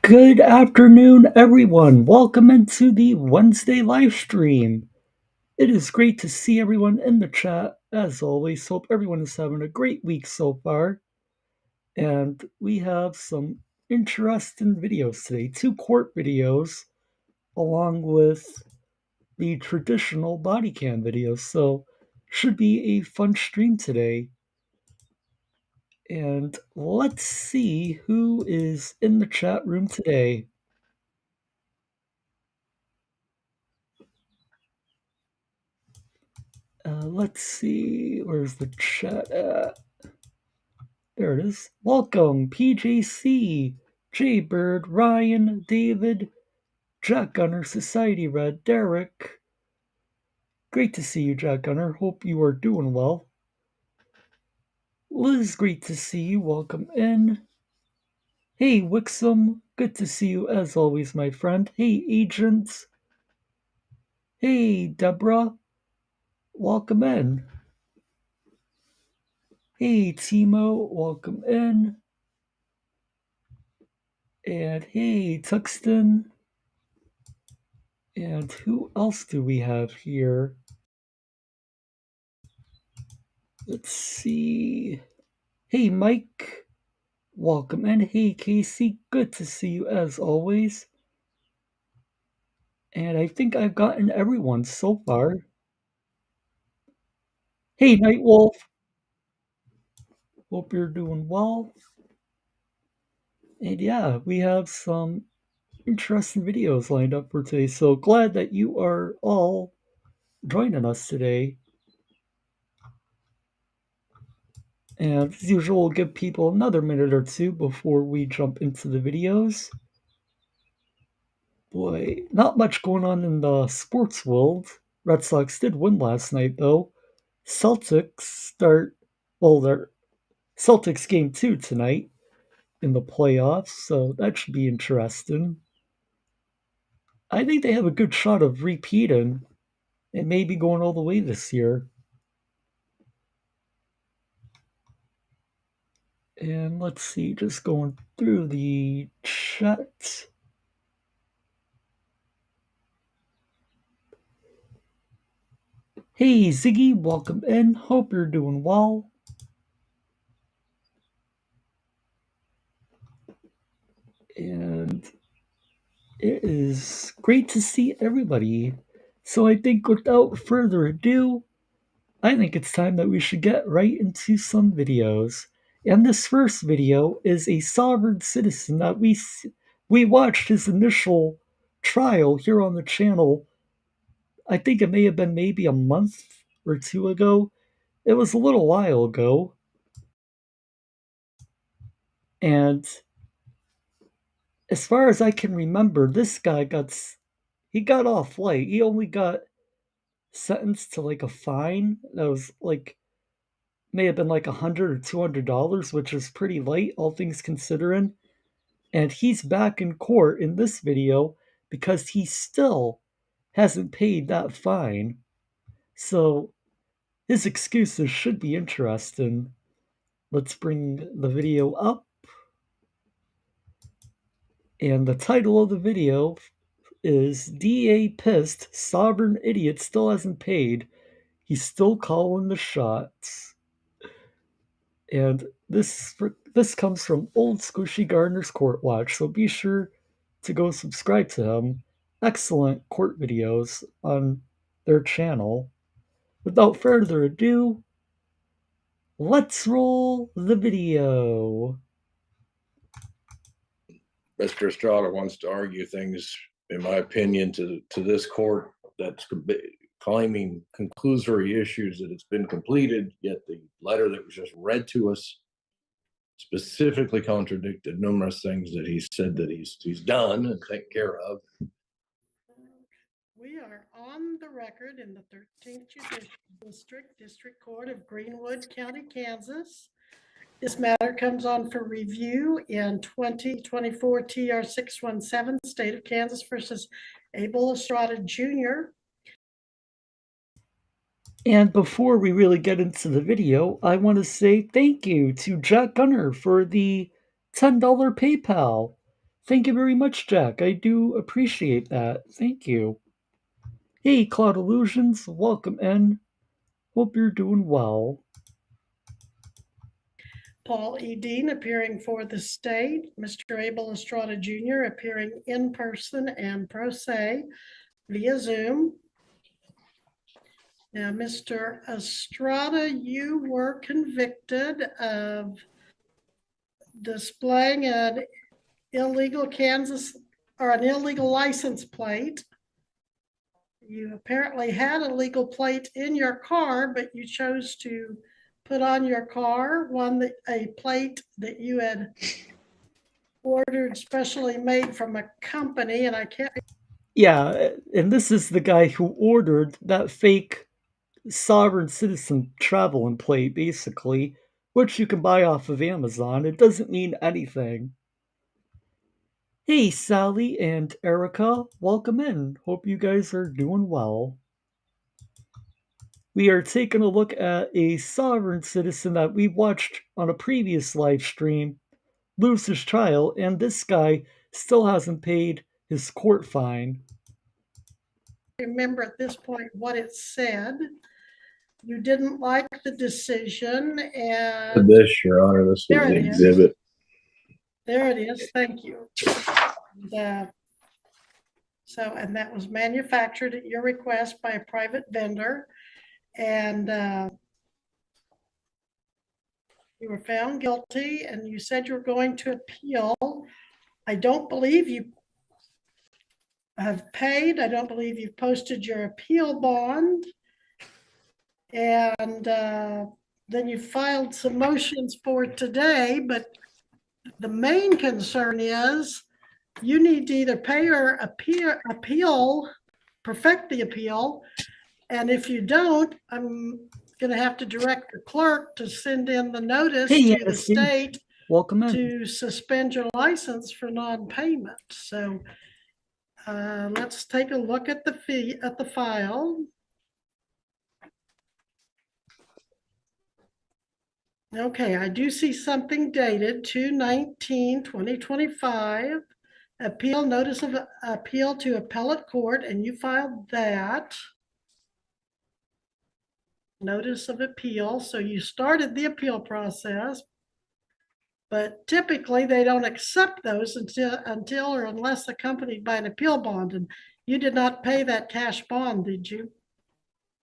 Good afternoon, everyone. Welcome into the Wednesday live stream. It is great to see everyone in the chat. As always, hope everyone is having a great week so far. And we have some interesting videos today, two court videos, along with the traditional body cam videos. So, should be a fun stream today. And let's see who is in the chat room today. Let's see, where's the chat at? There it is. Welcome, PJC, Jaybird, Ryan, David, Jack Gunner, Society Red, Derek. Great to see you, Jack Gunner. Hope you are doing well. Liz, great to see you. Welcome in. Hey, Wixom, good to see you as always, my friend. Hey, Agent. Hey, Deborah, welcome in. Hey, Timo, welcome in. And hey, Tuxton. And who else do we have here? Let's see. Hey, Mike. Welcome. And hey, Casey. Good to see you as always. And I think I've gotten everyone so far. Hey, Nightwolf. Hope you're doing well. And yeah, we have some interesting videos lined up for today. So glad that you are all joining us today. And as usual, we'll give people another minute or two before we jump into the videos. Boy, not much going on in the sports world. Red Sox did win last night, though. Celtics start, well, their Celtics game two tonight in the playoffs, so that should be interesting. I think they have a good shot of repeating and maybe going all the way this year. And let's see, just going through the chat. Hey, Ziggy, welcome in. Hope you're doing well. And it is great to see everybody. So I think without further ado, I think it's time that we should get right into some videos. And this first video is a sovereign citizen that we watched his initial trial here on the channel. I think it may have been maybe a month or two ago. It was a little while ago. And as far as I can remember, this guy got off light. He only got sentenced to like a fine that was like may have been like $100 or $200, which is pretty light, all things considering. And he's back in court in this video because he still hasn't paid that fine. So his excuses should be interesting. Let's bring the video up. And the title of the video is DA pissed, sovereign idiot still hasn't paid. He's still calling the shots. And this comes from Old Squishy Gardner's Court Watch, so be sure to go subscribe to him. Excellent court videos on their channel. Without further ado, let's roll the video. Mr. Estrada wants to argue things, in my opinion, to this court that's claiming conclusory issues that it's been completed, yet the letter that was just read to us specifically contradicted numerous things that he said that he's done and taken care of. We are on the record in the 13th Judicial District Court of Greenwood County, Kansas. This matter comes on for review in 2024 TR 617, State of Kansas versus Abel Estrada Jr. And before we really get into the video, I want to say thank you to Jack Gunner for the $10 PayPal. Thank you very much, Jack. I do appreciate that. Thank you. Hey, Cloud Illusions, welcome in. Hope you're doing well. Paul E. Dean appearing for the state, Mr. Abel Estrada Jr. appearing in person and pro se via Zoom. Now, Mr. Estrada, you were convicted of displaying an illegal Kansas or an illegal license plate. You apparently had a legal plate in your car, but you chose to put on your car a plate that you had ordered specially made from a company, and I can't. Yeah, and this is the guy who ordered that fake sovereign citizen traveling plate, basically, which you can buy off of Amazon. It doesn't mean anything. Hey, Sally and Erica, welcome in. Hope you guys are doing well. We are taking a look at a sovereign citizen that we watched on a previous live stream lose his trial, and this guy still hasn't paid his court fine. Remember at this point what it said. You didn't like the decision, and This, Your Honor, this was there the it is. exhibit. There it is. Thank you. And, and that was manufactured at your request by a private vendor, and you were found guilty, and you said you were going to appeal. I don't believe you have paid. I don't believe you've posted your appeal bond. And then you filed some motions for today, but the main concern is you need to either pay or appeal, perfect the appeal. And if you don't, I'm going to have to direct the clerk to send in the notice to the state welcome in. to suspend your license for non-payment. So let's take a look at the file. Okay, I do see something dated 2/19/2025. Appeal, notice of appeal to appellate court, and you filed that. Notice of appeal, so you started the appeal process, but typically they don't accept those until or unless accompanied by an appeal bond, and you did not pay that cash bond, did you?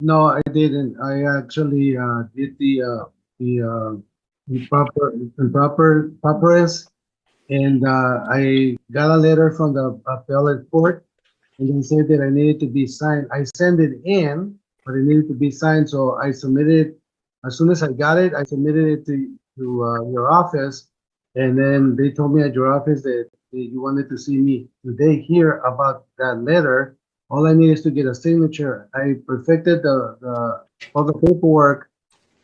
No, I didn't. I actually did the properest, and I got a letter from the appellate court, and they said that I needed to be signed. I sent it in, but it needed to be signed, so I submitted it. As soon as I got it, I submitted it to your office, and then they told me at your office that you wanted to see me today here about that letter. All I need is to get a signature. I perfected all the paperwork.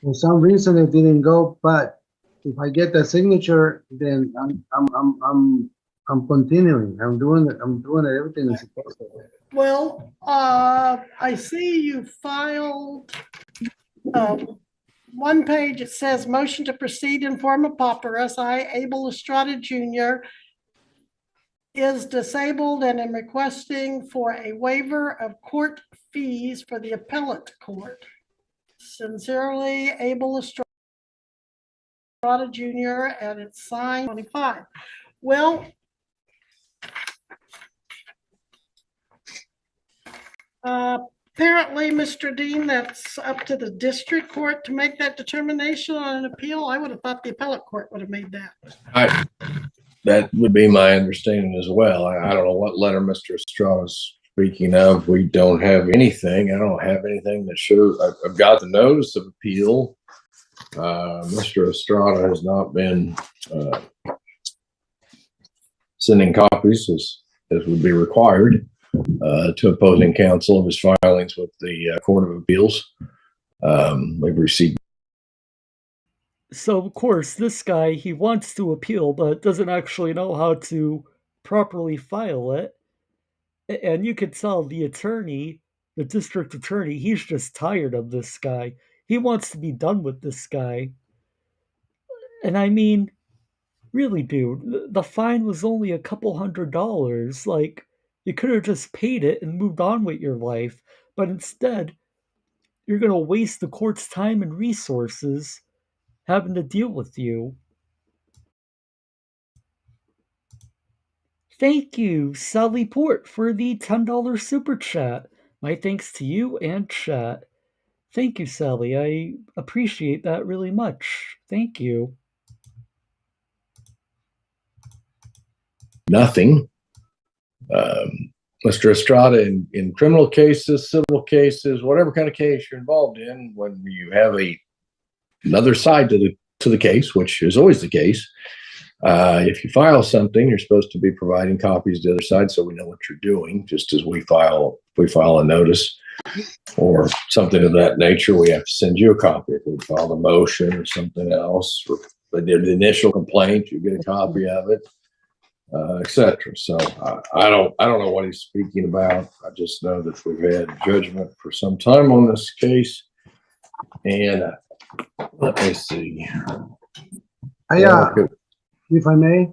For some reason it didn't go, but if I get the signature, then I'm continuing. I'm doing it. Everything is supposed to. Well, I see you filed one page. It says motion to proceed in form of papyrus. I, Abel Estrada Jr., is disabled and am requesting for a waiver of court fees for the appellate court. Sincerely, Abel Estrada Jr., and it's signed 25. Well, apparently, Mr. Dean, that's up to the district court to make that determination on an appeal. I would have thought the appellate court would have made that. That would be my understanding as well. I don't know what letter Mr. Estrada is speaking of. We don't have anything. I don't have anything that shows. I've got the notice of appeal. Mr. Estrada has not been sending copies as would be required to opposing counsel of his filings with the Court of Appeals. We've received. So, of course, this guy, he wants to appeal, but doesn't actually know how to properly file it. And you could tell the attorney, the district attorney, he's just tired of this guy. He wants to be done with this guy. And I mean, Really, dude, the fine was only a couple $100. Like, you could have just paid it and moved on with your life. But instead, you're going to waste the court's time and resources having to deal with you. Thank you, Sally Port, for the $10 super chat. My thanks to you and chat. Thank you, Sally. I appreciate that really much. Thank you. Nothing. Mr. Estrada, in criminal cases, civil cases, whatever kind of case you're involved in, when you have another side to the case, which is always the case, if you file something, you're supposed to be providing copies to the other side so we know what you're doing. Just as we file a notice or something of that nature, we have to send you a copy. If we file a motion or something else, or the initial complaint, you get a copy of it. Etc. So I don't know what he's speaking about. I just know that we've had judgment for some time on this case, and let me see. If I may,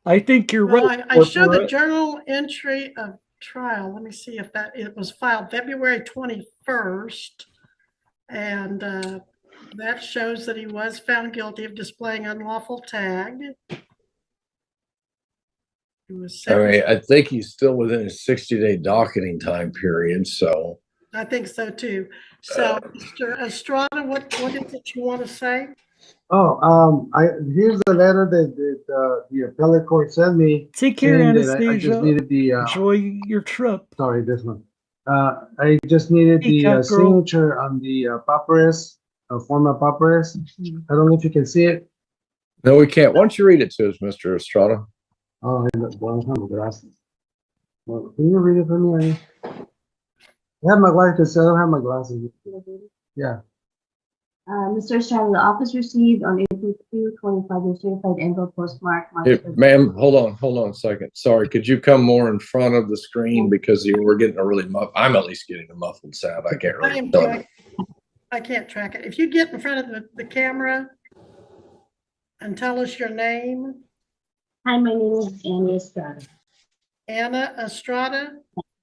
I think you're Well, right. I show the journal entry of trial. Let me see if it was filed February 21st. And that shows that he was found guilty of displaying unlawful tag. I think he's still within his 60-day docketing time period. So I think so too. So, Mr. Estrada, what is it you want to say? Here's the letter that the appellate court sent me. Take care, Anastasia. I just needed the enjoy your trip. Sorry, this one. I just needed the signature on the papyrus, form of papyrus. I don't know if you can see it. No, we can't. Why don't you read it to us, Mr. Estrada? Oh, I don't have my glasses. Well, can you read it for me? I have my glasses. I don't have my glasses. Yeah. Mr. Estrada, the office received on April 2, 25, your certified envelope postmark. Hey, ma'am, hold on a second. Sorry, could you come more in front of the screen because we're getting a really I'm at least getting a muffled sound. I can't really tell you. I can't track it. If you get in front of the camera and tell us your name. Hi, my name is Annie Estrada. Anna Estrada?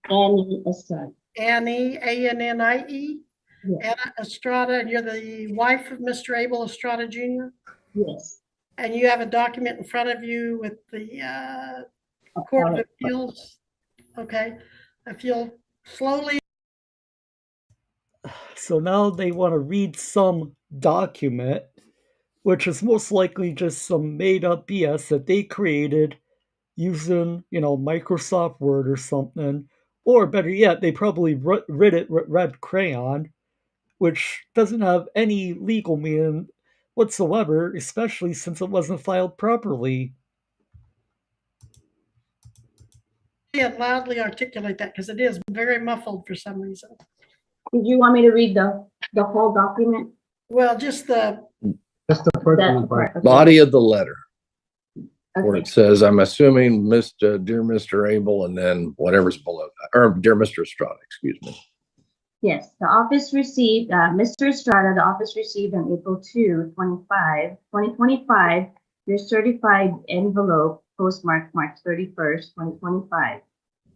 Annie Estrada. Annie, A-N-N-I-E? Yes. Anna Estrada, and you're the wife of Mr. Abel Estrada Jr.? Yes. And you have a document in front of you with the Court of Appeals? Okay. If you'll slowly. So now they want to read some document, which is most likely just some made-up BS that they created using, Microsoft Word or something. Or better yet, they probably read it with red crayon, which doesn't have any legal meaning whatsoever, especially since it wasn't filed properly. And loudly articulate that because it is very muffled for some reason. Did you want me to read the whole document? Well, just the part. Body of the letter. Okay. Where it says, I'm assuming dear Mr. Abel, and then whatever's below that, or dear Mr. Estrada, excuse me. Yes, the office received, Mr. Estrada, the office received on April 2, 2025, your certified envelope postmarked March 31st, 2025.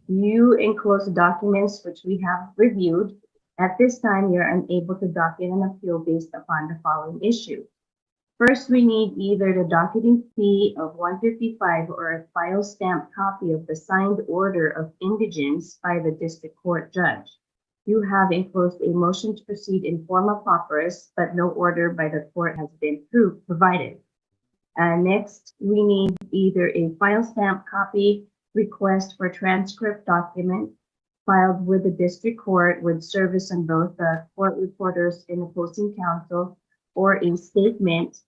You enclose the documents which we have reviewed. At this time, you're unable to docket an appeal based upon the following issue. First, we need either the docketing fee of $155 or a file stamp copy of the signed order of indigence by the district court judge. You have enclosed a motion to proceed in form of papyrus, but no order by the court has been provided. Next, we need either a file stamp copy request for transcript document filed with the district court with service on both the court reporters and opposing counsel, or a statement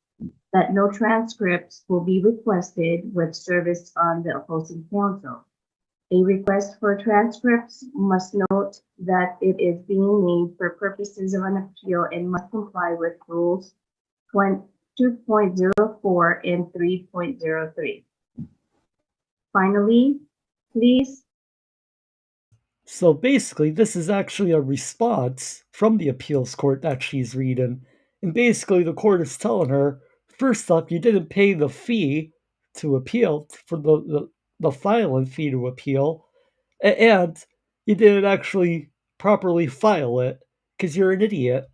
that no transcripts will be requested with service on the opposing counsel. A request for transcripts must note that it is being made for purposes of an appeal and must comply with rules 2.04 and 3.03. Finally, please. So basically, this is actually a response from the appeals court that she's reading. And basically, the court is telling her, first up, you didn't pay the fee to appeal, for the filing fee to appeal, and you didn't actually properly file it because you're an idiot.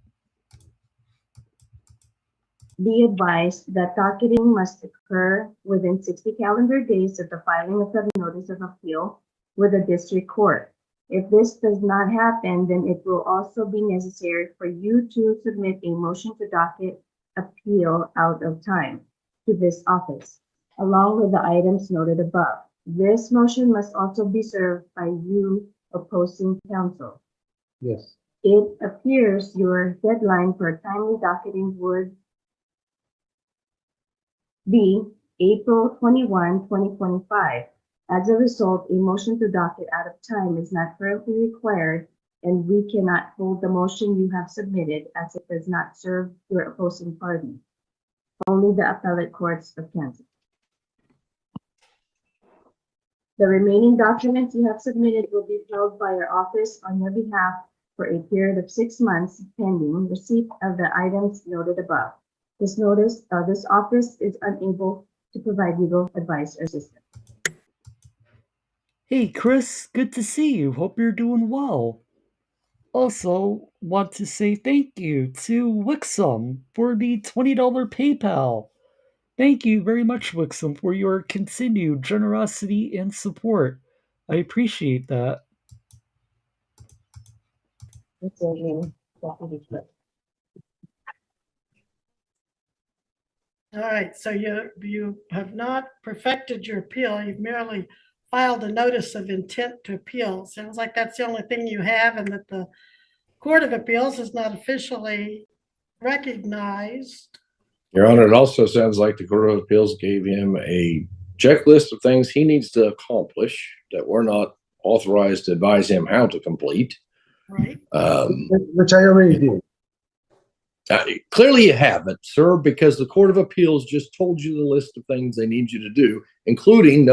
Be advised that docketing must occur within 60 calendar days of the filing of the notice of appeal with the district court. If this does not happen, then it will also be necessary for you to submit a motion to docket appeal out of time to this office, along with the items noted above. This motion must also be served by you opposing counsel. Yes. It appears your deadline for timely docketing would be April 21, 2025. As a result, a motion to docket out of time is not currently required, and we cannot hold the motion you have submitted as it does not serve your opposing party. Only the appellate courts of Kansas. The remaining documents you have submitted will be held by your office on your behalf for a period of 6 months pending receipt of the items noted above. This office is unable to provide legal advice or assistance. Hey, Chris, good to see you. Hope you're doing well. Also, want to say thank you to Wixom for the $20 PayPal. Thank you very much, Wixom, for your continued generosity and support. I appreciate that. It's a deputy clerk. All right, so you have not perfected your appeal. You've merely filed a notice of intent to appeal. Sounds like that's the only thing you have, and that the Court of Appeals is not officially recognized. Your Honor, it also sounds like the Court of Appeals gave him a checklist of things he needs to accomplish that we're not authorized to advise him how to complete. Right. Which I already did. Clearly you haven't, sir, because the Court of Appeals just told you the list of things they need you to do, including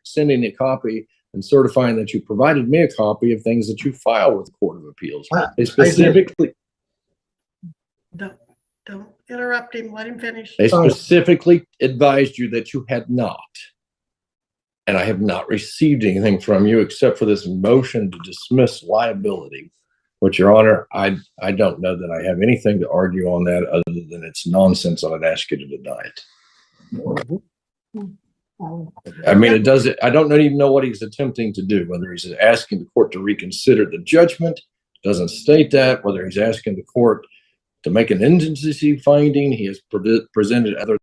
sending a copy and certifying that you provided me a copy of things that you file with the Court of Appeals. They specifically Don't interrupt him. Let him finish. They specifically advised you that you had not. And I have not received anything from you except for this motion to dismiss liability, which, Your Honor, I don't know that I have anything to argue on that other than it's nonsense, and I'd ask you to deny it. I mean, it does. I don't even know what he's attempting to do, whether he's asking the court to reconsider the judgment, doesn't state that, whether he's asking the court to make an indigency finding. He has presented other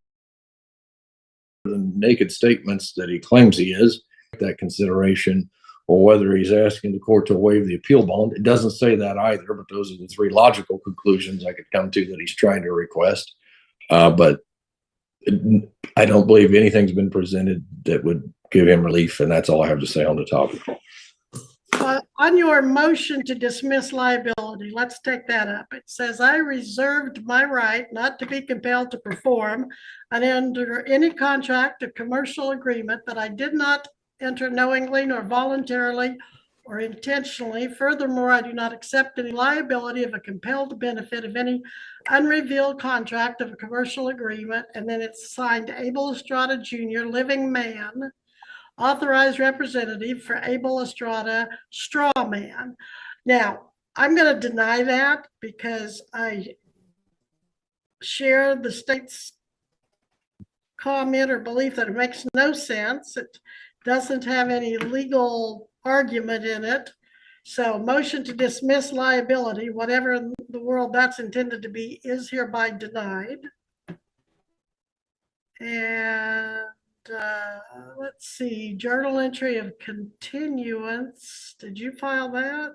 than naked statements that he claims he is, that consideration, or whether he's asking the court to waive the appeal bond. It doesn't say that either, but those are the three logical conclusions I could come to that he's trying to request. But I don't believe anything's been presented that would give him relief, and that's all I have to say on the topic. On your motion to dismiss liability, let's take that up. It says, I reserved my right not to be compelled to perform and under any contract or commercial agreement that I did not enter knowingly nor voluntarily or intentionally. Furthermore, I do not accept any liability of a compelled benefit of any unrevealed contract of a commercial agreement. And then it's signed Abel Estrada Jr., living man, authorized representative for Abel Estrada, straw man. Now, I'm going to deny that because I share the state's comment or belief that it makes no sense. It doesn't have any legal argument in it. So motion to dismiss liability, whatever in the world that's intended to be, is hereby denied. And let's see, journal entry of continuance. Did you file that?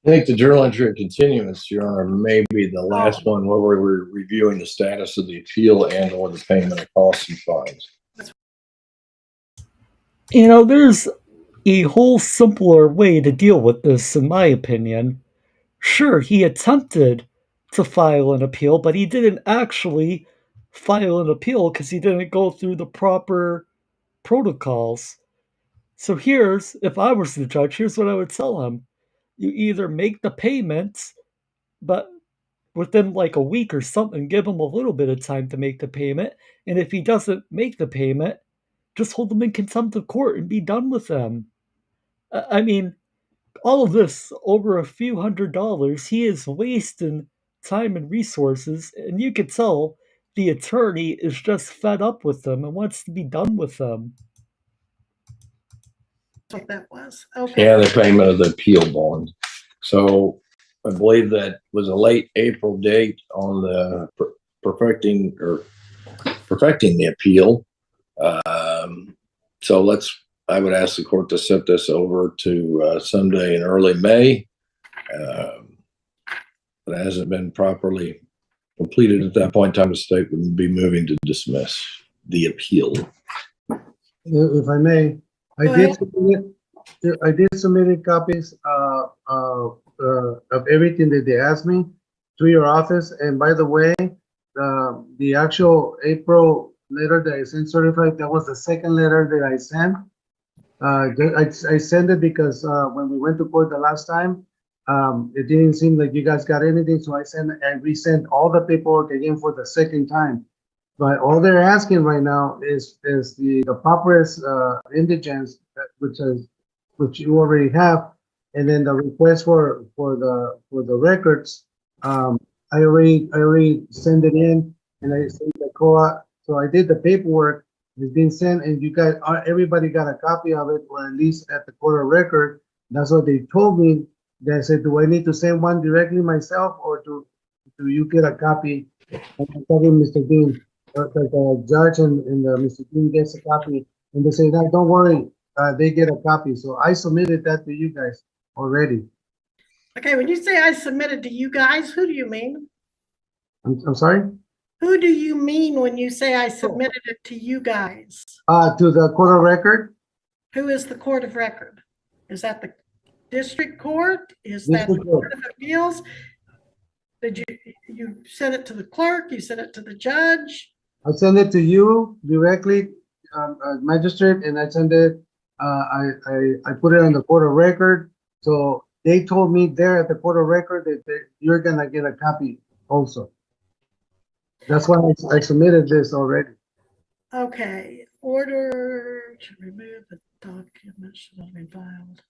I think the journal entry of continuance, Your Honor, may be the last one where we were reviewing the status of the appeal and or the payment of costs and fines. You know, there's a whole simpler way to deal with this, in my opinion. Sure, he attempted to file an appeal, but he didn't actually file an appeal because he didn't go through the proper protocols. So if I was the judge, here's what I would tell him. You either make the payments, but within like a week or something, give him a little bit of time to make the payment. And if he doesn't make the payment, just hold him in contempt of court and be done with them. I mean, all of this over a few $100s, he is wasting time and resources, and you could tell the attorney is just fed up with them and wants to be done with them. That's what that was. Okay. Yeah, the payment of the appeal bond. So I believe that was a late April date on the perfecting the appeal. So I would ask the court to set this over to someday in early May. It hasn't been properly completed at that point in time. The state would be moving to dismiss the appeal. If I may, Go ahead. I did submit copies of everything that they asked me to your office. And by the way, the actual April letter that I sent certified, that was the second letter that I sent. I sent it because when we went to court the last time, it didn't seem like you guys got anything, so I resent all the paperwork again for the second time. But all they're asking right now is the papyrus indigents, which you already have, and then the request for the records. I already sent it in, and I sent the COA. So I did the paperwork. It's been sent, and everybody got a copy of it, or at least at the court of record. That's what they told me. They said, "Do I need to send one directly myself, or do you get a copy?" And I'm talking Mr. Dean, the judge and Mr. Dean gets a copy, and they say, "No, don't worry, they get a copy." So I submitted that to you guys already. Okay, when you say I submitted to you guys, who do you mean? I'm sorry? Who do you mean when you say I submitted it to you guys? To the court of record? Who is the court of record? Is that the district court? Is that the District court. court of appeals? Did you send it to the clerk? You sent it to the judge? I sent it to you directly, magistrate, and I sent it, I put it on the court of record. So they told me there at the court of record that you're gonna get a copy also. That's why I submitted this already. Okay, order to remove the documents should not be filed.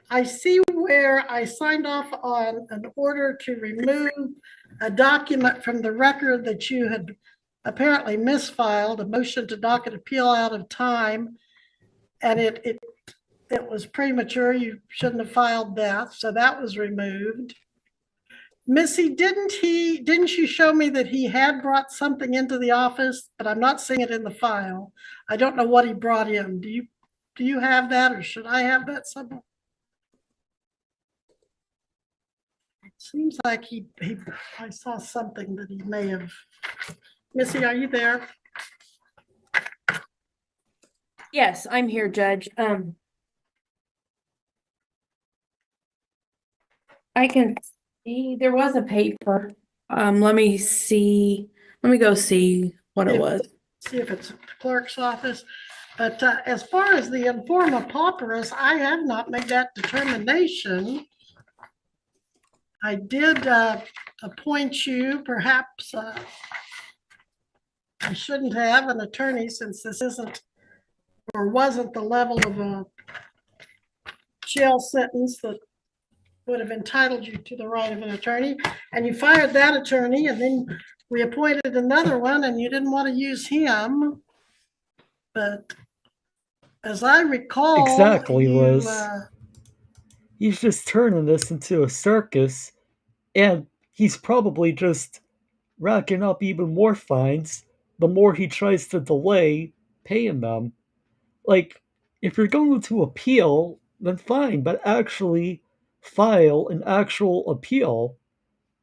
I see where I signed off on an order to remove a document from the record that you had apparently misfiled, a motion to docket appeal out of time, and it was premature. You shouldn't have filed that, so that was removed. Missy, didn't you show me that he had brought something into the office, but I'm not seeing it in the file. I don't know what he brought in. Do you have that, or should I have that somewhere? It seems like I saw something that he may have. Missy, are you there? Yes, I'm here, Judge. I can see there was a paper. Let me see. Let me go see what it was. See if it's at the clerk's office. But as far as the informa pauperis, I have not made that determination. I did appoint you, perhaps I shouldn't have an attorney, since this isn't or wasn't the level of a jail sentence that would have entitled you to the right of an attorney. And you fired that attorney, and then we appointed another one, and you didn't want to use him. But as I recall, Exactly, Liz. He's just turning this into a circus, and he's probably just racking up even more fines the more he tries to delay paying them. Like, if you're going to appeal, then fine, but actually file an actual appeal.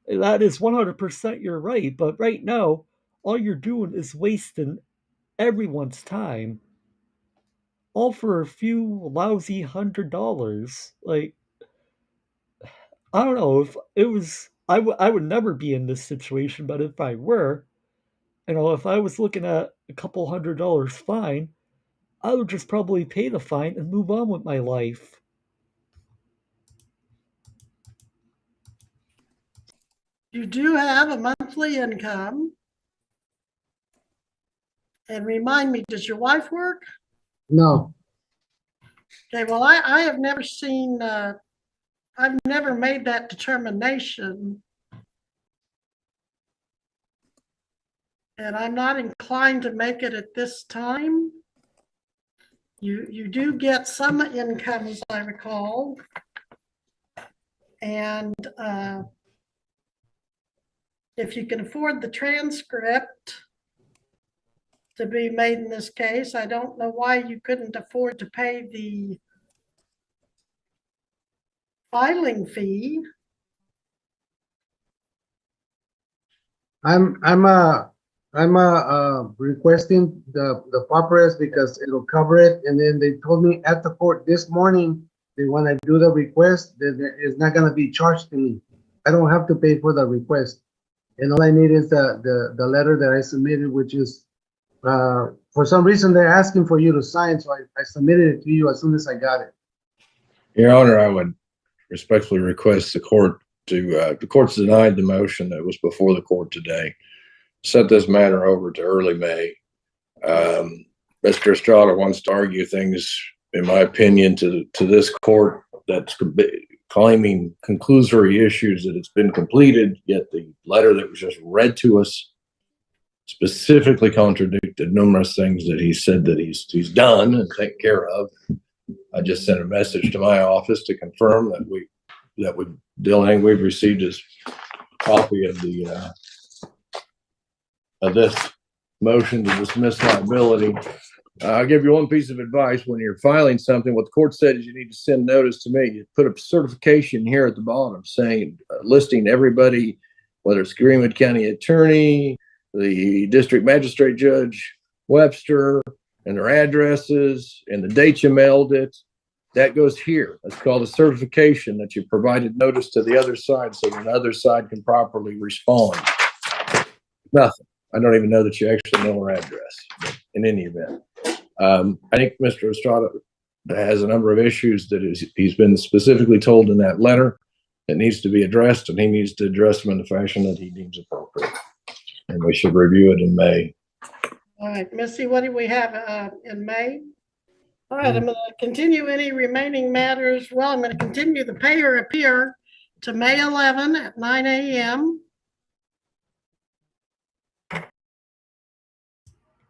That is 100% you're right, but right now, all you're doing is wasting everyone's time. All for a few lousy $100. Like, I don't know if it was. I would never be in this situation, but if I were, if I was looking at a couple $100 fine, I would just probably pay the fine and move on with my life. You do have a monthly income. And remind me, does your wife work? No, Okay, well, I have never seen, I've never made that determination. And I'm not inclined to make it at this time. You do get some income, as I recall. And if you can afford the transcript to be made in this case, I don't know why you couldn't afford to pay the filing fee. I'm requesting the papers because it'll cover it. And then they told me at the court this morning that when I do the request, that it's not gonna be charged to me. I don't have to pay for the request. And all I need is the letter that I submitted, which is, for some reason, they're asking for you to sign, so I submitted it to you as soon as I got it. Your Honor, I would respectfully request the court to, the court's denied the motion that was before the court today. Set this matter over to early May. Mr. Estrada wants to argue things, in my opinion, to this court that's claiming conclusory issues that it's been completed, yet the letter that was just read to us specifically contradicted numerous things that he said that he's done and taken care of. I just sent a message to my office to confirm that we've received his copy of the of this motion to dismiss liability. I'll give you one piece of advice. When you're filing something, what the court said is you need to send notice to me. You put a certification here at the bottom saying, listing everybody, whether it's Greenwood County Attorney, the District Magistrate Judge Webster, and their addresses, and the date you mailed it. That goes here. That's called a certification that you provided notice to the other side so the other side can properly respond. Nothing. I don't even know that you actually know our address, but in any event. I think Mr. Estrada has a number of issues that he's been specifically told in that letter that needs to be addressed, and he needs to address them in the fashion that he deems appropriate. And we should review it in May. All right, Missy, what do we have in May? All right, I'm going to continue any remaining matters. Well, I'm going to continue the pay or appear to May 11 at 9 a.m.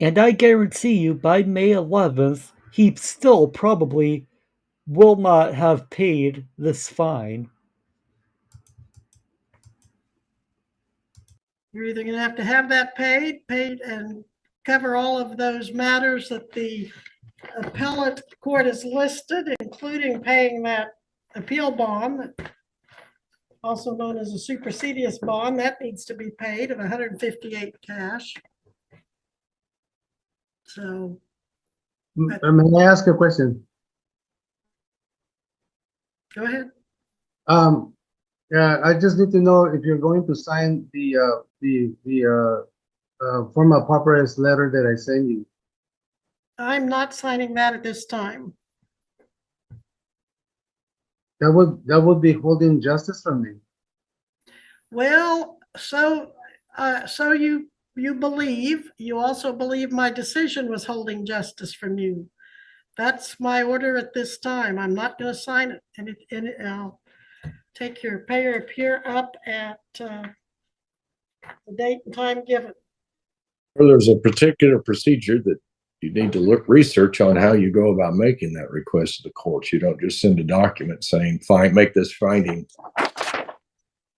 And I guarantee you by May 11th, he still probably will not have paid this fine. You're either going to have that paid and cover all of those matters that the appellate court has listed, including paying that appeal bond, also known as a supersedious bond, that needs to be paid of $158 cash. So, May I ask a question? go ahead. Yeah, I just need to know if you're going to sign the form of papers letter that I sent you. I'm not signing that at this time. That would be holding justice from me. Well, so you believe, you also believe my decision was holding justice from you. That's my order at this time. I'm not going to sign it. And I'll take your pay or appear up at the date and time given. Well, there's a particular procedure that you need to research on how you go about making that request to the courts. You don't just send a document saying, "Fine, make this finding,"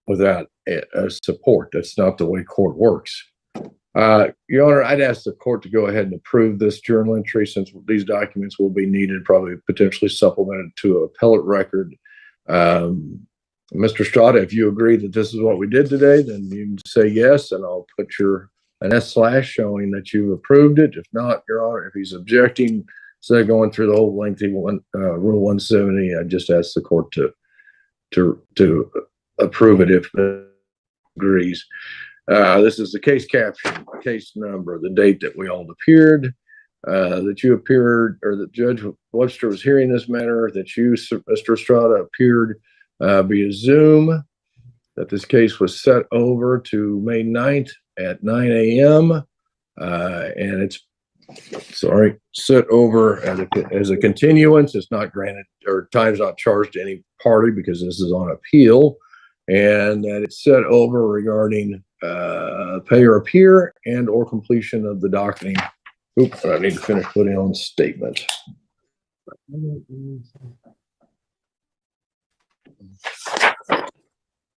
without a support. That's not the way court works. Your Honor, I'd ask the court to go ahead and approve this journal entry since these documents will be needed, probably potentially supplemented to an appellate record. Mr. Estrada, if you agree that this is what we did today, then you can say yes, and I'll put an S/ showing that you approved it. If not, Your Honor, if he's objecting, instead of going through the whole lengthy Rule 170, I just ask the court to approve it if it agrees. This is the case caption, case number, the date that we all appeared, that you appeared, or that Judge Webster was hearing this matter, that you, Mr. Estrada, appeared via Zoom that this case was set over to May 9th at 9 a.m. And it's set over as a continuance. It's not granted, or time's not charged to any party because this is on appeal, and that it's set over regarding pay or appear and or completion of the docketing. Oops, I need to finish putting on the statement.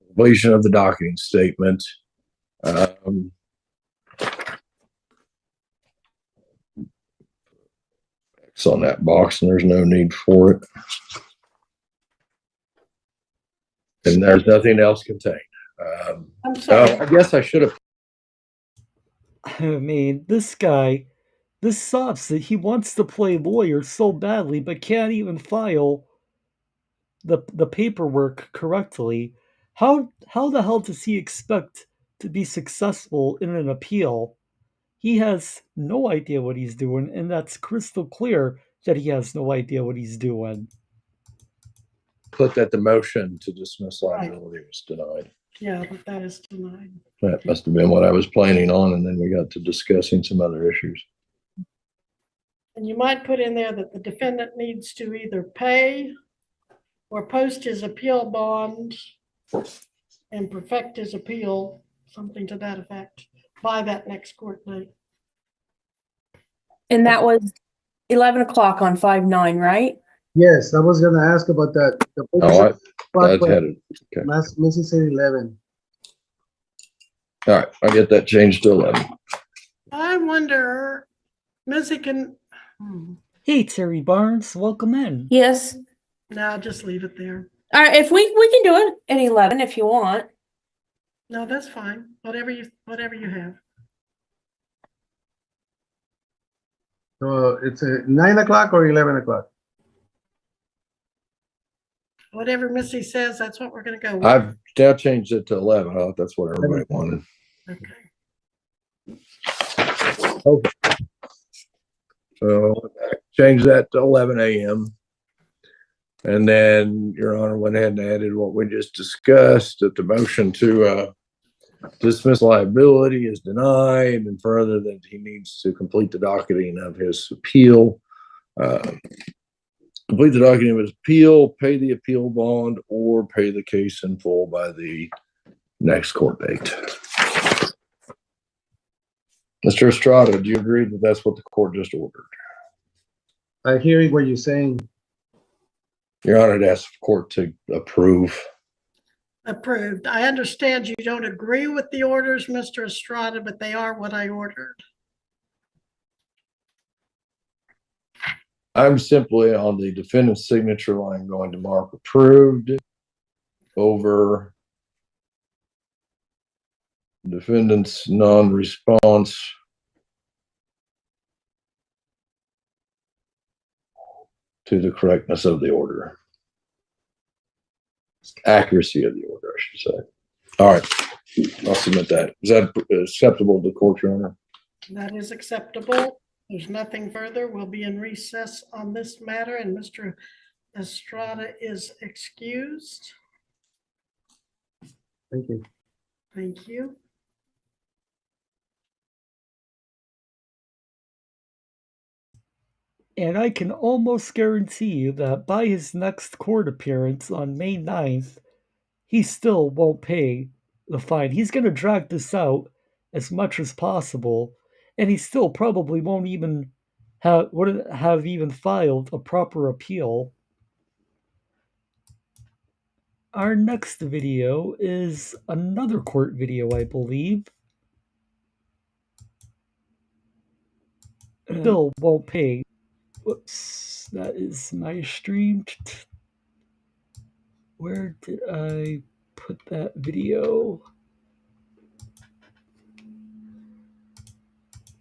Completion of the docketing statement. X on that box, and there's no need for it. And there's nothing else contained. I'm sorry. I guess I should have. I mean, this guy, this sops that he wants to play lawyer so badly, but can't even file the paperwork correctly. How the hell does he expect to be successful in an appeal? He has no idea what he's doing, and that's crystal clear that he has no idea what he's doing. Put that the motion to dismiss liability was denied. Yeah, but that is denied. That must have been what I was planning on, and then we got to discussing some other issues. And you might put in there that the defendant needs to either pay or post his appeal bond and perfect his appeal, something to that effect, by that next court date. And that was 11 o'clock on 5/9, right? Yes, I was gonna ask about that. That's headed. Okay. Missy said 11. All right, I'll get that changed to 11. I wonder, Missy can, Hey, Terry Barnes, welcome in. Yes. no, just leave it there. All right, if we can do it at 11 if you want. No, that's fine. Whatever you have. So it's 9 o'clock or 11 o'clock? Whatever Missy says, that's what we're gonna go with. I've now changed it to 11. I thought that's what everybody wanted. Okay. So change that to 11 a.m. And then Your Honor went ahead and added what we just discussed, that the motion to dismiss liability is denied, and further that he needs to complete the docketing of his appeal. Complete the docketing of his appeal, pay the appeal bond, or pay the case in full by the next court date. Mr. Estrada, do you agree that that's what the court just ordered? I hear what you're saying. Your Honor, I'd ask the court to approve. Approved. I understand you don't agree with the orders, Mr. Estrada, but they are what I ordered. I'm simply on the defendant's signature line going to mark approved over defendant's non-response to the correctness of the order. Accuracy of the order, I should say. All right, I'll submit that. Is that acceptable to the court, Your Honor? That is acceptable. There's nothing further. We'll be in recess on this matter, and Mr. Estrada is excused. Thank you. Thank you. And I can almost guarantee you that by his next court appearance on May 9th, he still won't pay the fine. He's going to drag this out as much as possible, and he still probably won't even wouldn't have even filed a proper appeal. Our next video is another court video, I believe. Still won't pay. Whoops, that is my stream. Where did I put that video?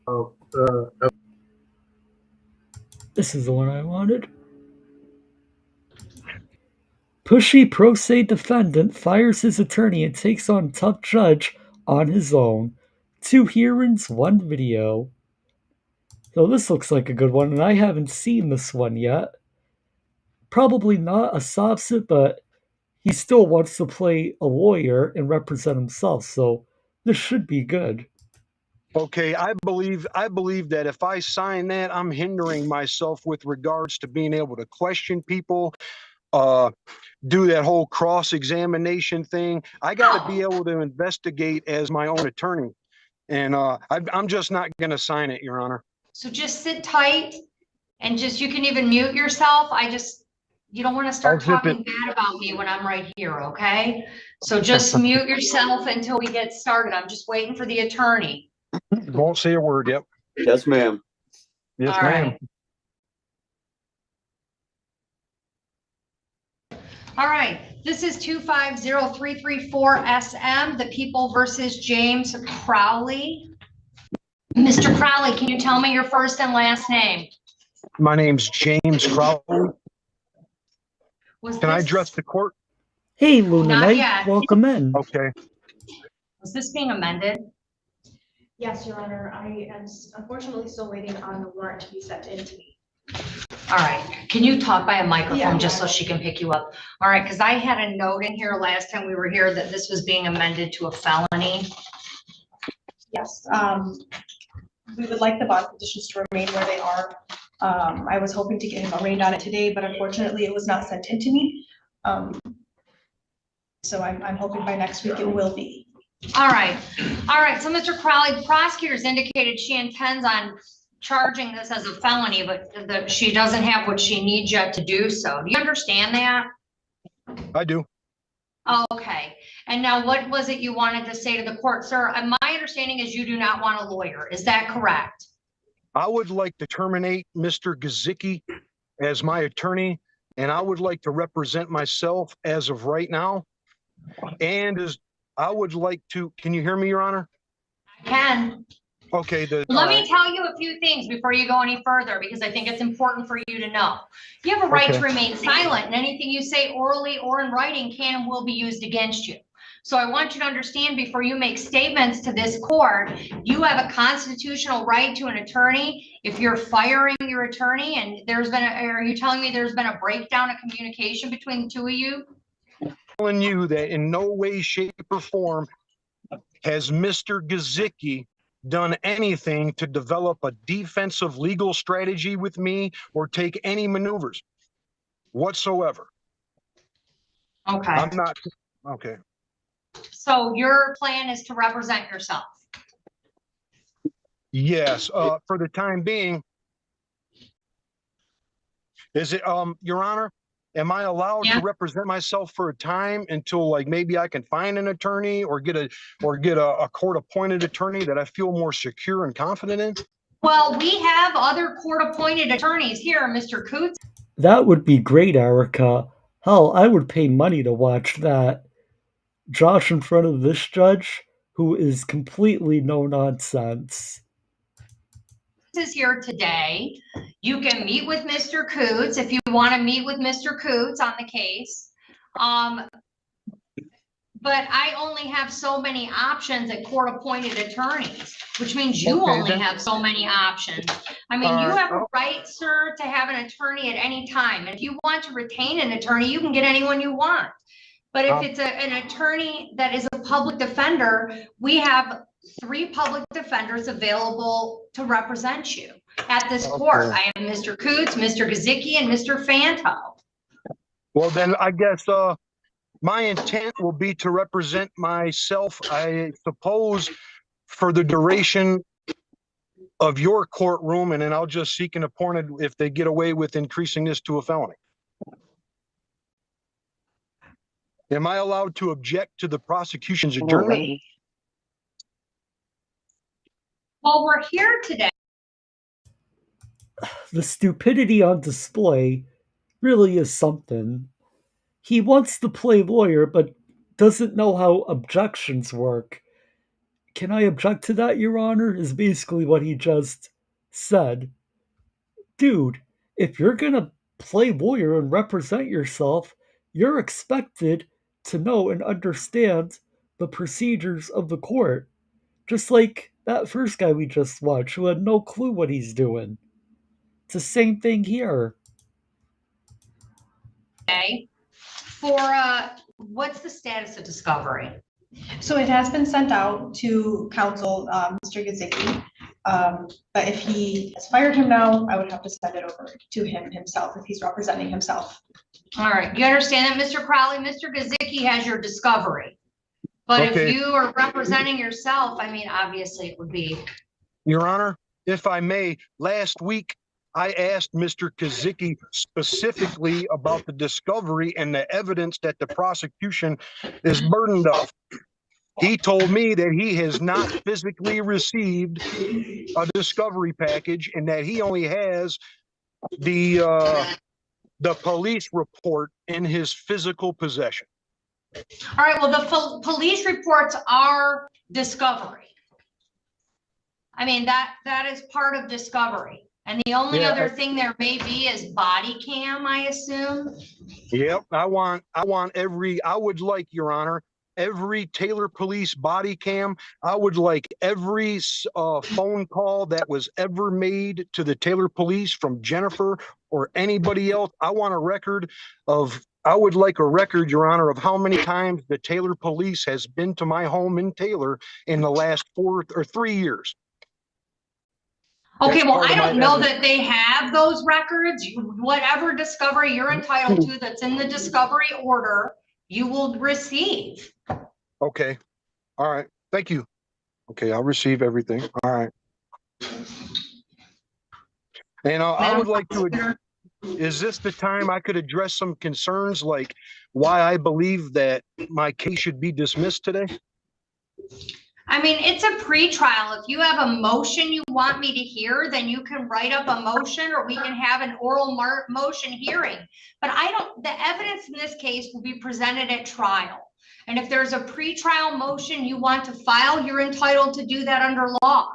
Oh, This is the one I wanted. Pushy pro se defendant fires his attorney and takes on tough judge on his own. 2 hearings, 1 video. So this looks like a good one, and I haven't seen this one yet. Probably not a Sobsit, but he still wants to play a lawyer and represent himself, so this should be good. Okay, I believe that if I sign that, I'm hindering myself with regards to being able to question people, do that whole cross-examination thing. I got to be able to investigate as my own attorney, and I'm just not going to sign it, Your Honor. So just sit tight and you can even mute yourself. You don't want to start talking bad about me when I'm right here, okay? So just mute yourself until we get started. I'm just waiting for the attorney. Won't say a word. Yep. Yes, ma'am. Yes, All ma'am. right. All right, this is 250334 SM, the People versus James Crowley. Mr. Crowley, can you tell me your first and last name? My name's James Crowley. Can I address the court? Hey, Luna Not Knight, yet. welcome in. Okay. Was this being amended? Yes, Your Honor, I am unfortunately still waiting on the warrant to be sent in to me. All right, can you talk by a microphone Yeah. just so she can pick you up? All right, because I had a note in here last time we were here that this was being amended to a felony. Yes, we would like the bond conditions to remain where they are. I was hoping to get him arraigned on it today, but unfortunately it was not sent in to me. So I'm hoping by next week it will be. All right, so Mr. Crowley, the prosecutors indicated she intends on charging this as a felony, but that she doesn't have what she needs yet to do so. Do you understand that? I do. Okay, and now what was it you wanted to say to the court, sir? My understanding is you do not want a lawyer, is that correct? I would like to terminate Mr. Gazicki as my attorney, and I would like to represent myself as of right now. And I would like to, can you hear me, Your Honor? I can. Okay. Let me tell you a few things before you go any further, because I think it's important for you to know. You have a right to remain silent, and anything you say orally or in writing can and will be used against you. So I want you to understand, before you make statements to this court, you have a constitutional right to an attorney. If you're firing your attorney and are you telling me there's been a breakdown of communication between the two of you? Telling you that in no way, shape, or form has Mr. Gazicki done anything to develop a defensive legal strategy with me or take any maneuvers whatsoever. Okay. I'm not. Okay. So your plan is to represent yourself? Yes, for the time being. Is it, Your Honor, am I allowed to represent myself for a time until, like, maybe I can find an attorney or get a court-appointed attorney that I feel more secure and confident in? Well, we have other court-appointed attorneys here, Mr. Coots. That would be great, Erica. Hell, I would pay money to watch that. Josh in front of this judge, who is completely no nonsense. Is here today. You can meet with Mr. Coots if you want to meet with Mr. Coots on the case. But I only have so many options at court-appointed attorneys, which means you only have so many options. I mean, you have a right, sir, to have an attorney at any time. And if you want to retain an attorney, you can get anyone you want. But if it's an attorney that is a public defender, we have 3 public defenders available to represent you at this court. I am Mr. Coots, Mr. Gazicki, and Mr. Fanto. Well, then I guess my intent will be to represent myself, I suppose, for the duration of your courtroom, and then I'll just seek an appointed if they get away with increasing this to a felony. Am I allowed to object to the prosecution's adjournment? Well, we're here today. The stupidity on display really is something. He wants to play lawyer, but doesn't know how objections work. Can I object to that, Your Honor? Is basically what he just said. Dude, if you're gonna play lawyer and represent yourself, you're expected to know and understand the procedures of the court. Just like that first guy we just watched who had no clue what he's doing. It's the same thing here. For what's the status of discovery? So it has been sent out to counsel, Mr. Gazicki. But if he has fired him now, I would have to send it over to him himself if he's representing himself. All right, you understand that, Mr. Crowley? Mr. Gazicki has your discovery. But Okay. if you are representing yourself, I mean, obviously it would be. Your Honor, if I may, last week I asked Mr. Kazicki specifically about the discovery and the evidence that the prosecution is burdened of. He told me that he has not physically received a discovery package and that he only has the police report in his physical possession. All right, well, the police reports are discovery. I mean, that is part of discovery. And the only other thing there may be is body cam, I assume. Yep, I would like, Your Honor, every Taylor Police body cam. I would like every phone call that was ever made to the Taylor Police from Jennifer or anybody else. I would like a record, Your Honor, of how many times the Taylor Police has been to my home in Taylor in the last 4 or 3 years. Okay, well, I don't know that they have those records. Whatever discovery you're entitled to that's in the discovery order, you will receive. Okay. All right. Thank you. Okay, I'll receive everything. All right. And I would like to, is this the time I could address some concerns like why I believe that my case should be dismissed today? I mean, it's a pretrial. If you have a motion you want me to hear, then you can write up a motion or we can have an oral motion hearing. But the evidence in this case will be presented at trial. And if there's a pretrial motion you want to file, you're entitled to do that under law.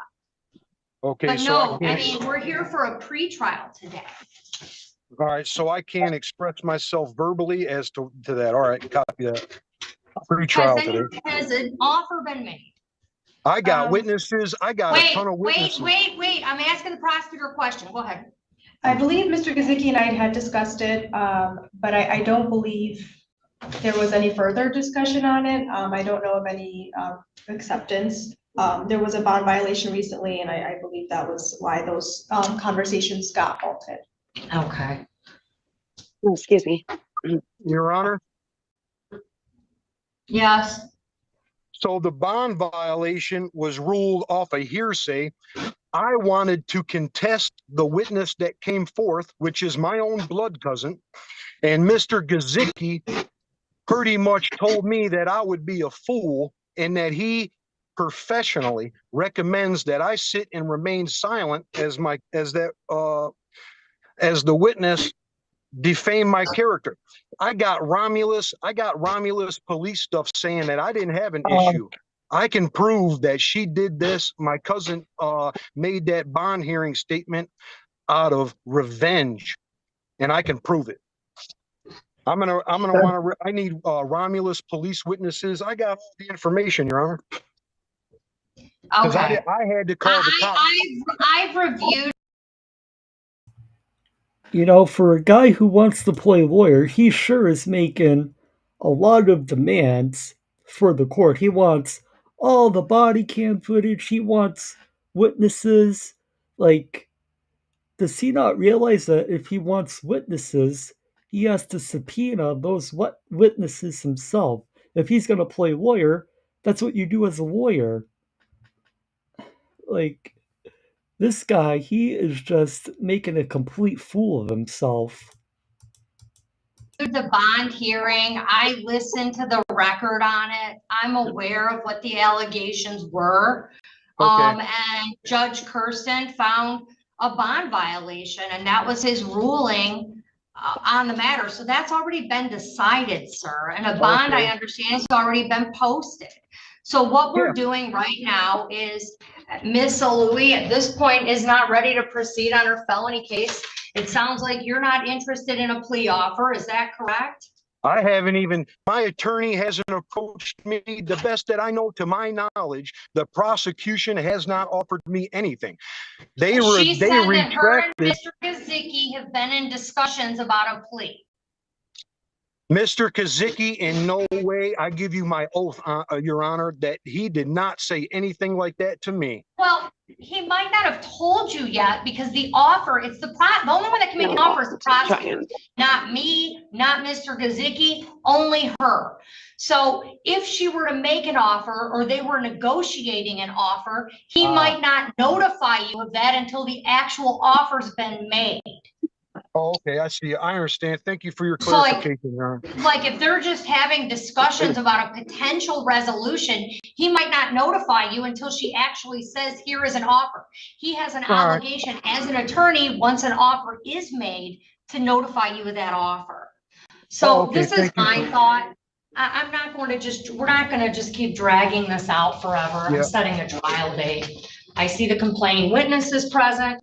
Okay. But so no, I mean, we're here for a pretrial today. All right. So I can't express myself verbally as to that. All right. Copy that. Pretrial today. Has an offer been made? I got witnesses. I got a ton of witnesses. Wait. I'm asking the prosecutor a question. Go ahead. I believe Mr. Gazicki and I had discussed it, but I don't believe there was any further discussion on it. I don't know of any acceptance. There was a bond violation recently, and I believe that was why those conversations got halted. Okay. Oh, excuse me. Your Honor. Yes. So the bond violation was ruled off a hearsay. I wanted to contest the witness that came forth, which is my own blood cousin. And Mr. Gazicki pretty much told me that I would be a fool and that he professionally recommends that I sit and remain silent as the witness defame my character. I got Romulus police stuff saying that I didn't have an issue. I can prove that she did this. My cousin made that bond hearing statement out of revenge, and I can prove it. I need Romulus police witnesses. I got all the information, Your Honor. Okay. I had to call the cops. I've reviewed. You know, for a guy who wants to play lawyer, he sure is making a lot of demands for the court. He wants all the body cam footage. He wants witnesses. Like, does he not realize that if he wants witnesses, he has to subpoena those witnesses himself? If he's going to play lawyer, that's what you do as a lawyer. Like, this guy, he is just making a complete fool of himself. The bond hearing, I listened to the record on it. I'm aware of what the allegations were. Okay. And Judge Kirsten found a bond violation, and that was his ruling on the matter. So that's already been decided, sir. And a bond, I understand, has already been posted. So what we're doing right now is Miss Alui at this point is not ready to proceed on her felony case. It sounds like you're not interested in a plea offer. Is that correct? I haven't even, my attorney hasn't approached me. The best that I know, to my knowledge, the prosecution has not offered me anything. She said that her and Mr. Gazicki have been in discussions about a plea. Mr. Kazicki, in no way, I give you my oath, Your Honor, that he did not say anything like that to me. Well, he might not have told you yet because the offer, it's the only one that can make an offer is the prosecutor. Not me, not Mr. Kazicki, only her. So if she were to make an offer or they were negotiating an offer, he might not notify you of that until the actual offer's been made. Oh, okay, I see. I understand. Thank you for your clarification, Your Honor. Like if they're just having discussions about a potential resolution, he might not notify you until she actually says, here is an offer. He has an obligation as an attorney, once an offer is made, to notify you of that offer. So this is my thought. I'm not going to we're not going to just keep dragging this out forever. I'm setting a trial date. I see the complaining witnesses present.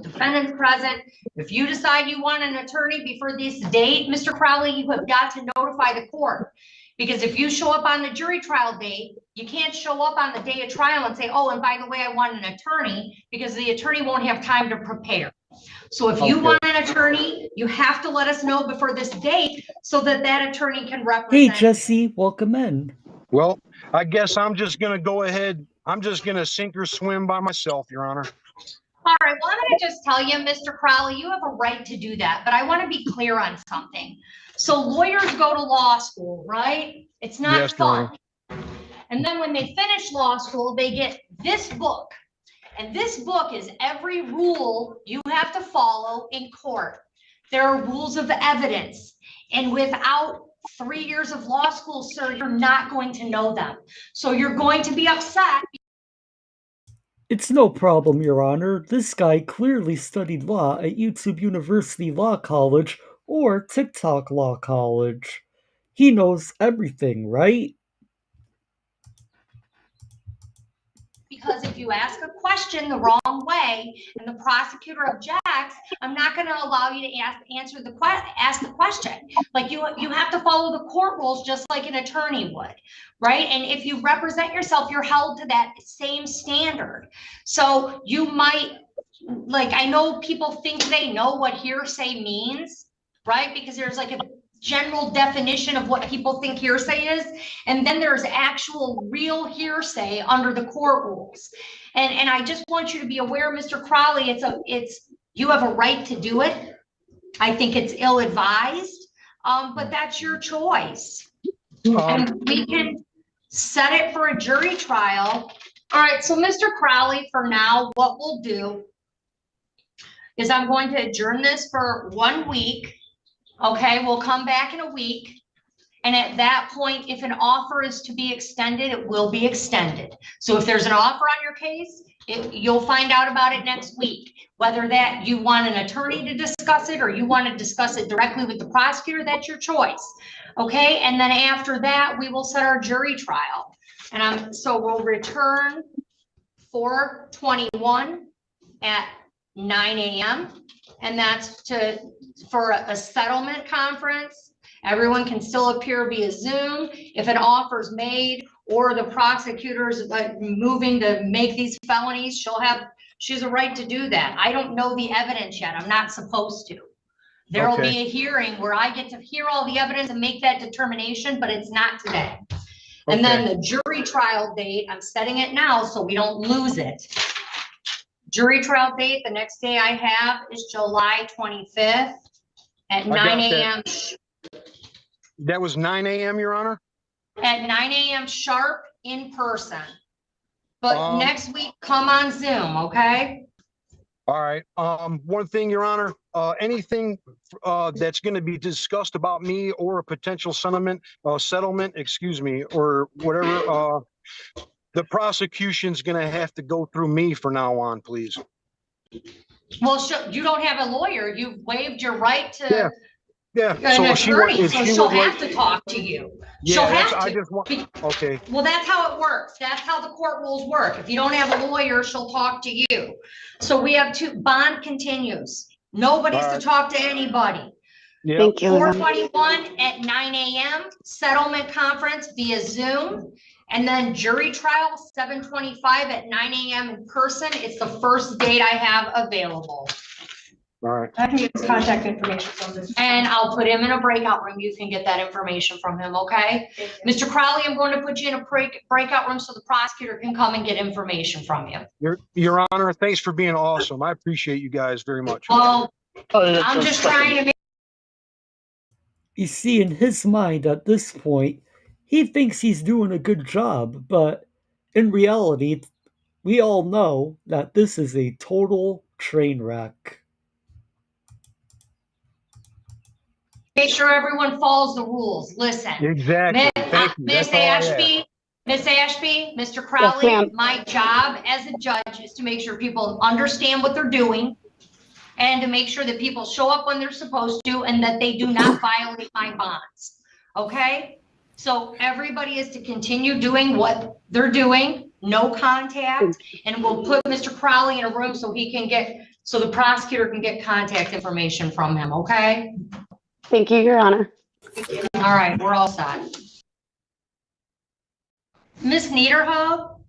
Defendants present. If you decide you want an attorney before this date, Mr. Crowley, you have got to notify the court. Because if you show up on the jury trial date, you can't show up on the day of trial and say, oh, and by the way, I want an attorney, because the attorney won't have time to prepare. So if you want an attorney, you have to let us know before this date so that that attorney can represent. Hey, Jesse, welcome in. Well, I guess I'm just going to go ahead. I'm just going to sink or swim by myself, Your Honor. All right, well, I'm going to just tell you, Mr. Crowley, you have a right to do that, but I want to be clear on something. So lawyers go to law school, right? It's not fun. And then when they finish law school, they get this book. And this book is every rule you have to follow in court. There are rules of evidence. And without 3 years of law school, sir, you're not going to know them. So you're going to be upset. It's no problem, Your Honor. This guy clearly studied law at YouTube University Law College or TikTok Law College. He knows everything, right? Because if you ask a question the wrong way and the prosecutor objects, I'm not going to allow you to ask the question. Like you have to follow the court rules just like an attorney would, right? And if you represent yourself, you're held to that same standard. So you might, like, I know people think they know what hearsay means, right? Because there's like a general definition of what people think hearsay is, and then there's actual real hearsay under the court rules. And I just want you to be aware, Mr. Crowley, you have a right to do it. I think it's ill-advised, but that's your choice. And we can set it for a jury trial. All right, so Mr. Crowley, for now, what we'll do is I'm going to adjourn this for 1 week. Okay, we'll come back in a week. And at that point, if an offer is to be extended, it will be extended. So if there's an offer on your case, you'll find out about it next week. Whether that you want an attorney to discuss it or you want to discuss it directly with the prosecutor, that's your choice. Okay, and then after that, we will set our jury trial. And so we'll return 4/21 at 9 a.m. And that's for a settlement conference. Everyone can still appear via Zoom. If an offer is made or the prosecutor's moving to make these felonies, she has a right to do that. I don't know the evidence yet. I'm not supposed to. There will be a hearing where I get to hear all the evidence and make that determination, but it's not today. And then the jury trial date, I'm setting it now so we don't lose it. Jury trial date, the next day I have is July 25th at 9 a.m. That was 9 a.m., Your Honor? At 9 a.m. sharp in person. But next week, come on Zoom, okay? All right. One thing, Your Honor, anything that's going to be discussed about me or a potential settlement, excuse me, or whatever, the prosecution's going to have to go through me from now on, please. Well, you don't have a lawyer. You've waived your right to an attorney, so she'll have to talk to you. She'll have to. Okay. Well, that's how it works. That's how the court rules work. If you don't have a lawyer, she'll talk to you. So we have bond continues. Nobody's to talk to anybody. Yep. Thank you. 4/21 at 9 a.m. settlement conference via Zoom. And then jury trial 7/25 at 9 a.m. in person. It's the first date I have available. All right. I can get his contact information from this. And I'll put him in a breakout room. You can get that information from him, okay? Mr. Crowley, I'm going to put you in a breakout room so the prosecutor can come and get information from you. Your Honor, thanks for being awesome. I appreciate you guys very much. Well, I'm just trying to make. You see, in his mind at this point, he thinks he's doing a good job, but in reality, we all know that this is a total train wreck. Make sure everyone follows the rules. Listen. Exactly. Thank you. Miss Ashby, Mr. Crowley, my job as a judge is to make sure people understand what they're doing and to make sure that people show up when they're supposed to and that they do not violate my bonds. Okay? So everybody is to continue doing what they're doing, no contact, and we'll put Mr. Crowley in a room so the prosecutor can get contact information from him, okay? Thank you, Your Honor. All right, we're all set. Ms. Niederhoff?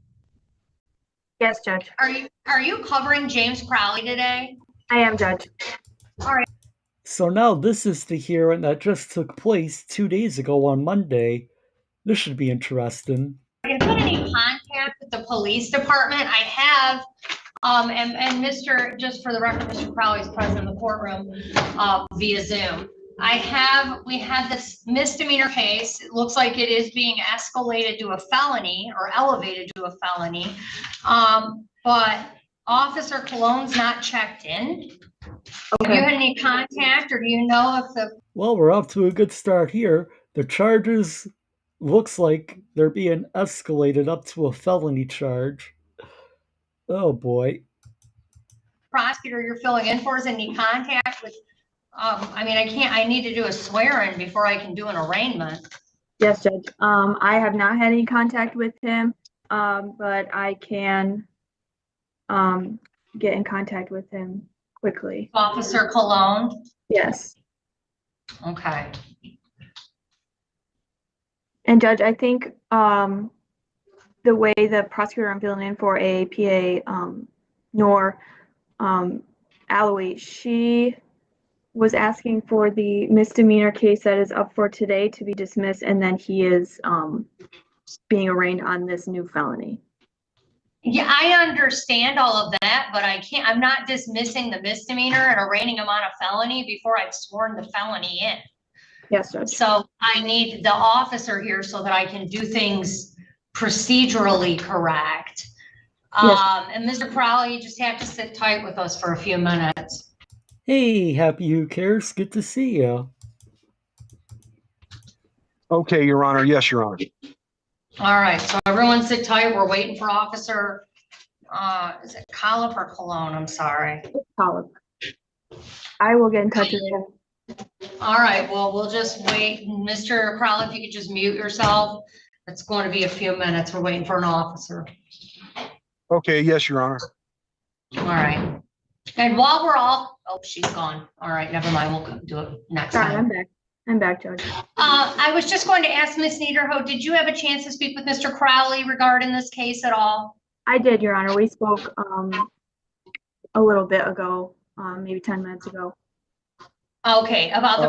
Yes, Judge. Are you covering James Crowley today? I am, Judge. All right. So now this is the hearing that just took place 2 days ago on Monday. This should be interesting. Have you had any contact with the police department? I have, and just for the record, Mr. Crowley is present in the courtroom via Zoom. We had this misdemeanor case. It looks like it is being escalated to a felony or elevated to a felony. But Officer Cologne's not checked in. Okay. Have you had any contact, or do you know if the... Well, we're off to a good start here. The charges looks like they're being escalated up to a felony charge. Oh boy. Prosecutor you're filling in for is any contact with I need to do a swearing before I can do an arraignment. Yes, Judge. I have not had any contact with him, but I can get in contact with him quickly. Officer Cologne? Yes. Okay. And Judge, I think the way the prosecutor I'm filling in for AAPA, Nor Alloway, she was asking for the misdemeanor case that is up for today to be dismissed, and then he is being arraigned on this new felony. Yeah, I understand all of that, but I'm not dismissing the misdemeanor and arraigning him on a felony before I've sworn the felony in. Yes, Judge. So I need the officer here so that I can do things procedurally correct. Yes. And Mr. Crowley, you just have to sit tight with us for a few minutes. Hey, Happy Who Cares? Good to see you. Okay, Your Honor. Yes, Your Honor. All right, so everyone sit tight. We're waiting for Officer, is it Collip or Cologne? I'm sorry. Collip. I will get in touch with him. All right, well, we'll just wait. Mr. Crowley, if you could just mute yourself. It's going to be a few minutes. We're waiting for an officer. Okay, yes, Your Honor. All right. And while we're all, oh, she's gone. All right, never mind. We'll do it next time. I'm back. I'm back, Judge. I was just going to ask Ms. Niederhoff, did you have a chance to speak with Mr. Crowley regarding this case at all? I did, Your Honor. We spoke a little bit ago, maybe 10 minutes ago. Okay, about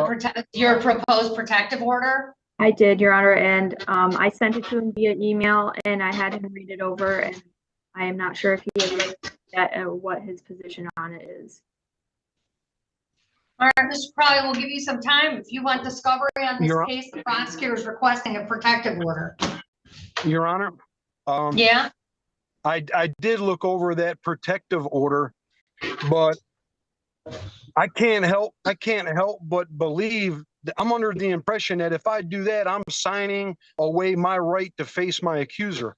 your proposed protective order? I did, Your Honor, and I sent it to him via email, and I had him read it over, and I am not sure if he has read that or what his position on it is. All right, Mr. Crowley, we'll give you some time. If you want discovery on this case, the prosecutor is requesting a protective order. Your Honor. Yeah. I did look over that protective order, but I can't help but believe that I'm under the impression that if I do that, I'm signing away my right to face my accuser.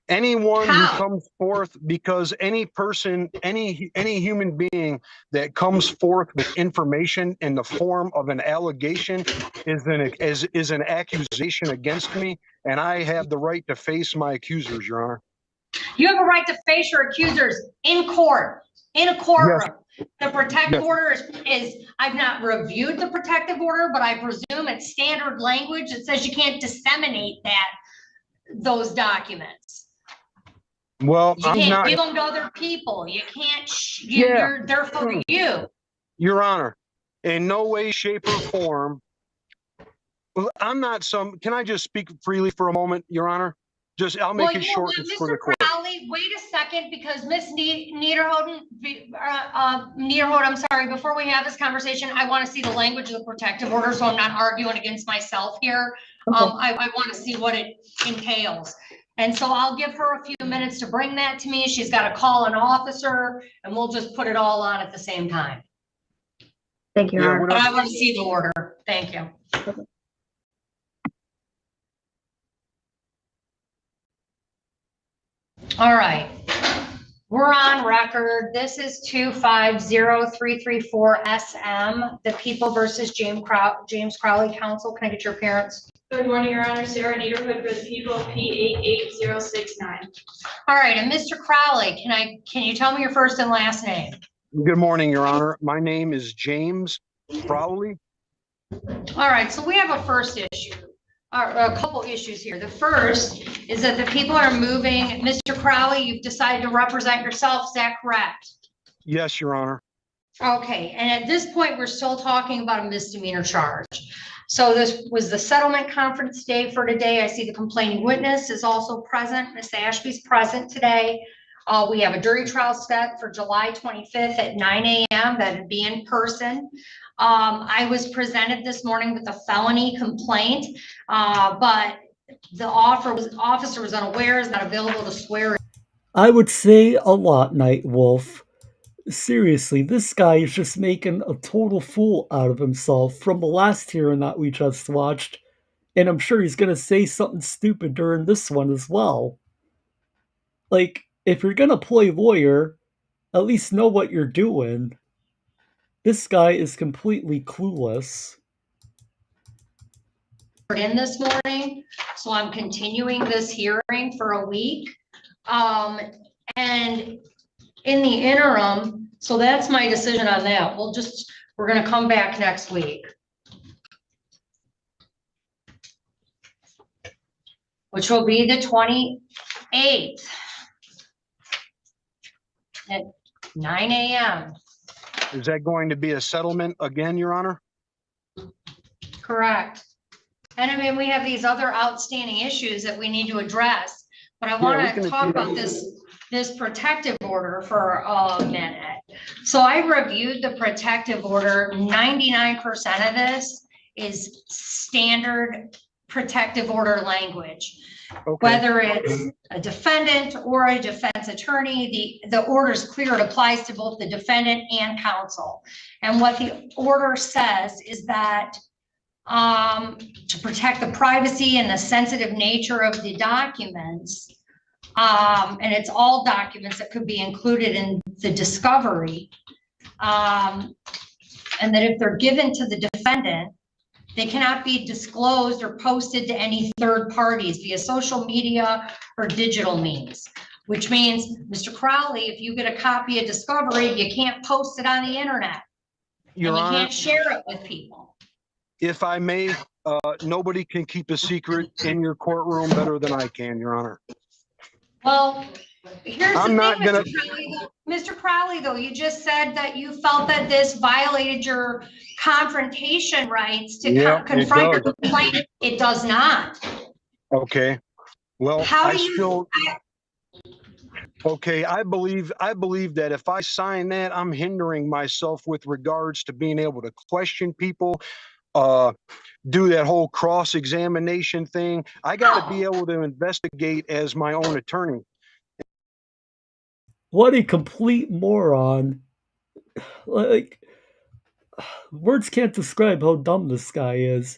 Anyone who comes forth, because any person, any human being that comes forth with information in the form of an allegation is an accusation against me, and I have the right to face my accusers, Your Honor. You have a right to face your accusers in court, in a courtroom. Yes. The protective order is, I've not reviewed the protective order, but I presume it's standard language. It says you can't disseminate those documents. Well, you can't give them to other people. You can't. They're for you. Your Honor, in no way, shape, or form. Well, I'm not some. Can I just speak freely for a moment, Your Honor? I'll make it short for the court. Crowley, wait a second, because Miss Niederhoden, I'm sorry, before we have this conversation, I want to see the language of the protective order, so I'm not arguing against myself here. I want to see what it entails. And so I'll give her a few minutes to bring that to me. She's got to call an officer, and we'll just put it all on at the same time. Thank you, Your Honor. But I want to see the order. Thank you. All right, we're on record. This is 250334 SM, the People versus James Crowley Council. Can I get your appearance? Good morning, Your Honor. Sarah Niederhood for the People, P88069. All right, and Mr. Crowley, can you tell me your first and last name? Good morning, Your Honor. My name is James Crowley. All right, so we have a first issue. A couple issues here. The first is that the people are moving. Mr. Crowley, you've decided to represent yourself. Is that correct? Yes, Your Honor. Okay, and at this point, we're still talking about a misdemeanor charge. So this was the settlement conference day for today. I see the complaining witness is also present. Ms. Ashby's present today. We have a jury trial set for July 25th at 9 a.m. That would be in person. I was presented this morning with a felony complaint, but the officer was unaware, is not available to swear. I would say a lot, Night Wolf. Seriously, this guy is just making a total fool out of himself from the last hearing that we just watched, and I'm sure he's going to say something stupid during this one as well. Like, if you're going to play lawyer, at least know what you're doing. This guy is completely clueless. In this morning, so I'm continuing this hearing for a week. And in the interim, so that's my decision on that. We're going to come back next week, which will be the 28th at 9 a.m. Is that going to be a settlement again, Your Honor? Correct. And I mean, we have these other outstanding issues that we need to address, but I want to talk about this protective order for a minute. So I reviewed the protective order. 99% of this is standard protective order language. Okay. Whether it's a defendant or a defense attorney, the order is clear. It applies to both the defendant and counsel. And what the order says is that to protect the privacy and the sensitive nature of the documents, and it's all documents that could be included in the discovery, and that if they're given to the defendant, they cannot be disclosed or posted to any third parties via social media or digital means, which means, Mr. Crowley, if you get a copy of discovery, you can't post it on the internet. Your Honor, you can't share it with people. If I may, nobody can keep a secret in your courtroom better than I can, Your Honor. Well, here's the thing, Mr. Crowley, though, you just said that you felt that this violated your confrontation rights to confront your complaint. It does not. Okay. Well, okay, I believe that if I sign that, I'm hindering myself with regards to being able to question people, do that whole cross-examination thing. I got to be able to investigate as my own attorney. What a complete moron. Like, words can't describe how dumb this guy is.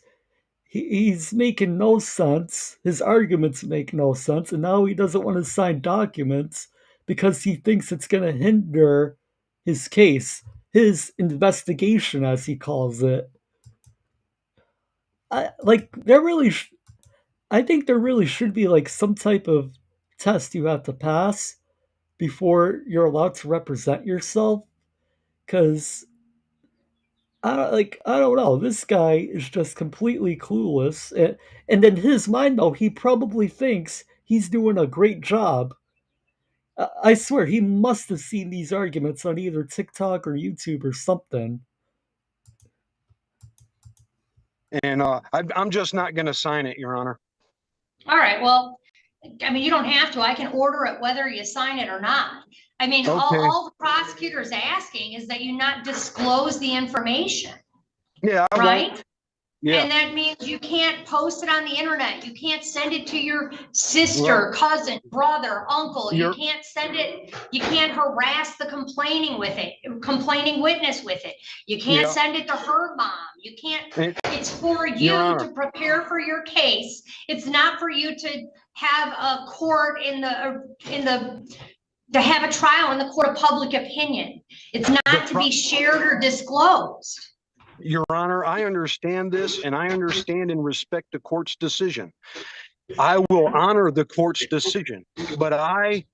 He's making no sense. His arguments make no sense. And now he doesn't want to sign documents because he thinks it's going to hinder his case, his investigation, as he calls it. I think there really should be like some type of test you have to pass before you're allowed to represent yourself. Because I don't know. This guy is just completely clueless. And in his mind, though, he probably thinks he's doing a great job. I swear, he must have seen these arguments on either TikTok or YouTube or something. And I'm just not going to sign it, Your Honor. All right, well, I mean, you don't have to. I can order it whether you sign it or not. I mean, all the prosecutor's asking is that you not disclose the information. Yeah, I right? won't. Yeah. And that means you can't post it on the internet. You can't send it to your sister, cousin, brother, uncle. You can't send it. You can't harass the complaining witness with it. You can't send it to her mom. You can't. It's for you to prepare for your case. It's not for you to have a court to have a trial in the court of public opinion. It's not to be shared or disclosed. Your Honor, I understand this, and I understand and respect the court's decision. I will honor the court's decision, but I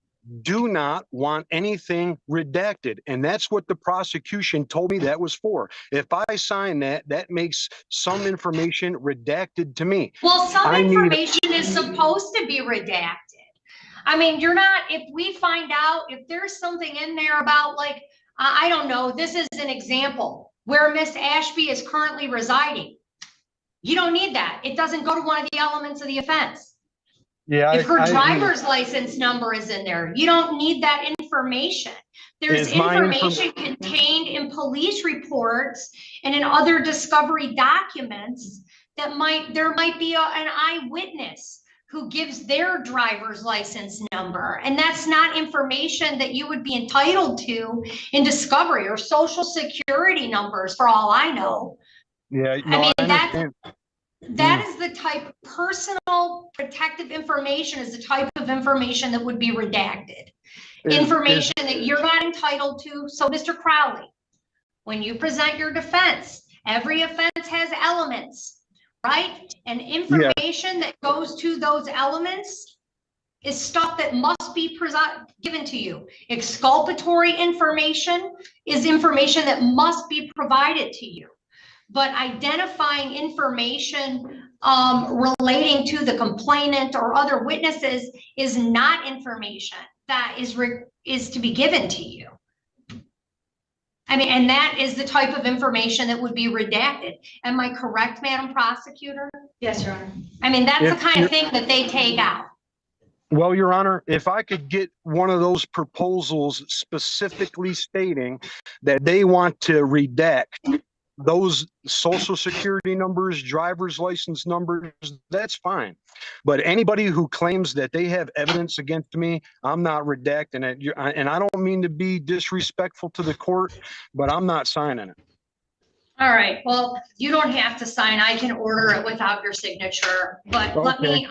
do not want anything redacted. And that's what the prosecution told me that was for. If I sign that, that makes some information redacted to me. Well, some information is supposed to be redacted. I mean, if we find out, if there's something in there about like, I don't know, this is an example where Miss Ashby is currently residing. You don't need that. It doesn't go to one of the elements of the offense. Yeah. If her driver's license number is in there, you don't need that information. There's information contained in police reports and in other discovery documents that there might be an eyewitness who gives their driver's license number. And that's not information that you would be entitled to in discovery, or social security numbers for all I know. Yeah, no, I mean, that is the type of personal protective information is the type of information that would be redacted. Information that you're not entitled to. So Mr. Crowley, when you present your defense, every offense has elements. Right? And information that goes to those elements is stuff that must be given to you. Exculpatory information is information that must be provided to you. But identifying information relating to the complainant or other witnesses is not information that is to be given to you. I mean, and that is the type of information that would be redacted. Am I correct, Madam Prosecutor? Yes, Your Honor. I mean, that's the kind of thing that they take out. Well, Your Honor, if I could get one of those proposals specifically stating that they want to redact those social security numbers, driver's license numbers, that's fine. But anybody who claims that they have evidence against me, I'm not redacting it. And I don't mean to be disrespectful to the court, but I'm not signing it. All right. Well, you don't have to sign. I can order it without your signature. But let me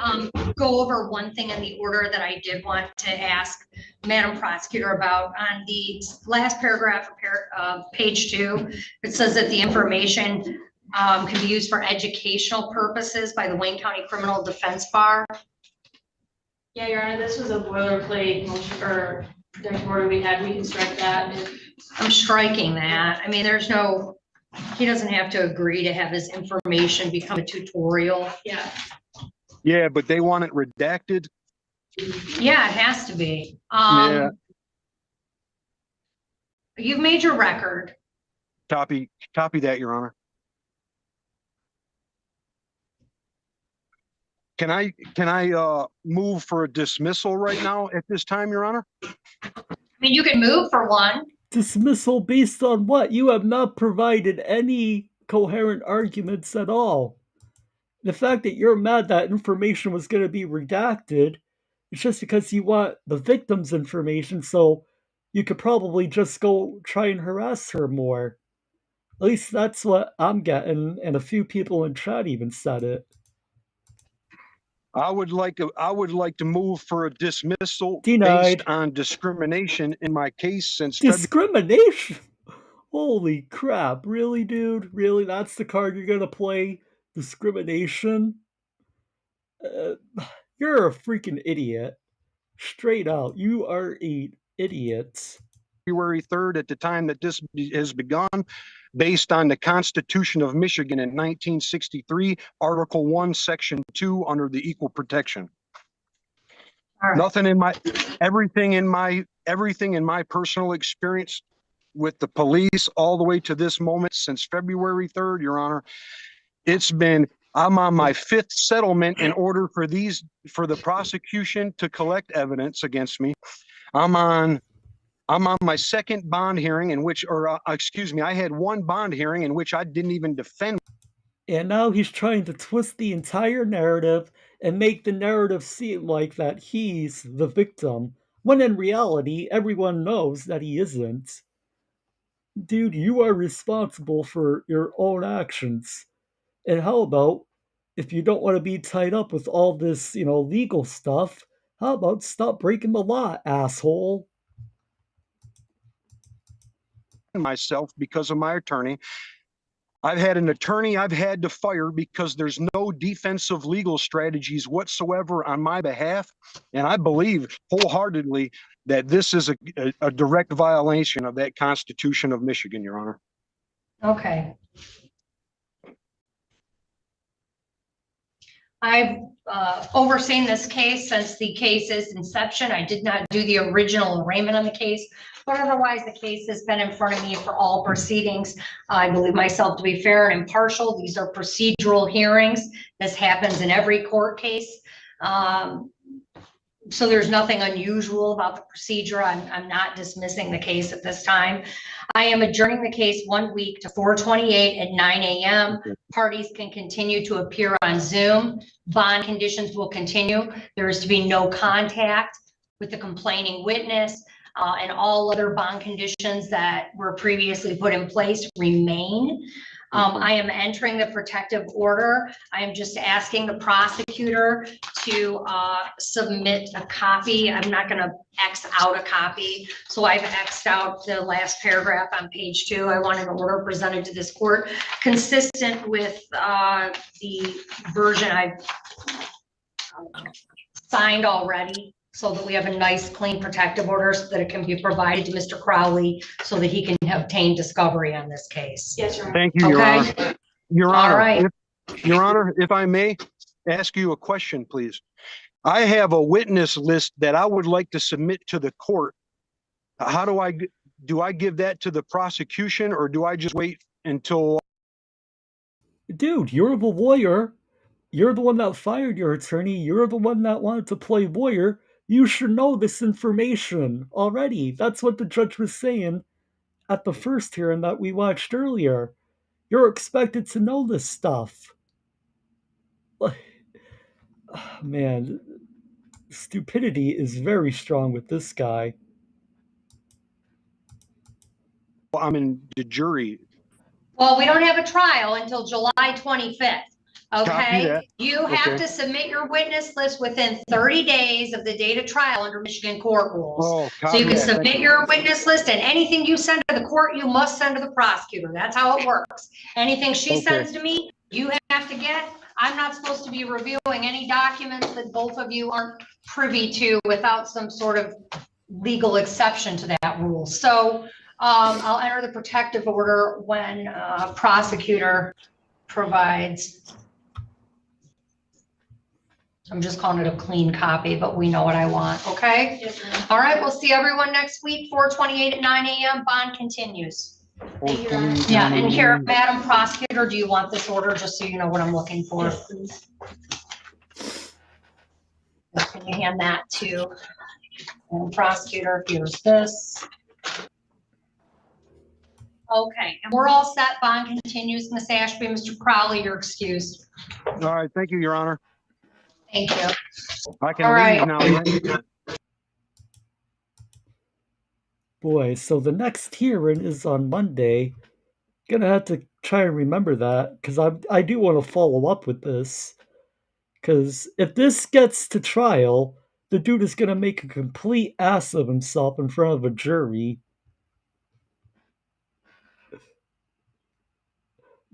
go over one thing in the order that I did want to ask Madam Prosecutor about. On the last paragraph of page 2, it says that the information can be used for educational purposes by the Wayne County Criminal Defense Bar. Yeah, Your Honor, this was a boilerplate motion or executive order we had. We can strike that. I'm striking that. I mean, he doesn't have to agree to have his information become a tutorial. Yeah. Yeah, but they want it redacted. Yeah, it has to be. You've made your record. Copy that, Your Honor. Can I move for a dismissal right now at this time, Your Honor? I mean, you can move for one. Dismissal based on what? You have not provided any coherent arguments at all. The fact that you're mad that information was going to be redacted, it's just because you want the victim's information, so you could probably just go try and harass her more. At least that's what I'm getting, and a few people in chat even said it. I would like to move for a dismissal Denied. based on discrimination in my case since Discrimination? Holy crap, really, dude? Really? That's the card you're gonna play? Discrimination? You're a freaking idiot. Straight out, you are an idiot. February 3rd, at the time that this has begun, based on the Constitution of Michigan in 1963, Article 1, Section 2, under the Equal Protection. Right. Everything in my personal experience with the police all the way to this moment since February 3rd, Your Honor, I'm on my 5th settlement in order for the prosecution to collect evidence against me. I'm on my 2nd bond hearing I had 1 bond hearing in which I didn't even defend. And now he's trying to twist the entire narrative and make the narrative seem like that he's the victim, when in reality, everyone knows that he isn't. Dude, you are responsible for your own actions. And how about, if you don't want to be tied up with all this, legal stuff, how about stop breaking the law, asshole? Myself because of my attorney. I've had an attorney I've had to fire because there's no defensive legal strategies whatsoever on my behalf. And I believe wholeheartedly that this is a direct violation of that Constitution of Michigan, Your Honor. Okay. I've overseen this case since the case's inception. I did not do the original arraignment on the case, but otherwise the case has been in front of me for all proceedings. I believe myself to be fair and impartial. These are procedural hearings. This happens in every court case. So there's nothing unusual about the procedure. I'm not dismissing the case at this time. I am adjourning the case 1 week to 4/28 at 9 a.m. Parties can continue to appear on Zoom. Bond conditions will continue. There is to be no contact with the complaining witness, and all other bond conditions that were previously put in place remain. I am entering the protective order. I am just asking the prosecutor to submit a copy. I'm not going to X out a copy. So I've X'd out the last paragraph on page 2. I want an order presented to this court consistent with the version I've signed already, so that we have a nice, clean protective order so that it can be provided to Mr. Crowley so that he can obtain discovery on this case. Yes, Your Honor. Thank you, Your Honor. Your Honor, All right. Your Honor, if I may ask you a question, please. I have a witness list that I would like to submit to the court. How do I give that to the prosecution, or do I just wait until? Dude, you're the lawyer. You're the one that fired your attorney. You're the one that wanted to play lawyer. You should know this information already. That's what the judge was saying at the first hearing that we watched earlier. You're expected to know this stuff. Man, stupidity is very strong with this guy. I'm in the jury. Well, we don't have a trial until July 25th. Okay, you have to submit your witness list within 30 days of the date of trial under Michigan court rules. So you can submit your witness list, and anything you send to the court, you must send to the prosecutor. That's how it works. Anything she sends to me, you have to get. I'm not supposed to be reviewing any documents that both of you aren't privy to without some sort of legal exception to that rule. So I'll enter the protective order when prosecutor provides. I'm just calling it a clean copy, but we know what I want, okay? Yes, ma'am. All right, we'll see everyone next week, 4/28 at 9 a.m. Bond continues. Thank you, Your Honor. Yeah, and here, Madam Prosecutor, do you want this order, just so you know what I'm looking for? Yes, please. Can you hand that to Madam Prosecutor? Here's this. Okay, and we're all set. Bond continues. Ms. Ashby, Mr. Crowley, you're excused. All right, thank you, Your Honor. Thank you. I can All leave right. now. Right? Boy, so the next hearing is on Monday. Gonna have to try and remember that, because I do want to follow up with this. Because if this gets to trial, the dude is gonna make a complete ass of himself in front of a jury.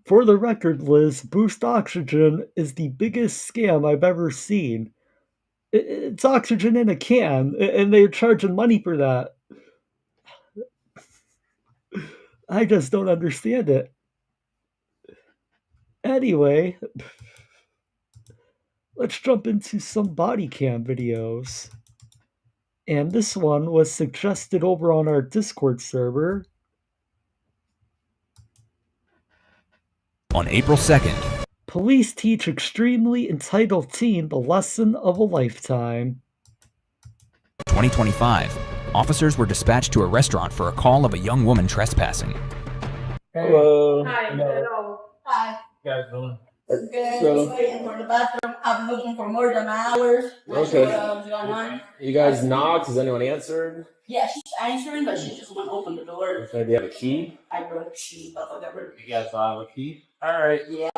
For the record, Liz, Boost Oxygen is the biggest scam I've ever seen. It's oxygen in a can, and they're charging money for that. I just don't understand it. Anyway, let's jump into some body cam videos. And this one was suggested over on our Discord server. On April 2nd, Police teach extremely entitled teen the lesson of a lifetime. 2025. Officers were dispatched to a restaurant for a call of a young woman trespassing. Hello. Hi, hello. Hi. You guys doing? Good. So- Just waiting for the bathroom. I've been looking for more than an hour. Not sure what else is going on. You guys knocked? Has anyone answered? Yeah, she's answering, but she just won't open the door. Okay, do you have a key? I don't see, but whatever. You guys all have a key? All right. Yeah.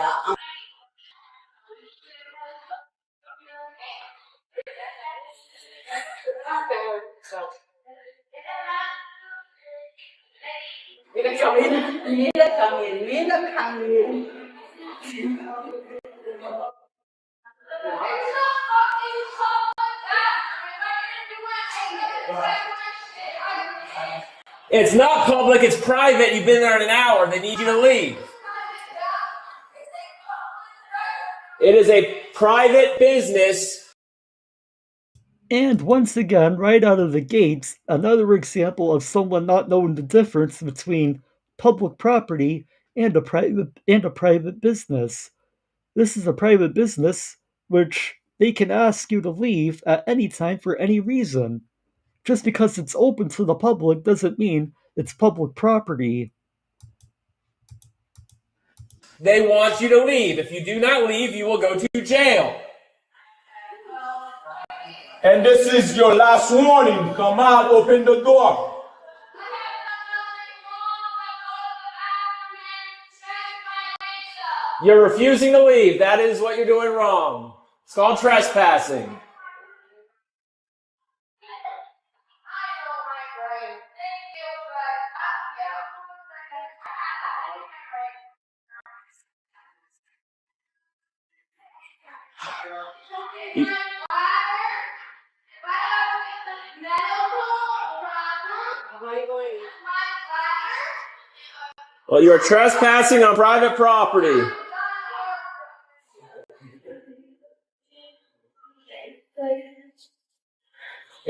Mira, come in. It's not public, it's private. You've been there in an hour. They need you to leave. It is a private business. And once again, right out of the gates, another example of someone not knowing the difference between public property and a private business. This is a private business which they can ask you to leave at any time for any reason. Just because it's open to the public doesn't mean it's public property. They want you to leave. If you do not leave, you will go to jail. And this is your last warning. Come out, open the door. You're refusing to leave. That is what you're doing wrong. It's called trespassing. Well, you are trespassing on private property.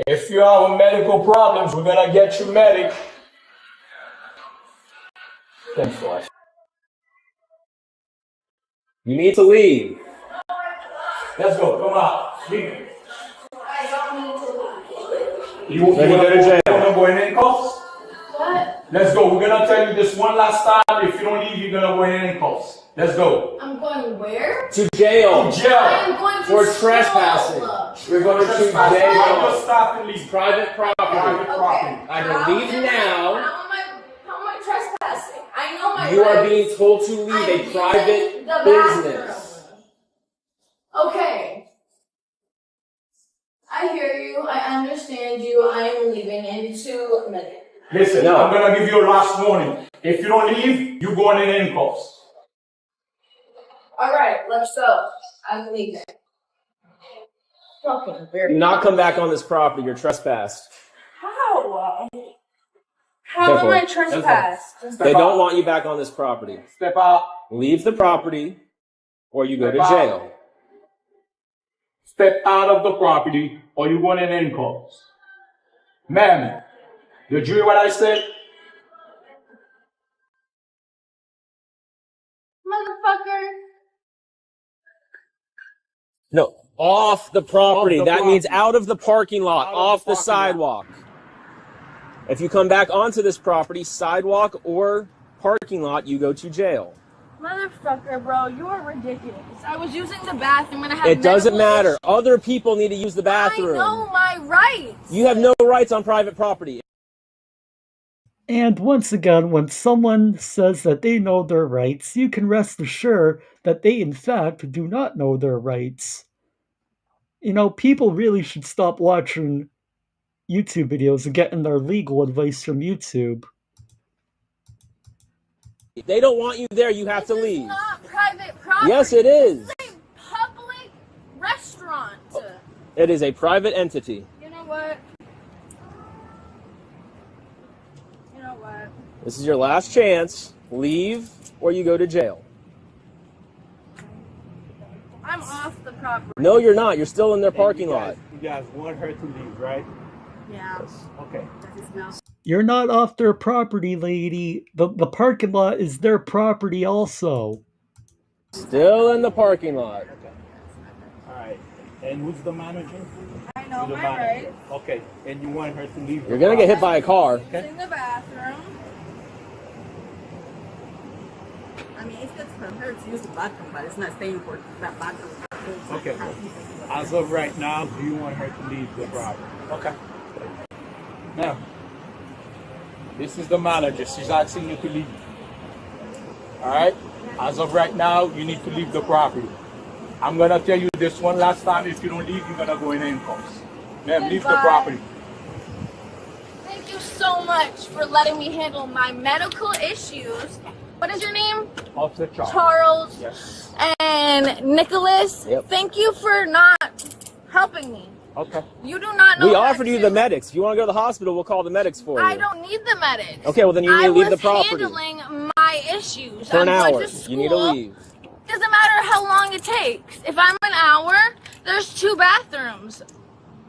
If you have medical problems, we're gonna get you medic. Thanks, guys. You need to leave. Let's go. Come out. Leave. You Then you go to jail. wanna go in handcuffs? What? Let's go. We're gonna tell you this one last time. If you don't leave, you're gonna go in handcuffs. Let's go. I'm going where? To jail. To jail. I'm going to For school. trespassing. You're going to Trespassing. jail. Just stop and leave. Private property. Private property. Okay. Either leave now. How am I trespassing? I know my You are rights. being told to leave I'm a using private the business. bathroom. Okay. I hear you. I understand you. I am leaving in 2 minutes. Listen, No. I'm gonna give you a last warning. If you don't leave, you're going in handcuffs. All right, let's go. I'm leaving. Fucking weird. Do not come back on this property. You're trespassed. How? How Careful. am I trespassed? They don't want you back on this property. Step out. Leave the property or you go to Step out. jail. Step out of the property or you're going in handcuffs. Ma'am, did you hear what I said? Motherfucker. No, off the property. Off the That means property. out of the parking lot, Out of off the the parking lot. sidewalk. If you come back onto this property, sidewalk or parking lot, you go to jail. Motherfucker, bro, you are ridiculous. I was using the bathroom and I have It doesn't medical matter. issues. Other people need to use the bathroom. I know my rights. You have no rights on private property. And once again, when someone says that they know their rights, you can rest assured that they in fact do not know their rights. You know, people really should stop watching YouTube videos and getting their legal advice from YouTube. They don't want you there. You have to This is leave. not private property. Yes, it is. This is a public restaurant. It is a private entity. You know what? You know what? This is your last chance. Leave or you go to jail. I'm off the property. No, you're not. You're still in their parking lot. You guys want her to leave, right? Yeah. Okay. You're not off their property, lady. The parking lot is their property also. Still in the parking lot. All right. And who's the manager? I know You're the my manager. rights. Okay. And you want her to leave? You're gonna get hit by a car. Okay. In the bathroom. I mean, it's good for her to use the bathroom, but it's not staying for that bathroom. Okay. As of right now, do you want her to leave the property? Okay. Now, this is the manager. She's asking you to leave. All right? As of right now, you need to leave the property. I'm going to tell you this one last time. If you don't leave, you're going to go in handcuffs. Ma'am, leave the property. Thank you so much for letting me handle my medical issues. What is your name? Officer Charles. Charles. Yes. And Nicholas. Yep. Thank you for not helping me. Okay. You do not know. We offered you the medics. If you want to go to the hospital, we'll call the medics for you. I don't need the medics. Okay, well then you need to leave the property. I was handling my issues. For an I'm hour. going to You need to school. leave. Doesn't matter how long it takes. If I'm an hour, there's 2 bathrooms.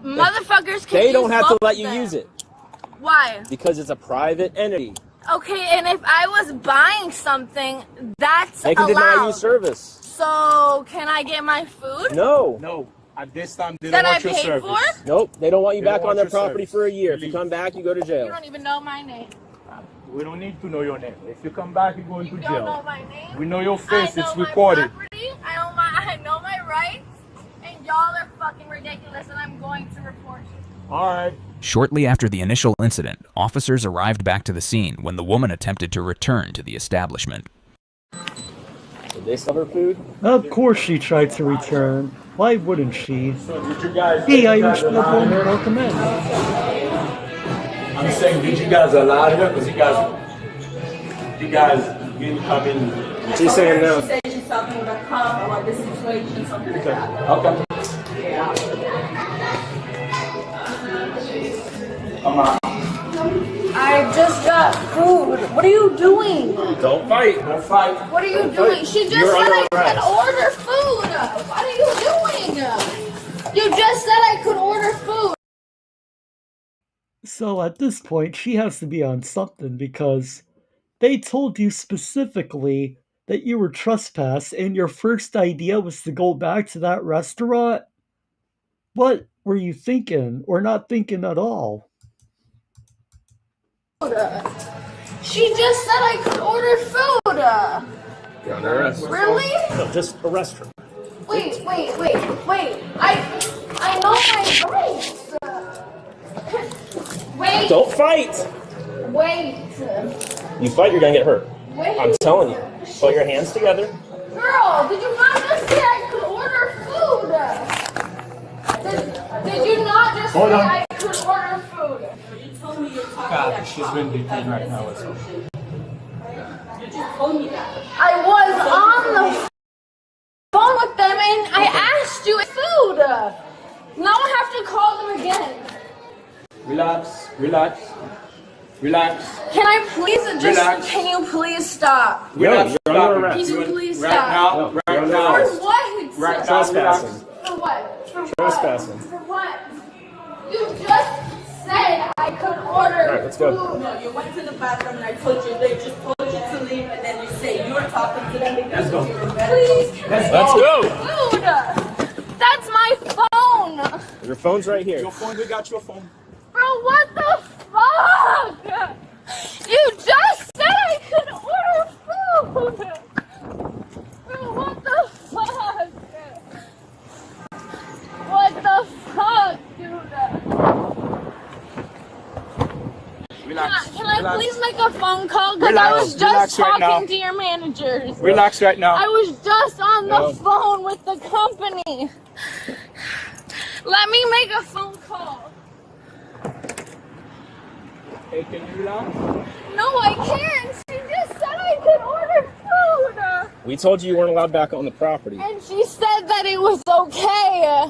Motherfuckers can They don't use have to both let of you them. use it Why? because it's a private entity. Okay, and if I was buying something, that's They can allowed. deny you service. So, can I get my food? No. No. At this time, they That don't I want your paid service. for? Nope. They don't want you They don't back on want their your property service. for a year. If you come back, you go to You jail. don't even know my name. We don't need to know your name. If you come back, you're going You to don't know jail. my name. We know your I face. know It's my recorded. property. I know my rights, and y'all are fucking ridiculous, and I'm going to report you. All right. Shortly after the initial incident, officers arrived back to the scene when the woman attempted to return to the establishment. Did they sell her food? Of course she tried to return. Why wouldn't she? So did you guys? The Irish woman welcome in. I'm saying, did you guys allow her? Because you guys didn't come in. She's saying no. She said she's talking with a cop about this situation, something like that. Okay. Yeah. Come on. I just got food. What are you doing? Don't fight. Don't fight. What are you doing? She just You're said I under could arrest. order food. What are you doing? You just said I could order food. So at this point, she has to be on something because they told you specifically that you were trespassed and your first idea was to go back to that restaurant. What were you thinking or not thinking at all? She just said I could order food. You're under arrest. Really? No, just arrest her. Wait. I know my rights. Wait. Don't fight. Wait. You fight, you're gonna get hurt. Wait. I'm telling you. Put your hands together. Girl, did you not just say I could order food? Did you not just say I could order food? You told me you're talking God, that she's been detained right now. So. You just told me that. I was on the phone with them and I asked you food. Now I have to call them again. Relax. Can I please just, Relax. can you please stop? Relax. You're under arrest. Can you please Right stop? now. Right now. For what? Right now. Trespassing. For what? For Trespassing. what? For what? You just said I could order All right, let's go. food. No, you went to the bathroom and I told you, they just told you to leave, and then you say you were talking to them because Let's go. you were better. Please, can Let's I go. get food? That's my phone. Your phone's right here. Your phone. We got your phone. Bro, what the fuck? You just said I could order food. Bro, what the fuck? What the fuck, dude? Relax. Can I please make a phone call? Because I Relax. was just Relax right talking now. to your managers. Relax right now. I was just on No. the phone with the company. Let me make a phone call. Hey, can you relax? No, I can't. She just said I could order food. We told you weren't allowed back on the property. And she said that it was okay.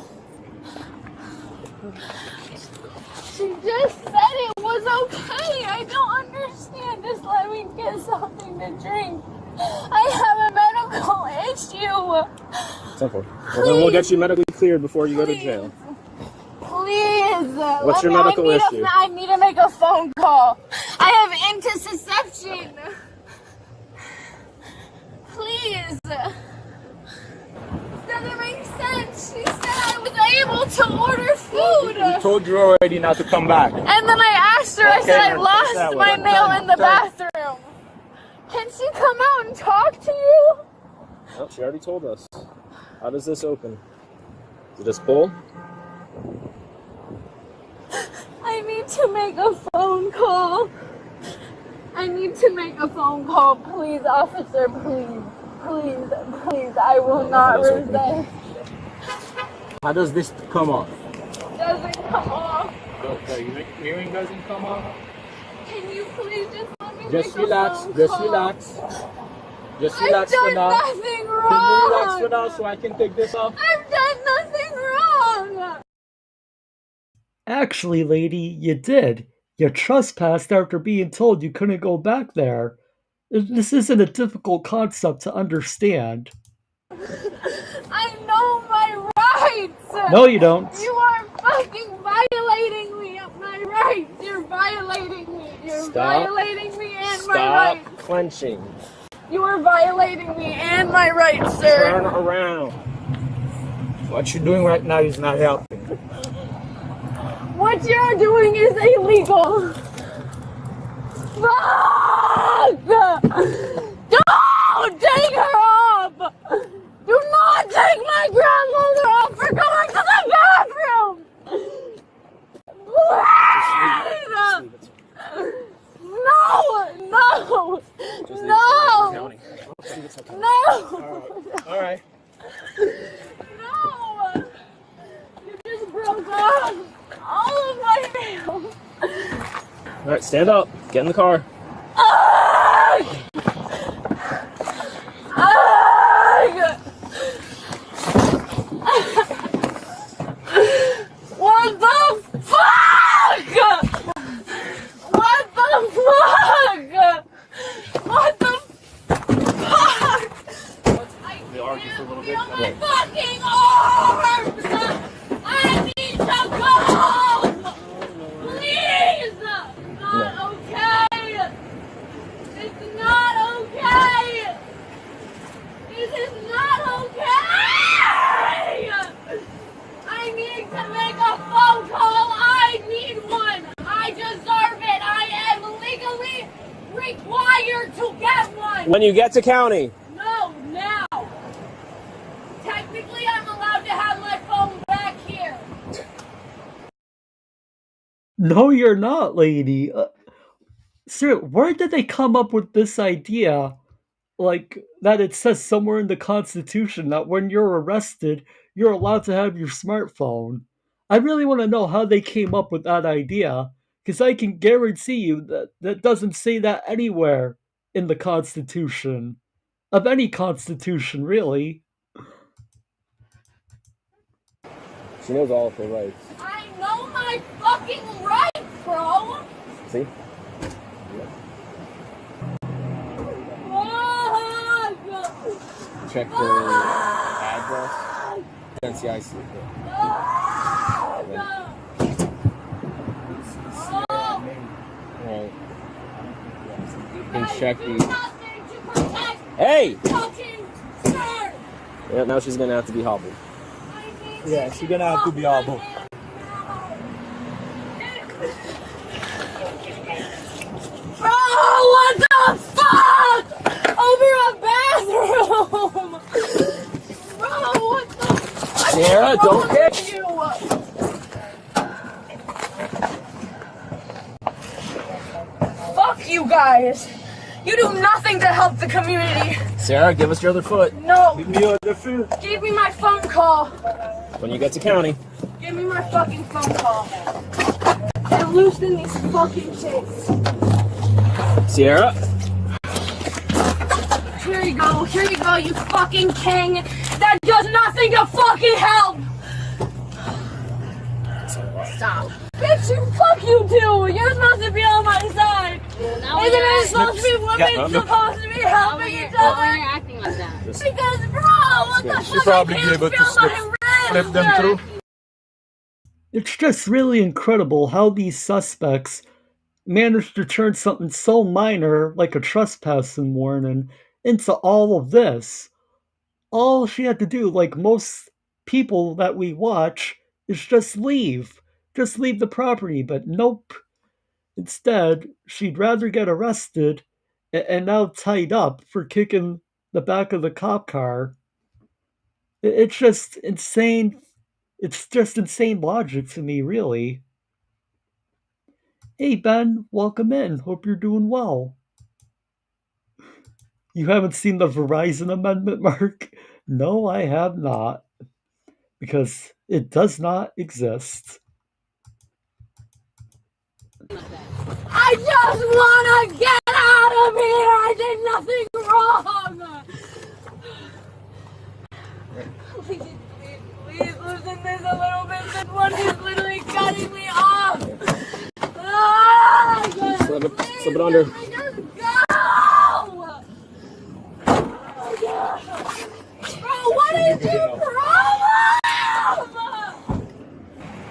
She just said it was okay. I don't understand. Just let me get something to drink. I have a medical issue. Simple. Well, then we'll get you medically cleared before you go to jail. Please. What's your medical issue? I need to make a phone call. I have interception. Please. told you already not to come back. And then I asked her, I said I Okay, lost that my way. mail in the bathroom. Can she come out and talk to you? Oh, she already told us. How does this open? Is it just pull? I need to make a phone call. I need to make a phone call. Please, officer, please. Please, please, I will not resist. How does this come off? Doesn't come off. The hearing doesn't come off? Can you please just let me Just make relax, a phone just call? relax. Just relax I've for done now. nothing wrong. Can you relax for now so I can take this off? I've done nothing wrong. Actually, lady, you did. You trespassed after being told you couldn't go back there. This isn't a difficult concept to understand. I know my rights. No, you don't. You are fucking violating me of my rights. You're violating me. You're violating me and my rights. Stop clenching. You are violating me and my rights, sir. Turn around. What you're doing right now is not helping. What you're doing is illegal. Fuck! Don't take her up! Do not take my grandmother off for going to the bathroom! Please! No! No! No! No! All right. No! You just broke off all of my mail! All right, stand up. Get in the car. Ugh! Ugh! What the fuck? What the fuck? What the fuck? We argue for a little bit. My fucking arms! I need to go home! Please! Not okay! It's not okay! This is not okay! I need to make a phone call! I need one! I deserve it! I am legally required to get one! When you get to county. No, now! Technically, I'm allowed to have my phone back here! No, you're not, lady. Sir, where did they come up with this idea? Like, that it says somewhere in the Constitution that when you're arrested, you're allowed to have your smartphone. I really want to know how they came up with that idea, because I can guarantee you that that doesn't say that anywhere in the Constitution. Of any Constitution, really. She knows all of her rights. I know my fucking rights, bro! See? Fuck! Check her address. NCIC. Alright. You can check the. Hey! Yeah, now she's gonna have to be hobbled. Yeah, she's gonna have to be hobbled. Bro, what the fuck? Over a bathroom! Bro, what the fuck? Sarah, don't hit! You? Fuck you guys! You do nothing to help the community! Sarah, give us your other foot. No! Give me your other foot. Give me my phone call! When you get to county. Give me my fucking phone call! And loosen these fucking shits! Sierra. Here you go, you fucking king! That does nothing to fucking help! Stop. Bitch, fuck you too! You're supposed to be on my side! Isn't it supposed to be women supposed to be helping each other? Why are you acting like that? Because, bro, what the fuck? She'll probably be able to slip them through. It's just really incredible how these suspects managed to turn something so minor, like a trespassing warning, into all of this. All she had to do, like most people that we watch, is just leave. just leave the property, but nope. Instead, she'd rather get arrested and now tied up for kicking the back of the cop car. It's just insane. It's just insane logic to me, really. Hey, Ben, welcome in. Hope you're doing well. You haven't seen the Verizon amendment, Mark? No, I have not. Because it does not exist. I just want to get out of here. I did nothing wrong. Please loosen this a little bit. This one is literally cutting me off. Slip it under. Just go. Bro, what is your problem?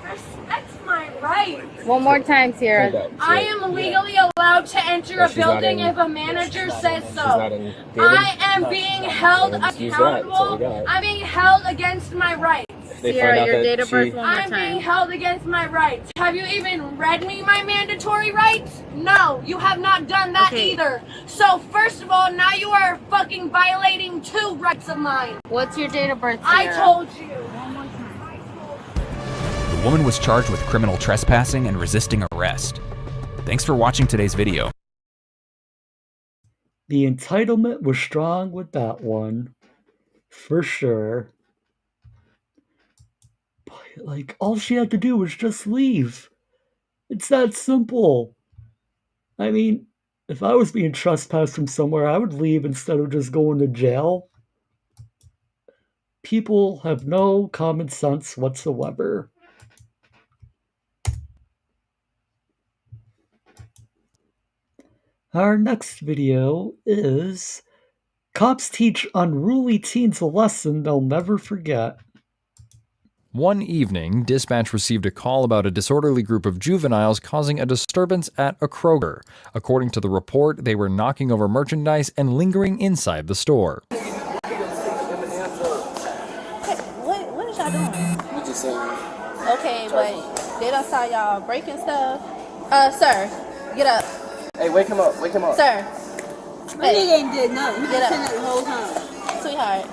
Respect my rights. One more time, Sierra. I am legally allowed to enter a building if a manager says so. I am being held accountable. I'm being held against my rights. Sierra, your date of birth one more I'm being time. held against my rights. Have you even read me my mandatory rights? No, you have not done that either. So first of all, now you are fucking violating 2 rights of mine. What's your date of birth, I Sierra? told you. The woman was charged with criminal trespassing and resisting arrest. Thanks for watching today's video. The entitlement was strong with that one. For sure. But, like, all she had to do was just leave. It's that simple. I mean, if I was being trespassed from somewhere, I would leave instead of just going to jail. People have no common sense whatsoever. Our next video is Cops Teach Unruly Teens a Lesson They'll Never Forget. One evening, dispatch received a call about a disorderly group of juveniles causing a disturbance at a Kroger. According to the report, they were knocking over merchandise and lingering inside the store. What is y'all doing? We just saying. Okay, but they done saw y'all breaking stuff. Sir, get up. Hey, wake him up, wake him up. Sir. My nigga ain't did nothing. He Get been up. saying that the whole time. Sweetheart.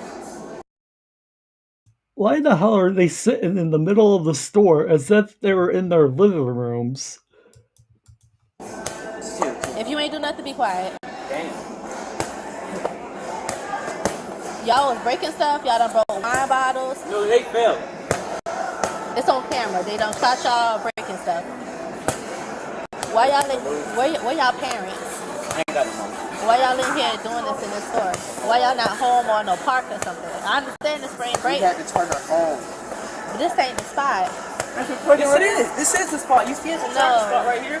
Why the hell are they sitting in the middle of the store as if they were in their living rooms? If you ain't do nothing, be quiet. Damn. Y'all was breaking stuff. Y'all done broke wine bottles. No, they fell. It's on camera. They done caught y'all breaking stuff. Why y'all where y'all parents? I ain't got no money. Why y'all in here doing this in this store? Why y'all not home or no park or something? I understand the spring break. We had to turn her home. But this ain't the spot. This is the spot. You see it's the spot right here?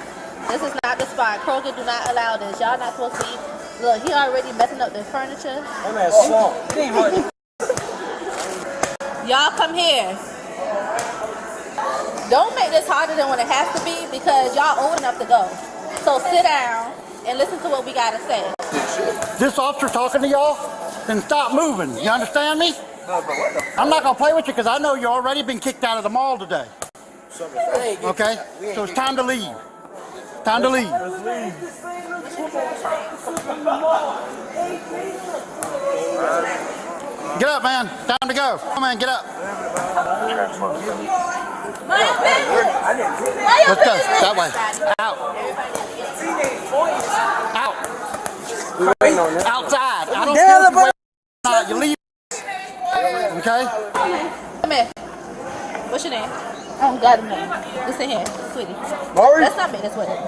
This is not the spot. Kroger do not allow this. Y'all not supposed to eat. Look, he already messing up the furniture. That man's swamp. It ain't hard. Y'all come here. Don't make this harder than what it has to be because y'all old enough to go. So sit down and listen to what we gotta say. This officer talking to y'all, then stop moving. You understand me? I'm not gonna play with you because I know you already been kicked out of the mall today. Okay? So it's time to leave. Time to leave. Get up, man. Time to go. Come on, get up. Let's go. That way. Out. Out. Outside. I don't care if you wait or not. You leave. Okay? Come here. What's your name? I don't got a name. Listen here, sweetie. Let's not make this with it.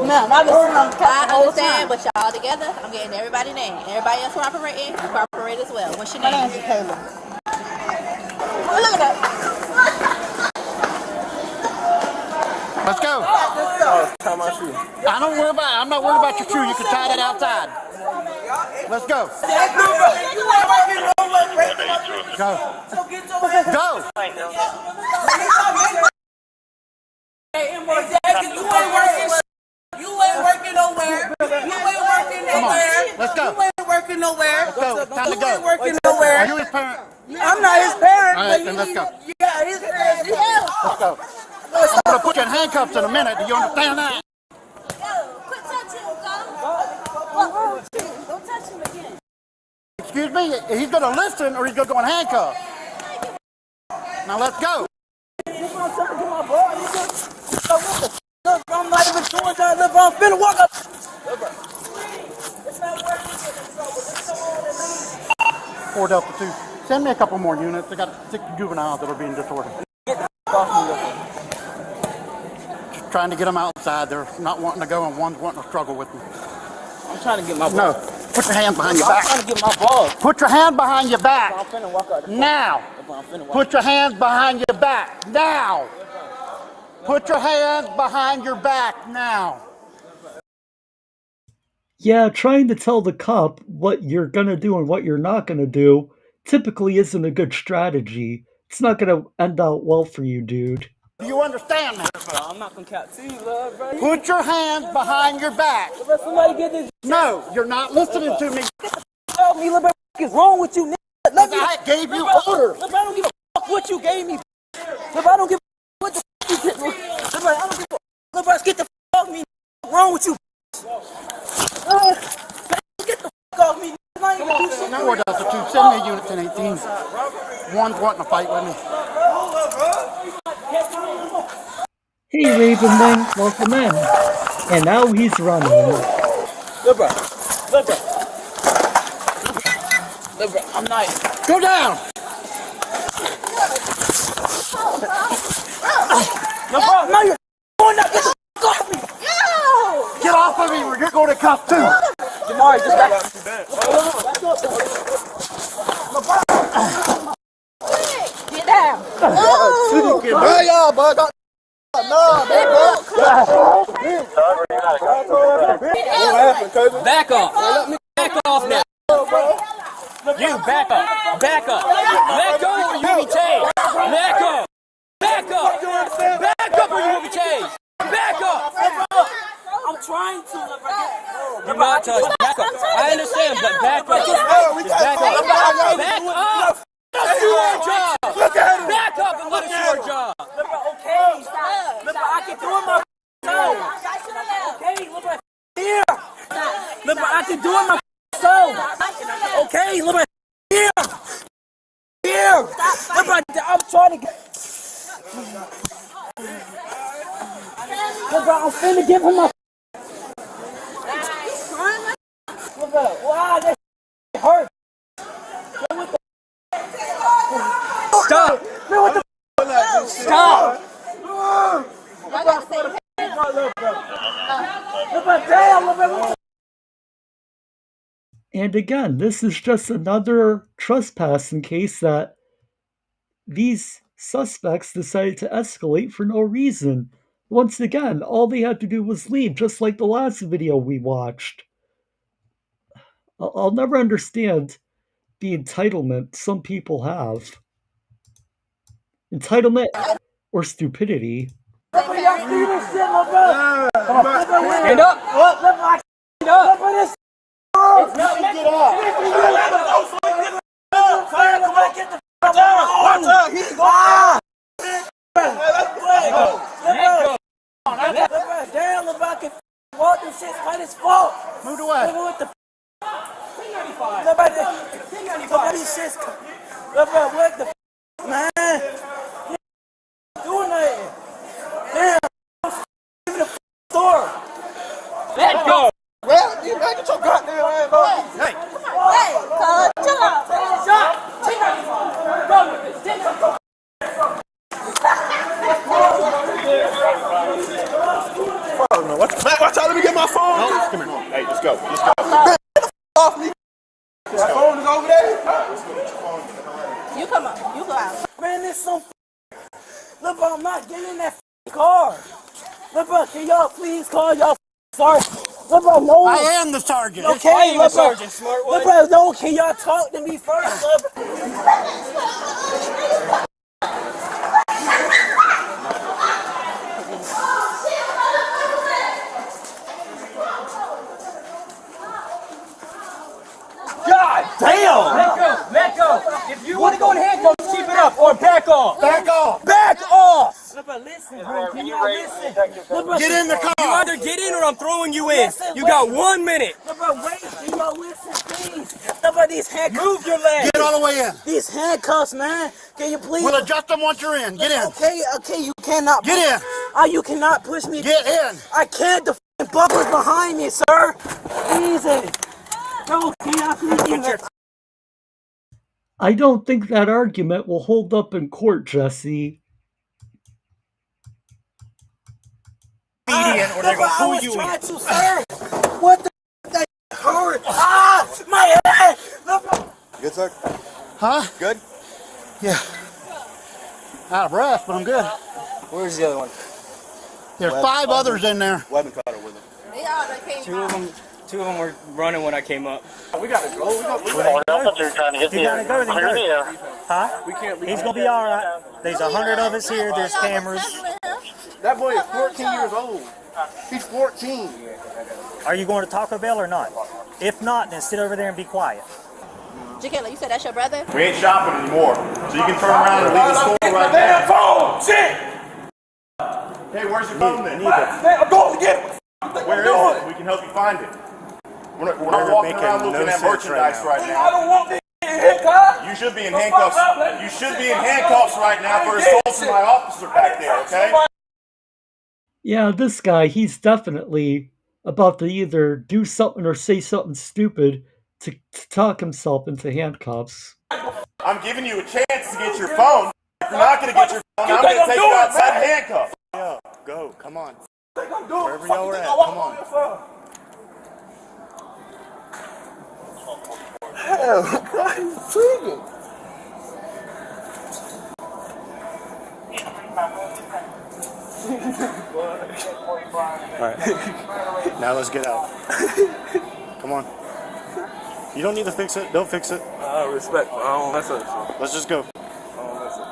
Ma'am, I've been I understand, but y'all together, I'm getting everybody's name. Everybody else cooperating, you cooperate as well. What's your name? My name's Kayla. Oh, look at that. Let's go. Tie my shoe. I don't worry about it. I'm not worried about your shoe. You can tie that outside. Let's go. Go. Go. You ain't working nowhere. Come on. Let's go. You ain't working nowhere. Let's go. Time to You go. ain't working nowhere. Are you his parent? I'm not his parent. All right, then let's go. Yeah, his parent. Yeah. Let's go. I'm gonna put you in handcuffs in a minute. Do you understand that? Quit touching him, go. Don't touch him again. Excuse me? He's gonna listen or he's gonna go in handcuffs. Now let's go. I'm trying to get my ball. Look, I'm not even doing that. Look, I'm finna walk up. It's not working. 4 Delta 2. Send me a couple more units. I got 6 juveniles that are being disordered. Just trying to get them outside. They're not wanting to go and one's wanting to struggle with me. I'm trying to get my ball. No. Put your hands behind your back. I'm trying to get my ball. Put your hand behind your back. I'm finna walk out. Now. Put your hands behind your back. Now. Put your hands behind your back. Now. Yeah, trying to tell the cop what you're gonna do and what you're not gonna do typically isn't a good strategy. It's not gonna end out well for you, dude. Do you understand that? I'm not gonna cap to you, love, bro. Put your hands behind your back. Somebody get this. No, you're not listening to me. Tell me, what is wrong with you, nigga? I gave you orders. Look, I don't give a fuck what you gave me. Look, I don't give a what the fuck you did. Look, I don't give a look, bro, get the fuck off me. What's wrong with you? Get the fuck off me. I ain't gonna do shit. 4 Delta 2. Send me a unit 1018. One's wanting to fight with me. Hey, Ravenwing, welcome in. And now he's running. Look, bro. Look, bro. Look, bro. I'm not. Go down. No, bro. No, you're going up. Get the fuck off me. Get off of me or you're going to cuff too. Jamari, just back. Get down. Back off. Back off now. You back up. Back up. Let go or you will be tased. Back up. Back up. Back up or you will be tased. Back up. I'm trying to. Do not touch. Back up. I understand, but back up. Just back up. Back up. Let us do our job. Back up and let us do our job. Okay, stop. Look, I can do it my soul. Okay, look right here. Look, I can do it my soul. Okay, look right here. Here. Look right there. I'm trying to get. Look, I'm finna give him my. Look at wow, that hurt. Stop. Man, what the Stop. And again, this is just another trespassing case that these suspects decided to escalate for no reason. Once again, all they had to do was leave, just like the last video we watched. I'll never understand the entitlement some people have. Entitlement or stupidity. Stand up. Stand up. Get up. Damn, if I can walk this shit's by his fault. Move away. What the Nobody shit's what the man. Doing that. Damn. Even the store. Let go. Well, you back at your goddamn ass, bro. Hey. Hey, chill out. Shot. Watch out, let me get my phone. No. Come here. Hey, let's go. Let's go. Man, get the off me. My phone is over there. You come on. You go out. Man, this some look, bro, I'm not getting in that car. Look, bro, can y'all please call y'all sergeant? Look, bro, no. I am the sergeant. Okay, I am a sergeant, smart one. Look, bro, no, can y'all talk to me first? Look. God damn! Let go! If you want to go in handcuffs, keep it up or back off! Back off! Back off! not listen, bro. Can you not listen? Get in the car. You either get in or I'm throwing you in. You got 1 minute. No, bro, wait. Can you not listen, please? No, bro, these handcuffs. Move your legs. Get all the way in. These handcuffs, man. Can you please? We'll adjust them once you're in. Get in. Okay, you cannot. Get in. You cannot push me. Get in. I can't. The f***ing bumper's behind me, sir. Easy. No, can you not please get in? I don't think that argument will hold up in court, Jesse. Or they're gonna pull you in. Sir. What the that hurt? My head! Good, sir? Huh? Good? Yeah. Out of breath, but I'm good. Where's the other one? There's 5 others in there. Webb and Carter with them. Two of them were running when I came up. We gotta go. We gotta go. Huh? We can't leave. He's gonna be all right. There's 100 of us here. There's cameras. That boy is 14 years old. He's 14. Are you going to Taco Bell or not? If not, then sit over there and be quiet. Jaquela, you said that's your brother? We ain't shopping anymore, so you can turn around and leave the store right now. Damn phone! Shit! Hey, where's your phone then? I'm going to get it. Where is it? We can help you find it. We're not walking around looking at merchandise right now. I don't want this handcuffs. You should be in handcuffs. You should be in handcuffs right now for assaulting my officer back there, okay? Yeah, this guy, he's definitely about to either do something or say something stupid to talk himself into handcuffs. I'm giving you a chance to get your phone. If you're not going to get your phone, I'm going to take you outside and handcuff. Yeah, go. Come on. Wherever y'all are at, come on. Hell, what are you tweaking? Alright. Now let's get out. Come on. You don't need to fix it. Don't fix it. Respect. I don't mess up. Let's just go. I don't mess up.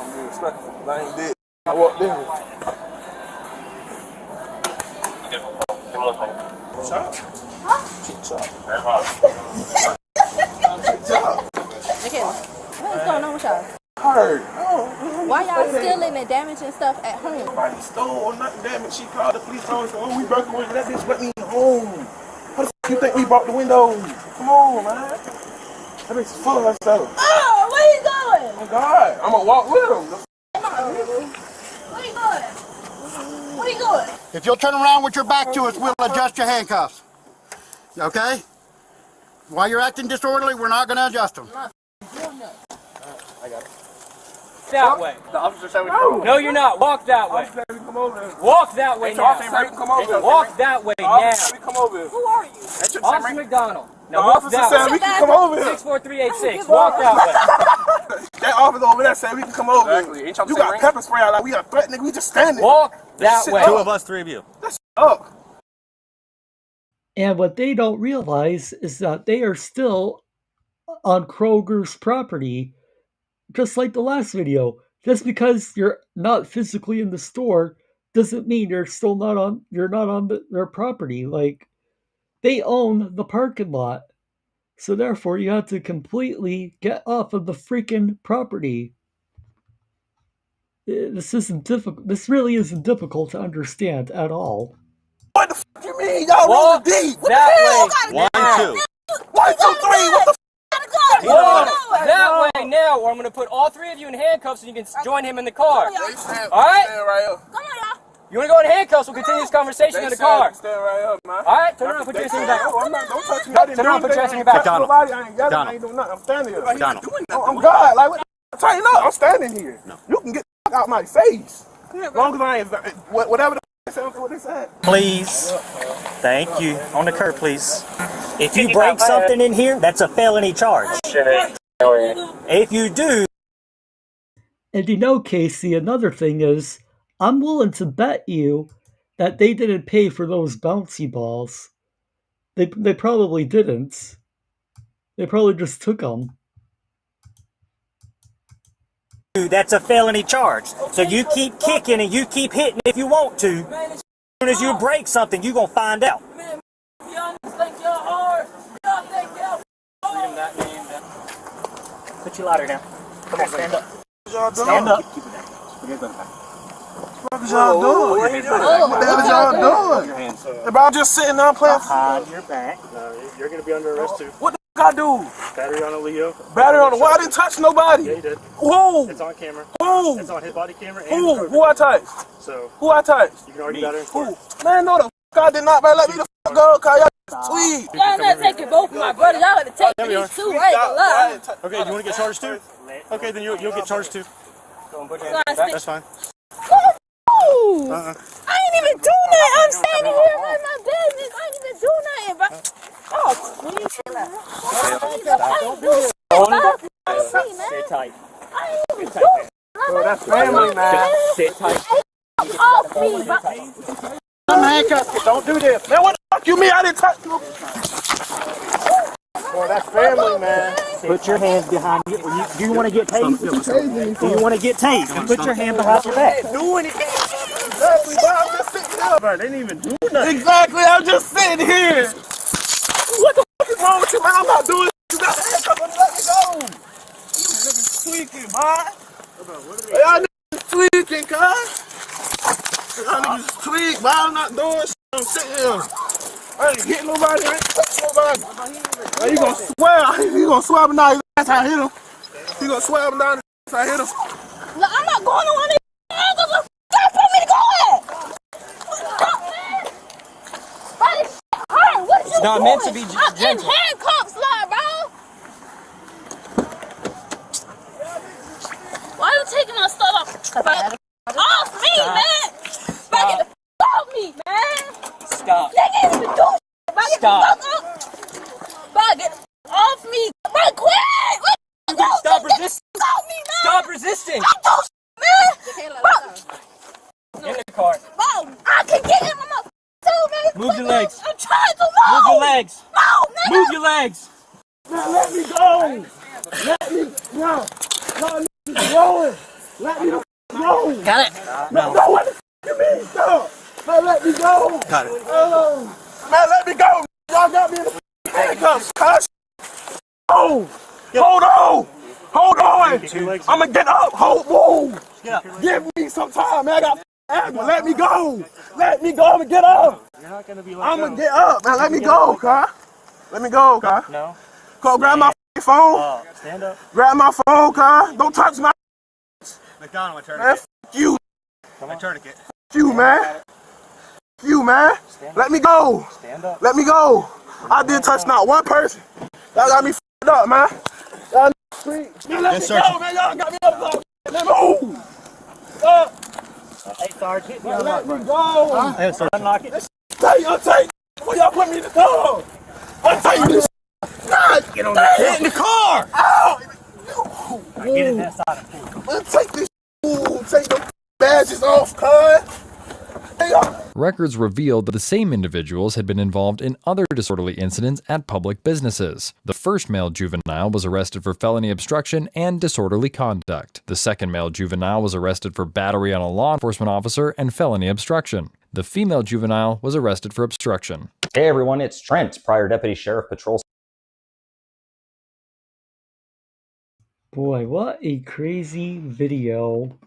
I'm being respectful. I ain't dead. I walked in. Jaquela, what's going on with y'all? Heard. Why y'all stealing and damaging stuff at home? Nobody stole or nothing damaged. She called the police on us. Oh, we broke the window. That bitch let me home. How the f*** you think we broke the windows? Come on, man. That bitch is full of herself. Oh, where you going? Oh, God. I'm going to walk with him. Where you going? Where you going? If you'll turn around with your back to us, we'll adjust your handcuffs. Okay? While you're acting disorderly, we're not going to adjust them. I got it. That way. The officer said we can. No, you're not. Walk that way. Walk that way now. Walk that way now. Come over here. Who are you? Officer McDonald. Now walk that way. We can come over here. 64386. Walk that way. That officer over there said we can come over here. You got pepper spray out like we are threatening. We just standing. Walk that way. 2 of us, 3 of you. That's up. And what they don't realize is that they are still on Kroger's property, just like the last video. Just because you're not physically in the store doesn't mean you're not on their property. Like, they own the parking lot. So therefore you have to completely get off of the freaking property. This isn't difficult. This really isn't difficult to understand at all. What the f*** you mean? Y'all rolling deep. What that the hell? way. 1, 2. 1, 2, 3. What the f***? Walk that way now, or I'm going to put all 3 of you in handcuffs and you can join him in the car. All right? Stand right here. You want to go in handcuffs? We'll continue this conversation in the car. Stand right up, man. All right? Turn around, put your ass in your back. Don't touch me. Turn around, put your ass in your back. I ain't doing nothing. I'm standing here. I'm God. Like, what? Tighten up. I'm standing here. You can get the out my face. As long as I ain't, whatever the what they said. Please. Thank you. On the curb, please. If you break something in here, that's a felony charge. If you do. And you know, Casey, another thing is, I'm willing to bet you that they didn't pay for those bouncy balls. They probably didn't. They probably just took them. That's a felony charge. So you keep kicking and you keep hitting if you want to. As soon as you break something, you're going to find out. Put your lighter down. Come on, stand up. Stand up. What is y'all doing? What the hell is y'all doing? If I'm just sitting there playing. Behind your back. No, you're going to be under arrest too. What the f I do? Battery on a Leo. Battery on the wall. I didn't touch nobody. Yeah, you did. Who? It's on camera. Who? It's on his body camera. And Who? Who I touched? So. Who I touched? You can already got her in court. Who? Man, no the f I did not. Man, let me the f go. Cause y'all sweet. Y'all not taking both of my brothers. Y'all gotta take these two. I ain't gonna lie. Okay, do you want to get charged too? Okay, then you'll get charged too. That's fine. Ooh, I ain't even do nothing. I'm standing here with my business. I ain't even do nothing, bro. Oh, please. Stay tight. I ain't even do nothing. Bro, that's family, man. Sit tight. Off me, bro. I'm handcuffed. Don't do this. Man, what the fuck you mean? I didn't touch you. Bro, that's family, man. Put your hands behind you. Do you want to get tased? Do you want to get tased? And put your hand behind your back. Do anything. Exactly, bro. I'm just sitting there. Bro, they didn't even do nothing. Exactly. I'm just sitting here. What the fuck is wrong with you, man? I'm not doing it. You got the handcuff and let me go. You niggas tweaking, man. Y'all niggas tweaking, cuz. Y'all niggas tweak, man. I'm not doing shit. I'm sitting here. I ain't hitting nobody. I ain't touching nobody. Man, you gonna swear. You gonna swear him down his ass. I hit him. You gonna swear him down his ass. I hit him. Look, I'm not going on one of these angles. Stop for me to go at. Stop, man. Bro, this shit hurt. What you not doing? meant to be I'm in gentle. handcuffs, like, bro. Why are you taking my stuff off? Off me, man. Bro, get the f off me, man. Stop. They can't even do shit. Bro, get the Stop. fuck up. Bro, get off me. Bro, quit. Stop resisting. Off me, man. Stop resisting. Don't do shit, man. Bro, In the car. bro, I can get in my mouth too, man. Move your legs. I'm trying to move. Move your legs. No, man. Move your legs. Man, let me go. Let me go. Y'all niggas rolling. Let me go. Got it. No, what the f you mean? Stop. Man, let me go. Got it. Man, let me go. Y'all got me in the handcuffs, cuz. Oh, hold on. Hold on. I'm gonna get up. Hold on. Give me some time, man. I got asthma. Let me go. Let me go. I'm gonna get up. You're not going to be I'm gonna get up, man. Let me go, cuz. Let me go, cuz. No. Go grab my phone. Stand up. Grab my phone, cuz. Don't touch my. McDonald, my Man, tourniquet. f you. My tourniquet. F you, man. F you, man. Let me go. Stand up. Let me go. I didn't touch not one person. Y'all got me f***ed up, man. Y'all sweet. Man, let me go, man. Y'all got me up. Let me move. Hey, Sarge, hit me. Let me go. Hey, Sarge, unlock it. Take. Before y'all put me in the car. I'll tell you this. God, Get on the car. Get in the car. Ow. Get in that side of the pool. Man, take this. Take the badges off, cuz. Records revealed that the same individuals had been involved in other disorderly incidents at public businesses. The first male juvenile was arrested for felony obstruction and disorderly conduct. The second male juvenile was arrested for battery on a law enforcement officer and felony obstruction. The female juvenile was arrested for obstruction. Hey everyone, it's Trent, prior Deputy Sheriff Patrol. Boy, what a crazy video.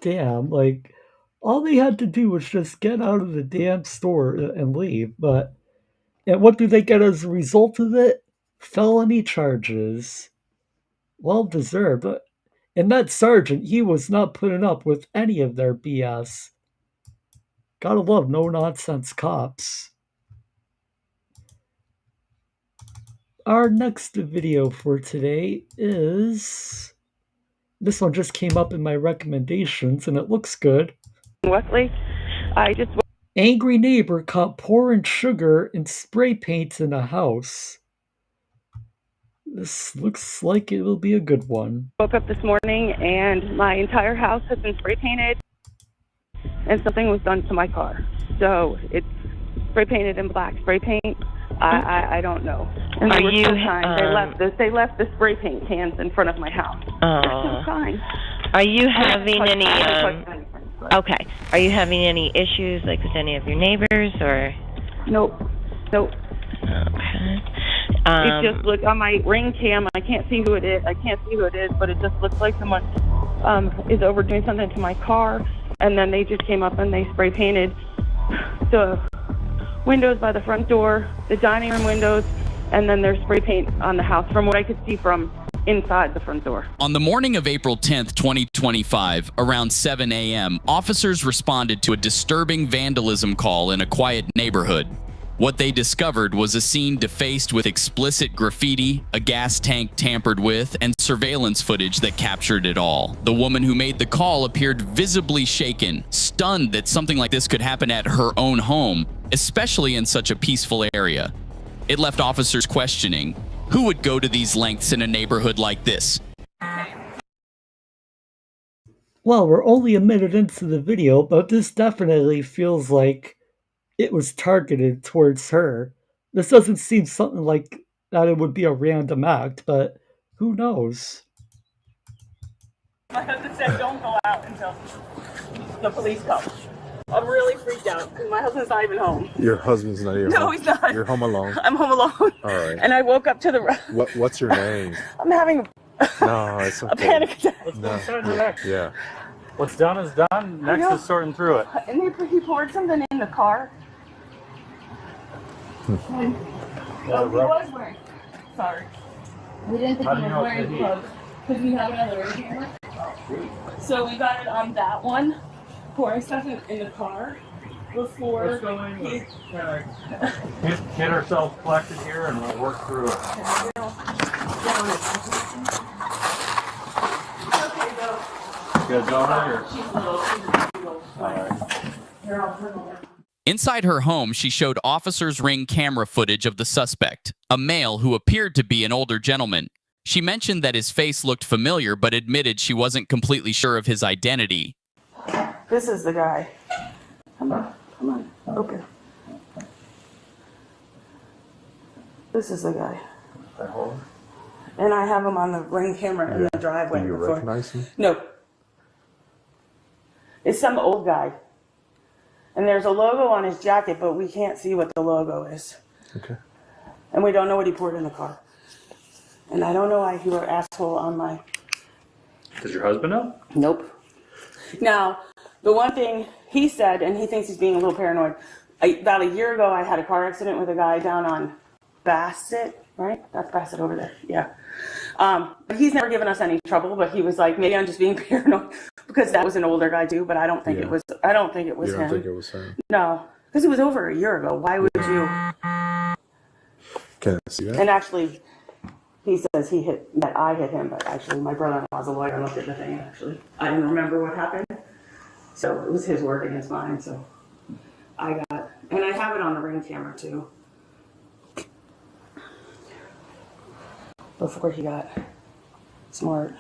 Damn, like, all they had to do was just get out of the damn store and leave, and what do they get as a result of it? Felony charges. Well deserved. And that sergeant, he was not putting up with any of their BS. Gotta love no-nonsense cops. Our next video for today is... This one just came up in my recommendations, and it looks good. Wesley, Angry neighbor caught pouring sugar and spray paint in a house. This looks like it will be a good one. woke up this morning and my entire house has been spray painted and something was done to my car. So it's spray painted in black spray paint. I don't know. And Are you, they left the spray paint cans in front of my house. Oh. Fine. Are you having any, okay. Are you having any issues, like, with any of your neighbors, or? Nope. Okay. It just looked on my ring cam. I can't see who it is, but it just looks like someone is over doing something to my car, and then they just came up and they spray painted the windows by the front door, the dining room windows, and then there's spray paint on the house from what I could see from inside the front door. On the morning of April 10th, 2025, around 7 a.m., officers responded to a disturbing vandalism call in a quiet neighborhood. What they discovered was a scene defaced with explicit graffiti, a gas tank tampered with, and surveillance footage that captured it all. The woman who made the call appeared visibly shaken, stunned that something like this could happen at her own home, especially in such a peaceful area. It left officers questioning, who would go to these lengths in a neighborhood like this? Well, we're only a minute into the video, but this definitely feels like it was targeted towards her. This doesn't seem something like that it would be a random act, but who knows? My husband said don't go out until the police come. I'm really freaked out because my husband's not even home. Your husband's not even home? No, he's not. You're home alone? I'm home alone. All right. And I woke up to the... What's your name? I'm having No, it's okay. a panic attack. Let's go inside and relax. Yeah. What's done is done. Next is sorting through it. And he poured something in the car. And, he was wearing... Sorry. We didn't think he was wearing gloves because we have another ring camera. So we got it on that one, pouring stuff in the car before... Let's go in and get ourselves collected here and we'll work through it. You guys all right? Inside her home, she showed officers Ring camera footage of the suspect, a male who appeared to be an older gentleman. She mentioned that his face looked familiar, but admitted she wasn't completely sure of his identity. This is the guy. Come on, open. This is the guy. And I have him on the Ring camera in the driveway. Do you recognize him? No. It's some old guy. And there's a logo on his jacket, but we can't see what the logo is. Okay. And we don't know what he poured in the car. And I don't know why he wrote asshole on my... Does your husband know? Nope. Now, the one thing he said, and he thinks he's being a little paranoid, about a year ago I had a car accident with a guy down on Bassett, right? That's Bassett over there, yeah. But he's never given us any trouble, but he was like, maybe I'm just being paranoid because that was an older guy too, but I don't think it was, I don't think it was him. You don't think it was him? No, because it was over a year ago. Why would you? Can I see that? And actually, he says that I hit him, but actually my brother-in-law's a lawyer and looked at the thing, actually. I didn't remember what happened. So it was his word against mine, so and I have it on the Ring camera too. Before he got smart.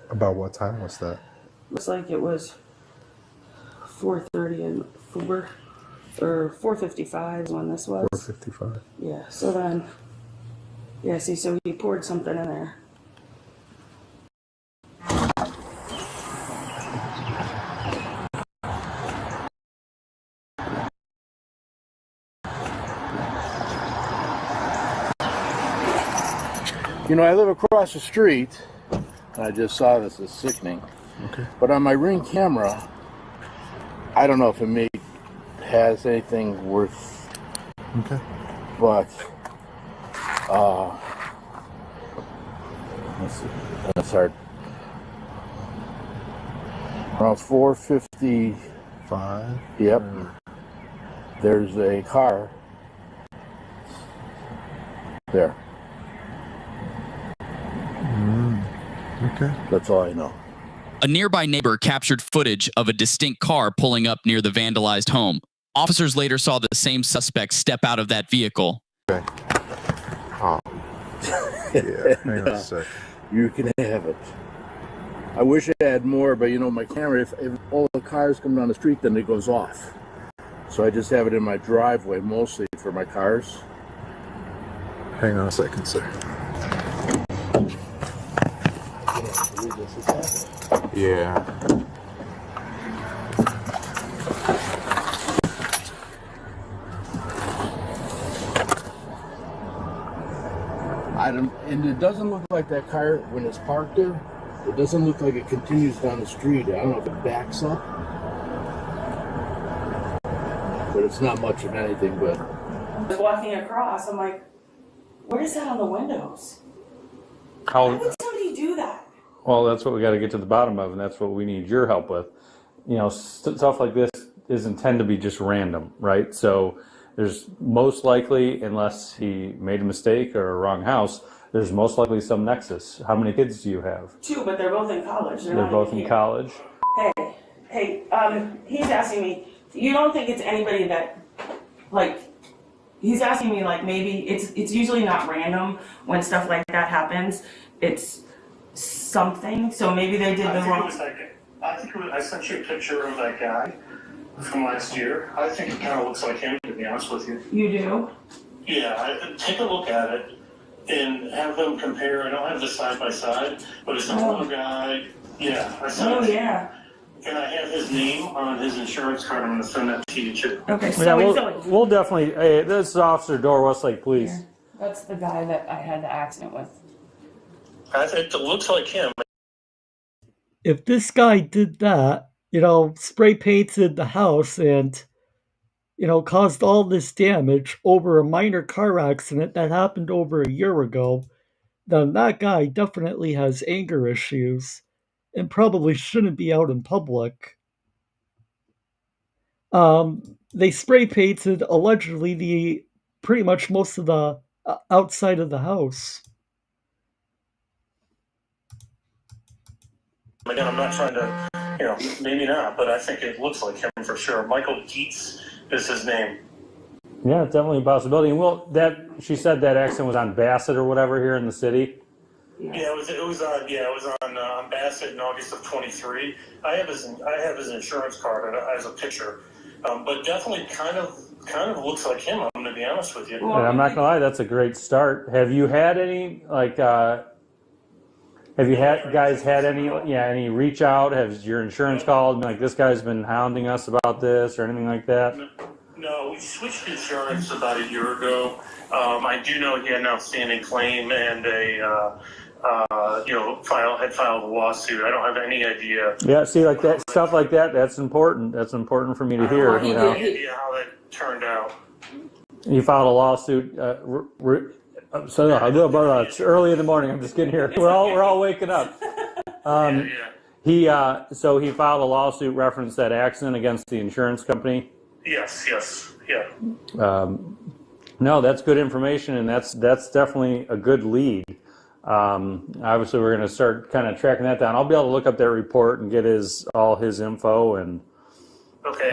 About what time was that? Looks like it was 4:30 and 4:55 is when this was. 4:55. Yeah, so then, yeah, see, so he poured something in there. You know, I live across the street, and I just saw this. It's sickening. Okay. But on my Ring camera, I don't know if it has anything worth. Okay. But let's see. That's hard. Around 4:55. Yep. There's a car there. Okay. That's all I know. A nearby neighbor captured footage of a distinct car pulling up near the vandalized home. Officers later saw the same suspect step out of that vehicle. Okay. Oh. Yeah, hang on a sec. You can have it. I wish I had more, but you know, my camera, if all the cars come down the street, then it goes off. So I just have it in my driveway, mostly for my cars. Hang on a second, sir. Yeah. And it doesn't look like that car, when it's parked there, it doesn't look like it continues down the street. I don't know if it backs up. But it's not much of anything, but... I was walking across, I'm like, what is that on the windows? Why How, would somebody do that? well, that's what we got to get to the bottom of, and that's what we need your help with. You know, stuff like this isn't tend to be just random, right? So there's most likely, unless he made a mistake or a wrong house, there's most likely some nexus. How many kids do you have? 2, but they're both in college. They're both in college. Hey, he's asking me, you don't think it's anybody that, like, he's asking me, like, maybe, it's usually not random when stuff like that happens. It's something, so maybe they did the wrong... I sent you a picture of that guy from last year. I think it kind of looks like him, to be honest with you. You do? Yeah, take a look at it and have them compare. I don't have this side by side, but it's a older guy. Yeah, I sent it. Yeah. And I have his name on his insurance card. I'm going to send that to you, too. Okay, so Yeah, we'll definitely, hey, this is Officer Dorr, Westlake Police. That's the guy that I had the accident with. I think it looks like him. If this guy did that, spray painted the house and, caused all this damage over a minor car accident that happened over a year ago, then that guy definitely has anger issues and probably shouldn't be out in public. They spray painted allegedly pretty much most of the outside of the house. Again, I'm not trying to, maybe not, but I think it looks like him for sure. Michael Dietz is his name. Yeah, it's definitely a possibility. And she said that accident was on Bassett or whatever here in the city. Yeah, it was on Bassett in August of 23. I have his insurance card as a picture, but definitely kind of looks like him. I'm going to be honest with you. And I'm not gonna lie, that's a great start. Have you had any any reach out? Has your insurance called? Like, this guy's been hounding us about this or anything like that? No, we switched insurance about a year ago. I do know he had an outstanding claim and had filed a lawsuit. I don't have any idea. Yeah, see, like that stuff like that. That's important. That's important for me to hear. I have no idea how that turned out. You filed a lawsuit. It's early in the morning. I'm just getting here. We're all waking up. He filed a lawsuit reference that accident against the insurance company. Yes, yeah. No, that's good information, and that's definitely a good lead. Obviously, we're going to start kind of tracking that down. I'll be able to look up that report and get all his info and. Okay,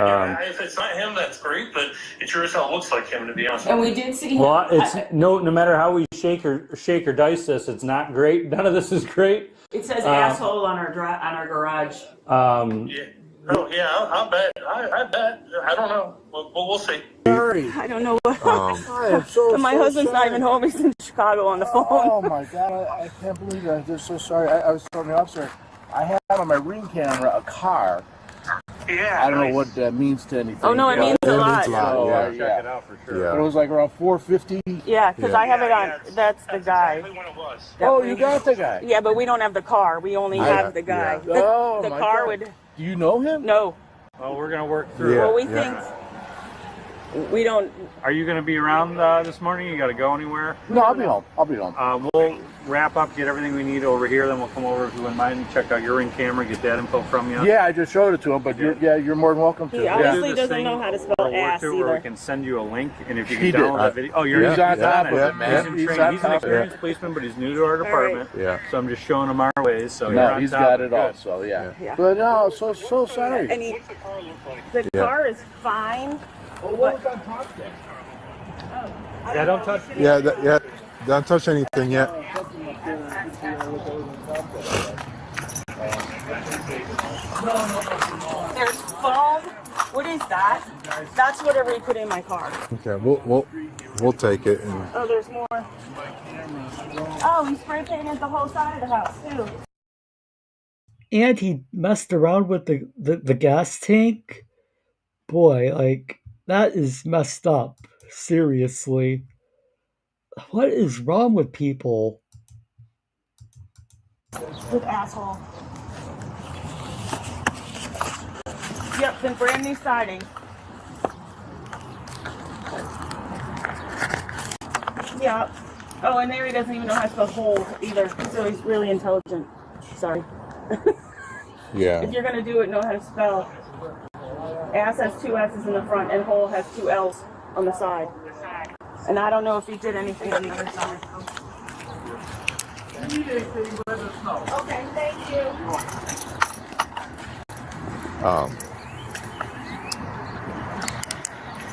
if it's not him, that's great, but it sure as hell looks like him, to be honest. And we did see him. Well, it's no matter how we shake or dice this, it's not great. None of this is great. It says asshole on our garage. Yeah. Oh yeah, I'll bet. I bet. I don't know. We'll see. Sorry. I don't know what. I am so My husband's not even home. He's in Chicago on the phone. Oh my God! I can't believe that. I'm so sorry. I was telling the officer, I have on my ring camera a car. Yeah. I don't know what that means to anything. Oh no, it means a lot. Yeah. Check it out for sure. Yeah. It was like around 450. Yeah, because I have it on. That's the guy. Exactly when it was. Oh, you got the guy. Yeah, but we don't have the car. We only have the guy. Yeah. The car would. Do you know him? No. Well, we're gonna work through. Well, we think. We don't. Are you gonna be around this morning? You got to go anywhere? No, I'll be home. We'll wrap up, get everything we need over here, then we'll come over if you wouldn't mind, check out your ring camera, get that info from you. Yeah, I just showed it to him, but you're more than welcome to. He obviously doesn't know how to spell ass either. Where we can send you a link, and if you can download that video. Oh, he's on top of it, man. He's an experienced policeman, but he's new to our department. Yeah. So I'm just showing him our ways. So no, he's got it all. So yeah. But no, so sorry. And the car is fine. Oh, what was on top there? Yeah, don't touch. Yeah, don't touch anything yet. There's foam. What is that? That's whatever he put in my car. Okay, we'll take it. And Oh, there's more. Oh, he spray painted the whole side of the house too. And he messed around with the gas tank. Boy, like, that is messed up. Seriously. What is wrong with people? With asshole. Yep, been brand new siding. Yeah. Oh, and there he doesn't even know how to spell hole either, so he's really intelligent. Sorry. Yeah. If you're gonna do it, know how to spell. Ass has 2 S's in the front, and hole has 2 L's on the side. And I don't know if he did anything on the other side. If you need anything, let us know. Okay, thank you.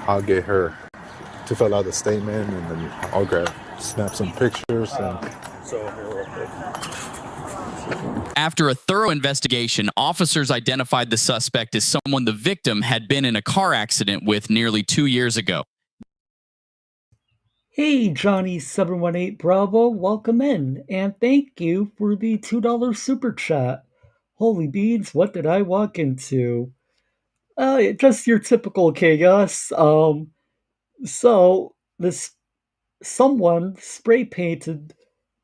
I'll get her to fill out the statement, and then I'll snap some pictures. And After a thorough investigation, officers identified the suspect as someone the victim had been in a car accident with nearly 2 years ago. Hey, Johnny718 Bravo, welcome in, and thank you for the $2 super chat. Holy beans, what did I walk into? Just your typical chaos. So this someone spray painted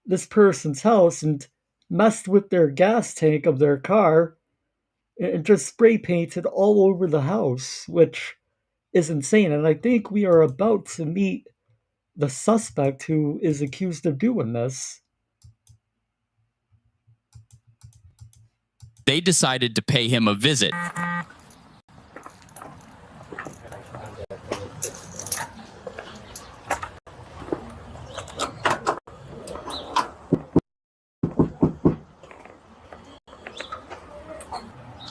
this person's house and messed with their gas tank of their car and just spray painted all over the house, which is insane. And I think we are about to meet the suspect who is accused of doing this. They decided to pay him a visit.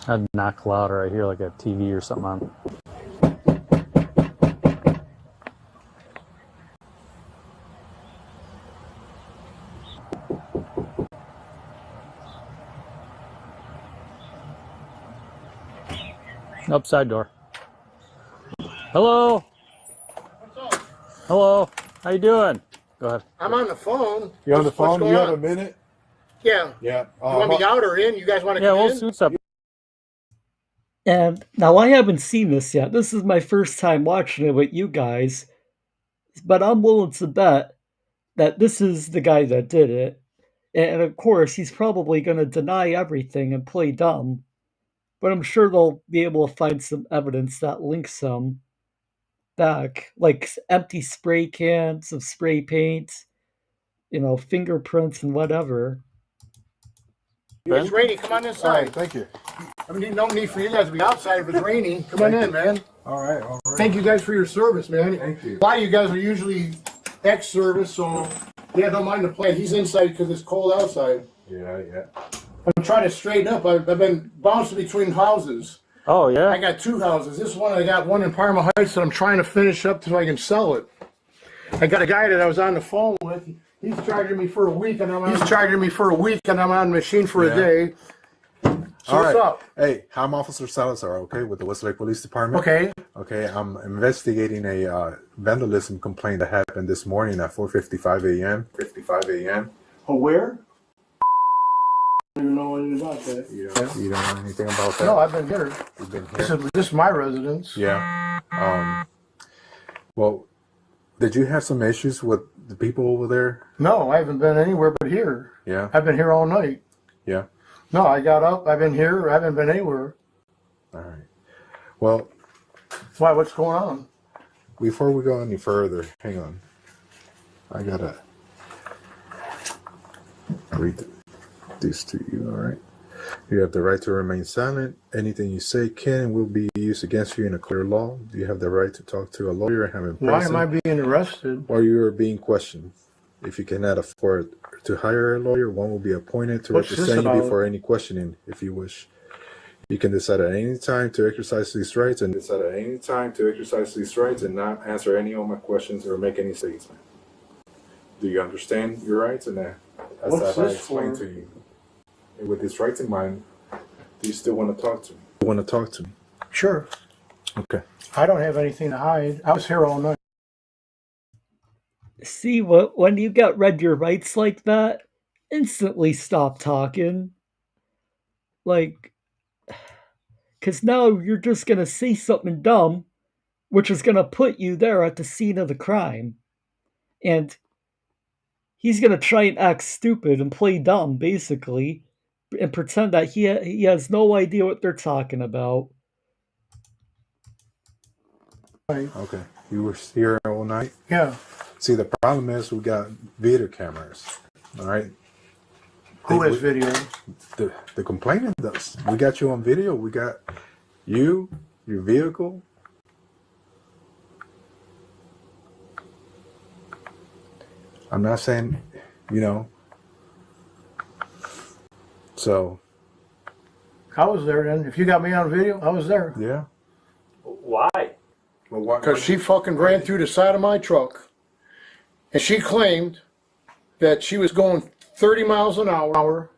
I'd knock louder. I hear like a TV or something on. Upside door. Hello. Hello. How you doing? Go ahead. I'm on the phone. You on the phone? What's You going have on? a minute? Yeah. Yeah. You want me out or in? You guys want to come in? Suits up. And now I haven't seen this yet. This is my first time watching it with you guys. But I'm willing to bet that this is the guy that did it. And of course, he's probably going to deny everything and play dumb. But I'm sure they'll be able to find some evidence that links him back, like empty spray cans of spray paint, fingerprints and whatever. It's raining. Come on inside. All right, thank you. I mean, no need for you guys to be outside if it's raining. Come on in, man. All right, all right. Thank you guys for your service, man. Thank you. A lot of you guys are usually ex-service, so yeah, don't mind the plan. He's inside because it's cold outside. Yeah. I'm trying to straighten up. I've been bouncing between houses. Oh, yeah? I got 2 houses. This one, I got one in Parma Heights that I'm trying to finish up so I can sell it. I got a guy that I was on the phone with. He's charging me for a week, and I'm on the machine for a day. So All what's right. up? Hey, I'm Officer Salazar, okay, with the Westlake Police Department. Okay. Okay, I'm investigating a vandalism complaint that happened this morning at 4:55 a.m. 55 a.m. Oh, where? I don't even know anything about that. You don't know anything about that? No, I've been here. You've been This here? is my residence. Yeah. Well, did you have some issues with the people over there? No, I haven't been anywhere but here. Yeah. I've been here all night. Yeah. No, I got up. I've been here. I haven't been anywhere. All right. Well, why? What's going on? Before we go any further, hang on. I gotta read this to you. All right. You have the right to remain silent. Anything you say can and will be used against you in a clear law. You have the right to talk to a lawyer and have him Why present. am I being arrested? Or you are being questioned. If you cannot afford to hire a lawyer, one will be appointed to What's this represent you about? before any questioning, if you wish. You can decide at any time to exercise these rights and not answer any of my questions or make any statement. Do you understand your rights? And as What's I this explained for? to you, and with these rights in mind, do you still want to talk to me? You want to talk to me? Sure. Okay. I don't have anything to hide. I was here all night. See, when you get read your rights like that, instantly stop talking. Like, because now you're just going to say something dumb, which is going to put you there at the scene of the crime. And he's gonna try and act stupid and play dumb, basically, and pretend that he has no idea what they're talking about. Okay. You were here all night? Yeah. See, the problem is we got video cameras. All right. Who has video? The complainant does. We got you on video. We got you, your vehicle. I'm not saying, So. I was there then. If you got me on video, I was there. Yeah. Why? Because she fucking ran through the side of my truck. And she claimed that she was going 30 miles an hour.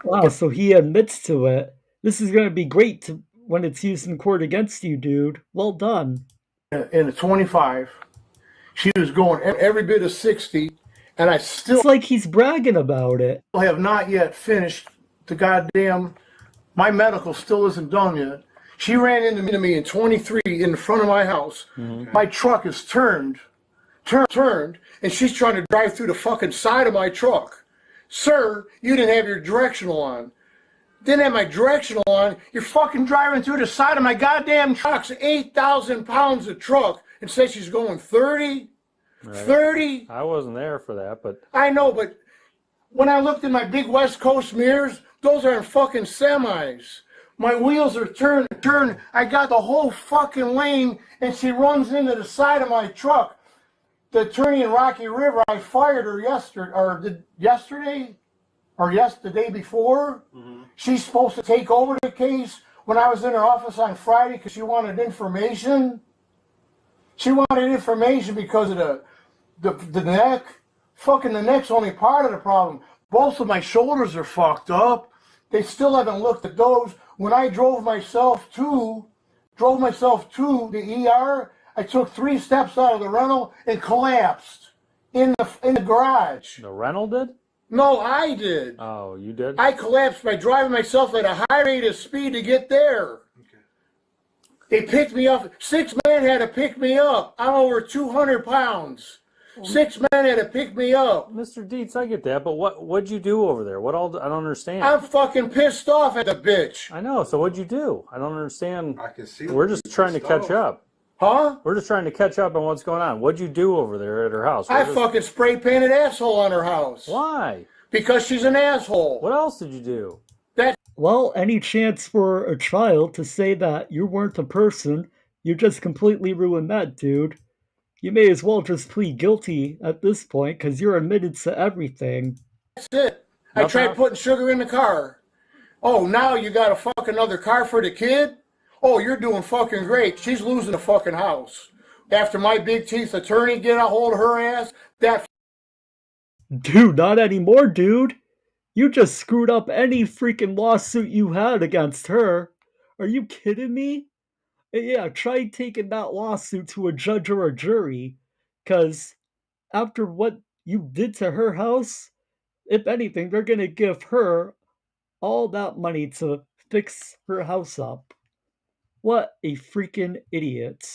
Wow, so he admits to it. This is going to be great when it's used in court against you, dude. Well done. In a 25. She was going every bit of 60. And I still... It's like he's bragging about it. I have not yet finished the goddamn... My medical still isn't done yet. She ran into me in 23 in front of my house. Mm-hmm. My truck is turned, and she's trying to drive through the fucking side of my truck. Sir, you didn't have your directional on. Didn't have my directional on. You're fucking driving through the side of my goddamn truck. 8,000 pounds of truck, and say she's going 30? Right. 30? I wasn't there for that, but... I know, but when I looked in my big West Coast mirrors, those aren't fucking semis. My wheels are turned. I got the whole fucking lane, and she runs into the side of my truck. The attorney in Rocky River, I fired her the day before. Mm-hmm. She's supposed to take over the case when I was in her office on Friday because she wanted information. She wanted information because of the neck. Fucking the neck's only part of the problem. Both of my shoulders are fucked up. They still haven't looked at those. When I drove myself to the ER, I took 3 steps out of the rental and collapsed in the garage. The rental did? No, I did. Oh, you did? I collapsed by driving myself at a high rate of speed to get there. Okay. They picked me up. 6 men had to pick me up. I'm over 200 pounds. 6 men had to pick me up. Mr. Dietz, I get that, but what'd you do over there? What all? I don't understand. I'm fucking pissed off at the bitch. I know. So what'd you do? I don't understand. I can see. We're just trying to catch up. Huh? We're just trying to catch up on what's going on. What'd you do over there at her house? I fucking spray painted asshole on her house. Why? Because she's an asshole. What else did you do? Well, any chance for a trial to say that you weren't a person, you just completely ruined that, dude. You may as well just plead guilty at this point because you're admitted to everything. That's it. I tried putting sugar in the car. Oh, now you got a fucking other car for the kid? Oh, you're doing fucking great. She's losing the fucking house. After my big teeth attorney get a hold of her ass, that... Dude, not anymore, dude. You just screwed up any freaking lawsuit you had against her. Are you kidding me? Yeah, try taking that lawsuit to a judge or a jury. Because after what you did to her house, if anything, they're going to give her all that money to fix her house up. What a freaking idiot.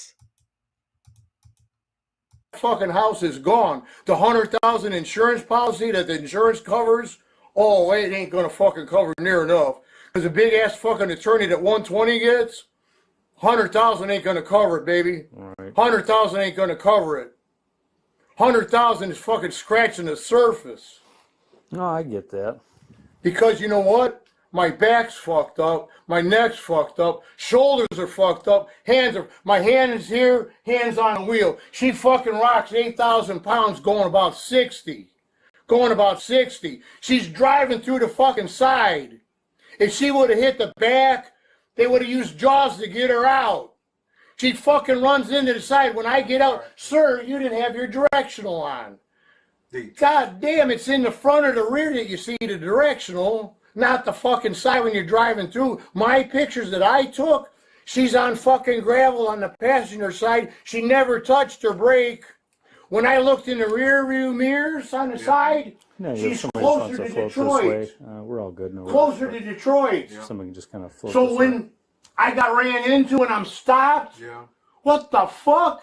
Fucking house is gone. The $100,000 insurance policy that the insurance covers, oh, it ain't going to fucking cover near enough. Because a big-ass fucking attorney that 120 gets... 100,000 ain't gonna cover it, baby. Right. 100,000 ain't gonna cover it. 100,000 is fucking scratching the surface. No, I get that. Because you know what? My back's fucked up. My neck's fucked up. Shoulders are fucked up. My hand is here. Hands on the wheel. She fucking rocks 8,000 pounds, going about 60. She's driving through the fucking side. If she would have hit the back, they would have used Jaws to get her out. She fucking runs into the side. When I get out, sir, you didn't have your directional on. God damn, it's in the front or the rear that you see the directional, not the fucking side when you're driving through. My pictures that I took, she's on fucking gravel on the passenger side. She never touched her brake. When I looked in the rear view mirrors on the side, she's closer to Detroit. We're all good. No, closer to Detroit. Somebody just kind of float. So when I got ran into and I'm stopped, what the fuck?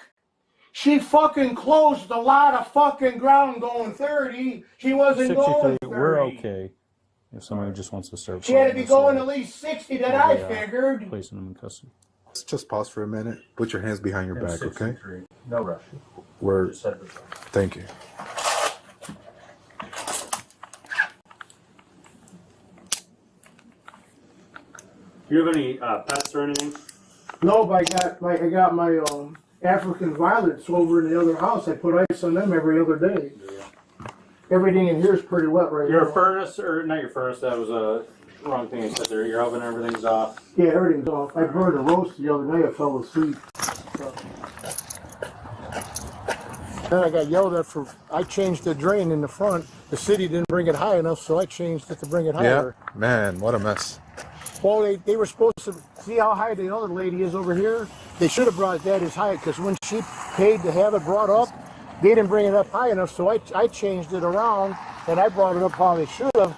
She fucking closed a lot of fucking ground going 30. She wasn't going 30. We're okay. If somebody just wants to serve, She had to be going at least 60 that I figured. Placing them in custody. Let's just pause for a minute. Put your hands behind your back, okay? No rush. Word. Thank you. Do you have any pets or anything? No, but I got my African violets over in the other house. I put ice on them every other day. Yeah. Everything in here is pretty wet right now. Your furnace, or not your furnace, that was a wrong thing I said there. Your oven, everything's off. Yeah, everything's off. I burned a roast the other night. I fell asleep. So. Then I got yelled at for, I changed the drain in the front. The city didn't bring it high enough, so I changed it to bring it higher. Yeah, man, what a mess. Well, they were supposed to see how high the other lady is over here. They should have brought that as high, because when she paid to have it brought up, they didn't bring it up high enough, so I changed it around, and I brought it up how they should have.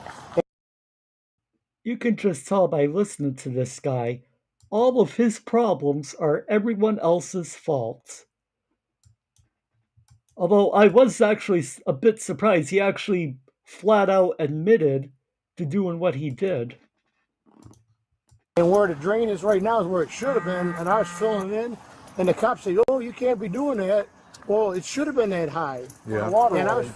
You can just tell by listening to this guy, all of his problems are everyone else's fault. Although I was actually a bit surprised, he actually flat out admitted to doing what he did. And where the drain is right now is where it should have been, and I was filling it in, and the cops say, "Oh, you can't be doing that." Well, it should have been that high. Yeah. Water and I was.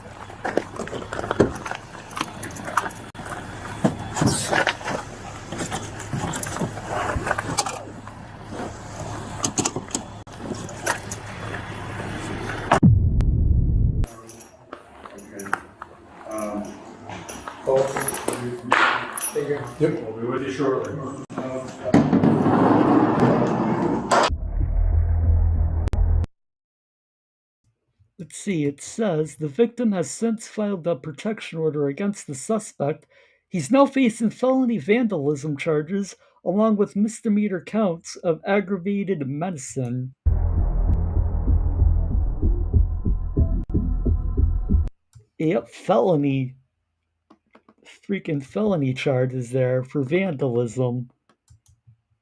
Yep. We'll be with you shortly. Let's see, it says the victim has since filed a protection order against the suspect. He's now facing felony vandalism charges along with misdemeanor counts of aggravated menacing. Yep, freaking felony charges there for vandalism.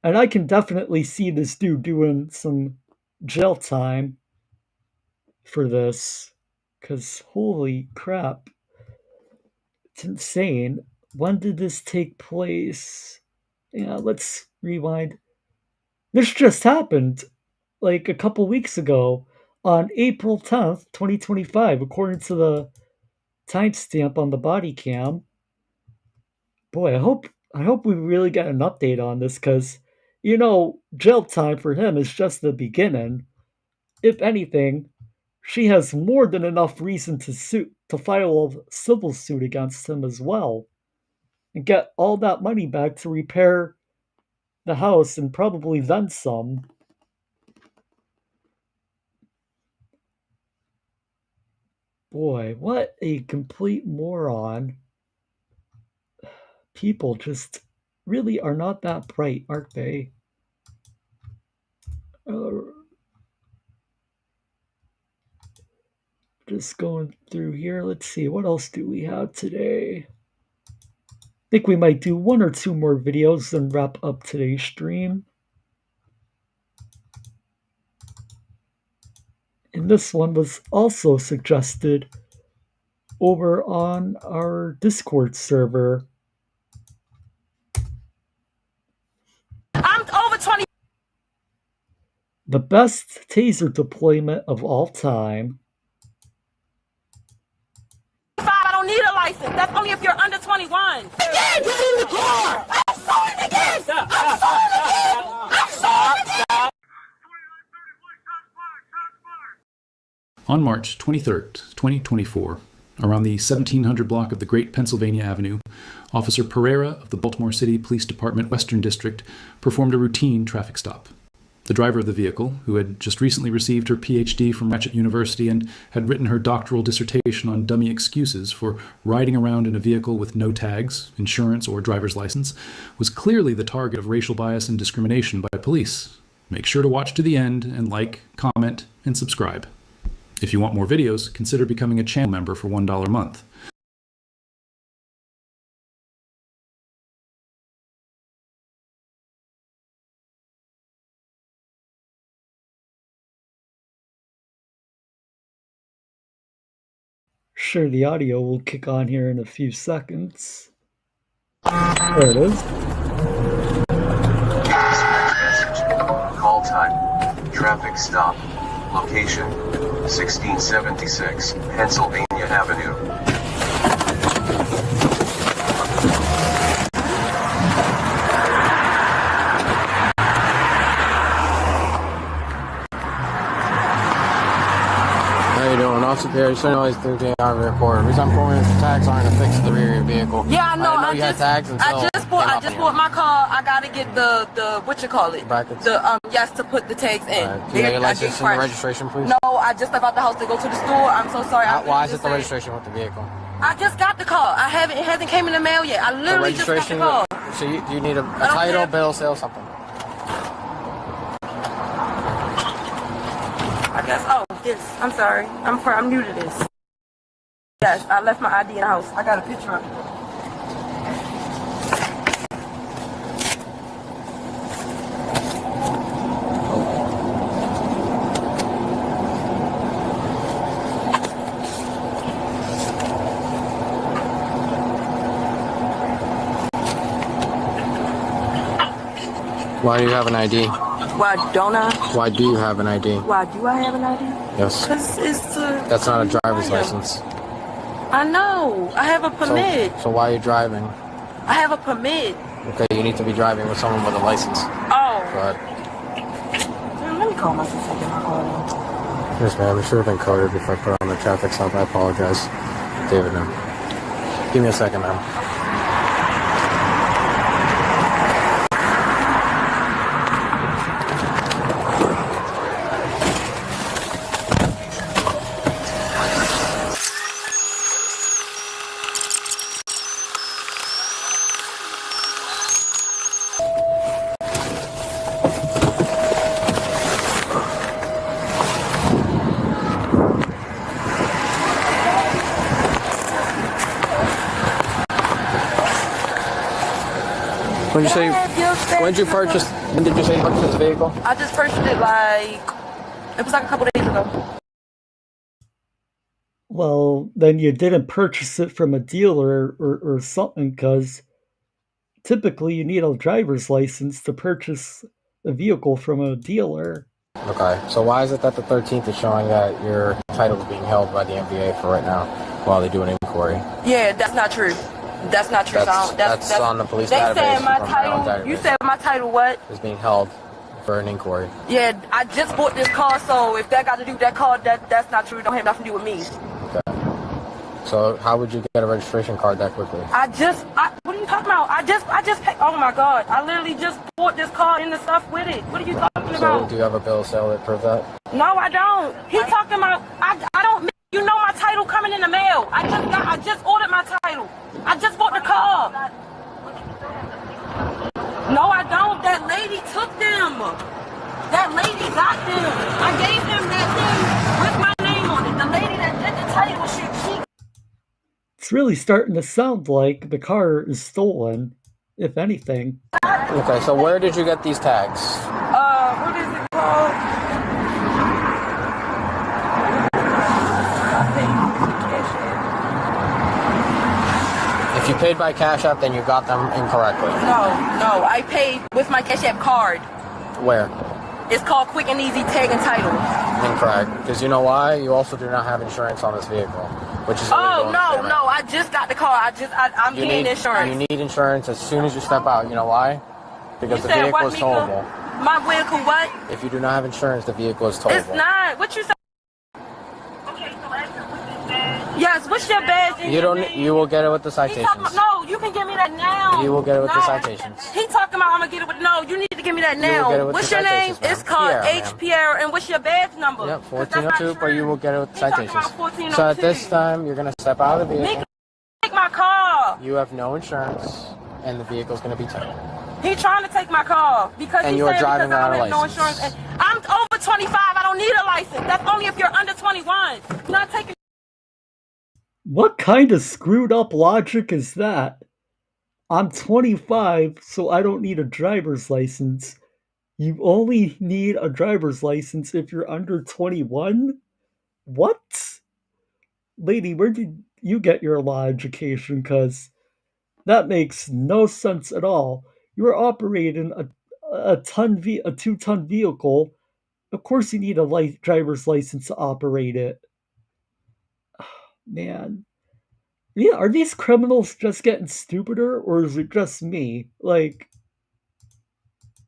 And I can definitely see this dude doing some jail time for this, because holy crap, it's insane. When did this take place? Yeah, let's rewind. This just happened like a couple weeks ago on April 10th, 2025, according to the timestamp on the body cam. Boy, I hope we really get an update on this, because jail time for him is just the beginning. If anything, she has more than enough reason to file a civil suit against him as well, and get all that money back to repair the house and probably then some. Boy, what a complete moron. People just really are not that bright, aren't they? Just going through here. Let's see, what else do we have today? I think we might do one or two more videos and wrap up today's stream. And this one was also suggested over on our Discord server. I'm over 20. The best taser deployment of all time. I don't need a license. That's only if you're under 21. Again, get in the car. I'm sorry again. I'm sorry again. I'm sorry again. On March 23rd, 2024, around the 1700 block of the Great Pennsylvania Avenue, Officer Pereira of the Baltimore City Police Department Western District performed a routine traffic stop. The driver of the vehicle, who had just recently received her PhD from Ratchet University and had written her doctoral dissertation on dummy excuses for riding around in a vehicle with no tags, insurance, or driver's license, was clearly the target of racial bias and discrimination by police. Make sure to watch to the end and like, comment, and subscribe. If you want more videos, consider becoming a channel member for $1 a month. Sure, the audio will kick on here in a few seconds. There it is. Call time. Traffic stop. Location. 1676 Pennsylvania Avenue. How you doing? Officer Perry, shouldn't always do the on record. The reason I'm calling is the tags aren't affixed to the rear of your vehicle. Yeah, I know. I didn't know you had tags until I just bought my car. I gotta get the what you call it? Brackets. Yes, to put the tags in. Can you get your license and the registration, please? No, I just left out the house to go to the store. I'm so sorry. Why is it the registration with the vehicle? I just got the car. It hasn't came in the mail yet. I literally just got the car. So you need a title, bill, sale, something. I guess. Oh, this. I'm sorry. I'm new to this. Yes, I left my ID in the house. I got a picture of it. Why do you have an ID? Why don't I? Why do you have an ID? Why do I have an ID? Yes. Because it's That's not a driver's license. I know. I have a permit. So why are you driving? I have a permit. Okay, you need to be driving with someone with a license. Oh. But Let me call my sister and get my car in. yes, ma'am. It should have been coded before I put it on the traffic stop. I apologize. David, now. Give me a second, ma'am. When did you purchase? When did you say you purchased the vehicle? I just purchased it it was like a couple days ago. Well, then you didn't purchase it from a dealer or something, because typically you need a driver's license to purchase a vehicle from a dealer. Okay, so why is it that the 13th is showing that your title is being held by the NBA for right now while they do an inquiry? Yeah, that's not true. That's not true. That's on the police they database. Said my from title. You said my title what? Is being held for an inquiry. Yeah, I just bought this car, so if that got to do with that car, that's not true. It don't have nothing to do with me. Okay. So how would you get a registration card that quickly? What are you talking about? I just paid. Oh my God! I literally just bought this car and the stuff with it. What are you talking about? So do you have a bill of sale that proves that? No, I don't. He talking about I don't. You know my title coming in the mail. I just ordered my title. I just bought the car. No, I don't. That lady took them. That lady got them. I gave him that thing with my name on it. The lady that did the title shit, It's really starting to sound like the car is stolen, if anything. Okay, so where did you get these tags? What is it called? If you paid by Cash App, then you got them incorrectly. No, I paid with my Cash App card. Where? It's called Quick and Easy Tag and Title. Incorrect. Because you know why? You also do not have insurance on this vehicle, which is illegal. No, I just got the car. I'm getting insurance. You need insurance as soon as you step out. You know why? Because the vehicle is towable. My vehicle what? If you do not have insurance, the vehicle is towable. It's not. What you say? Yes, what's your badge? You will get it with the citations. No, you can give me that now. You will get it with the citations. He talking about I'm gonna get it with. No, you need to give me that now. You will get it with What's the your name? citations, ma'am. It's called Pierre, H. Pierre, and what's your badge number? Yep, 1402, but you will get it with the citations. About 1402. So at this time, you're gonna step out of the vehicle. Take my car. You have no insurance, and the vehicle's gonna be towed. He trying to take my car because And he you are said driving because I don't without a have no license. insurance. And I'm over 25. I don't need a license. That's only if you're under 21. You're not taking. What kind of screwed up logic is that? I'm 25, so I don't need a driver's license. You only need a driver's license if you're under 21? What? lady, where did you get your law education? Because that makes no sense at all. You are operating a 2-ton vehicle. Of course, you need a driver's license to operate it. Man, yeah, are these criminals just getting stupider, or is it just me? Like,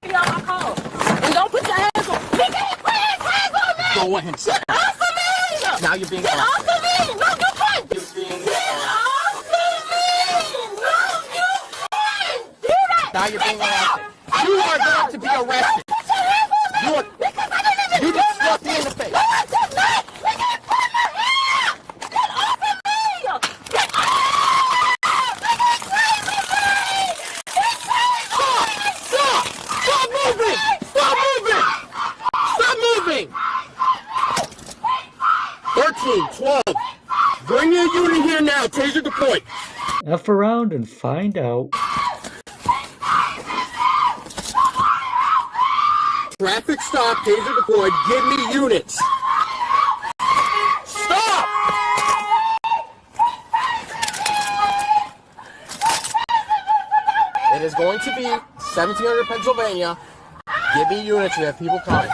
And don't put your hands on me. He can't put his hands on me. Go ahead. Get off of me. Now you're being Get off of me. No, you can't. Get off of me. No, you can't. Do that. Now you're being arrested. You are going to be arrested. Put your hands on me. Because I didn't even You just struck me in the face. No, I did not. You can't put my hand. Get off of me. Get off. Stop moving! Stop moving! Stop moving! 13, 12. Bring your unit here now. Taser deployed. F around and find out. Traffic stop. Taser deployed. Give me units. Stop! It is going to be 1700 Pennsylvania. Give me units. We have people coming.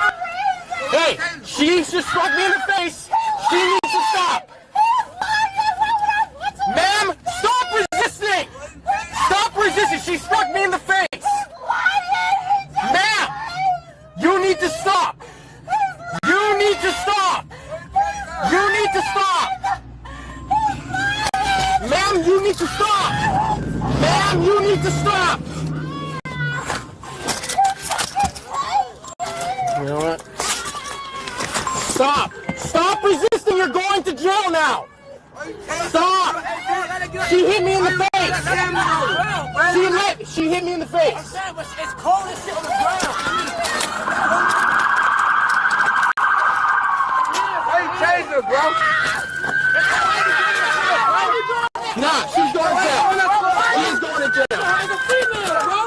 Hey, she just struck me in the face. She needs to stop. Ma'am, stop resisting. Stop resisting. She struck me in the face. Ma'am, you need to stop. You need to stop. You need to stop. Ma'am, you need to stop. Ma'am, you need to stop. You know what? Stop! Stop resisting! You're going to jail now! Stop! She hit me in the face! She hit me in the face! It's cold as shit on the ground! Hey, taser, bro! Nah, she's going to jail! She's going to jail! It's a female, bro!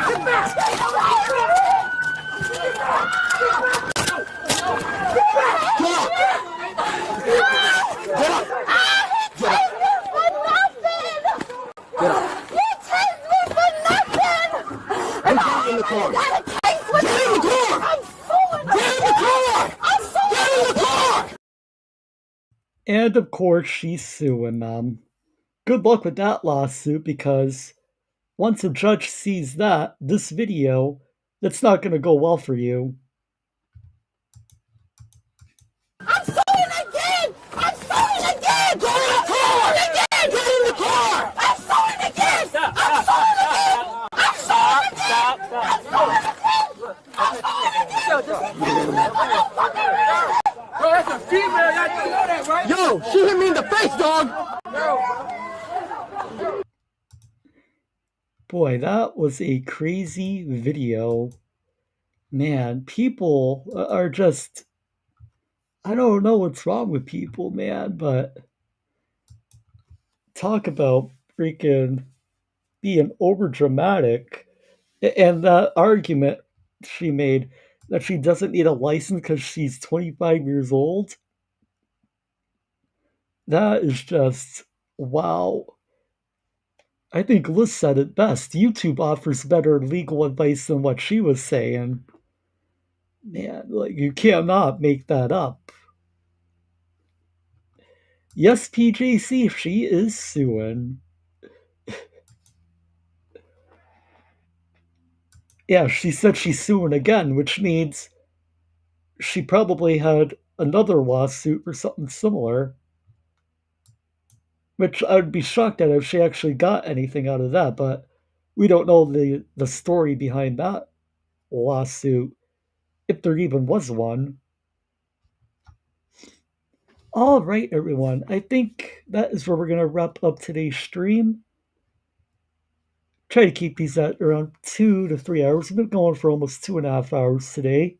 Get back! Get back! And of course, she's suing them. Good luck with that lawsuit, because once a judge sees this video, that's not going to go well for you. I'm suing again! I'm suing again! Go in the car! Again! Get in the car! I'm suing again! I'm suing again! I'm suing again! I'm suing again! Yo, that's a female. You know that, right? Yo, she hit me in the face, dog! Boy, that was a crazy video. Man, people are just... I don't know what's wrong with people, man, but talk about freaking being over dramatic. And that argument she made that she doesn't need a license because she's 25 years old, that is just wow. I think Liz said it best. YouTube offers better legal advice than what she was saying. Man, like, you cannot make that up. Yes, PJC, she is suing. Yeah, she said she's suing again, which means she probably had another lawsuit or something similar. Which I would be shocked at if she actually got anything out of that, but we don't know the story behind that lawsuit, if there even was one. All right, everyone. I think that is where we're going to wrap up today's stream. Try to keep these at around 2 to 3 hours. We've been going for almost 2.5 hours today.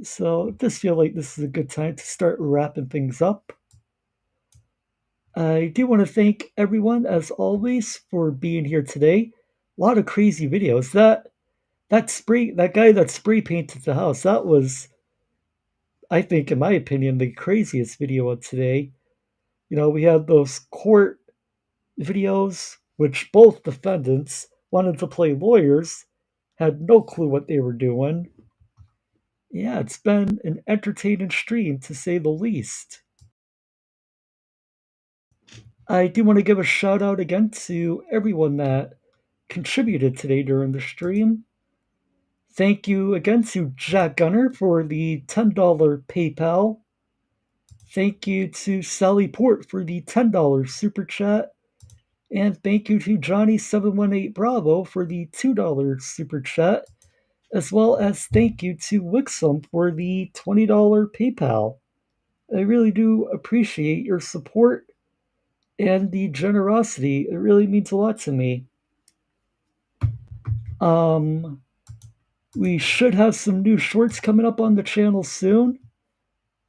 So I just feel like this is a good time to start wrapping things up. I do want to thank everyone, as always, for being here today. A lot of crazy videos. That guy that spray painted the house, that was... I think, in my opinion, the craziest video of today. We had those court videos, which both defendants wanted to play lawyers, had no clue what they were doing. Yeah, it's been an entertaining stream to say the least. I do want to give a shout out again to everyone that contributed today during the stream. Thank you again to Jack Gunner for the $10 PayPal. Thank you to Sally Port for the $10 super chat. And thank you to Johnny718 Bravo for the $2 super chat. As well as thank you to Wixom for the $20 PayPal. I really do appreciate your support and the generosity. It really means a lot to me. We should have some new shorts coming up on the channel soon.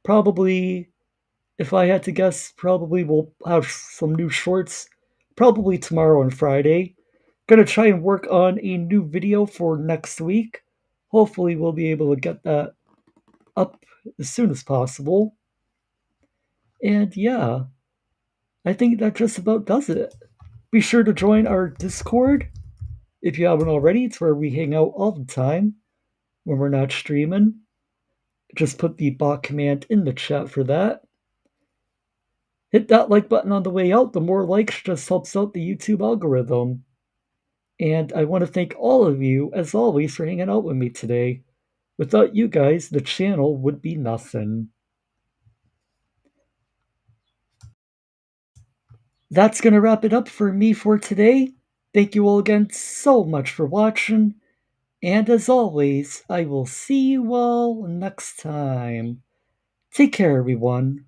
Probably, if I had to guess, probably we'll have some new shorts probably tomorrow and Friday. Gonna try and work on a new video for next week. Hopefully we'll be able to get that up as soon as possible. And yeah, I think that just about does it. Be sure to join our Discord if you haven't already. It's where we hang out all the time when we're not streaming. Just put the bot command in the chat for that. Hit that like button on the way out. The more likes just helps out the YouTube algorithm. And I want to thank all of you, as always, for hanging out with me today. Without you guys, the channel would be nothing. That's going to wrap it up for me for today. Thank you all again so much for watching. And as always, I will see you all next time. Take care, everyone.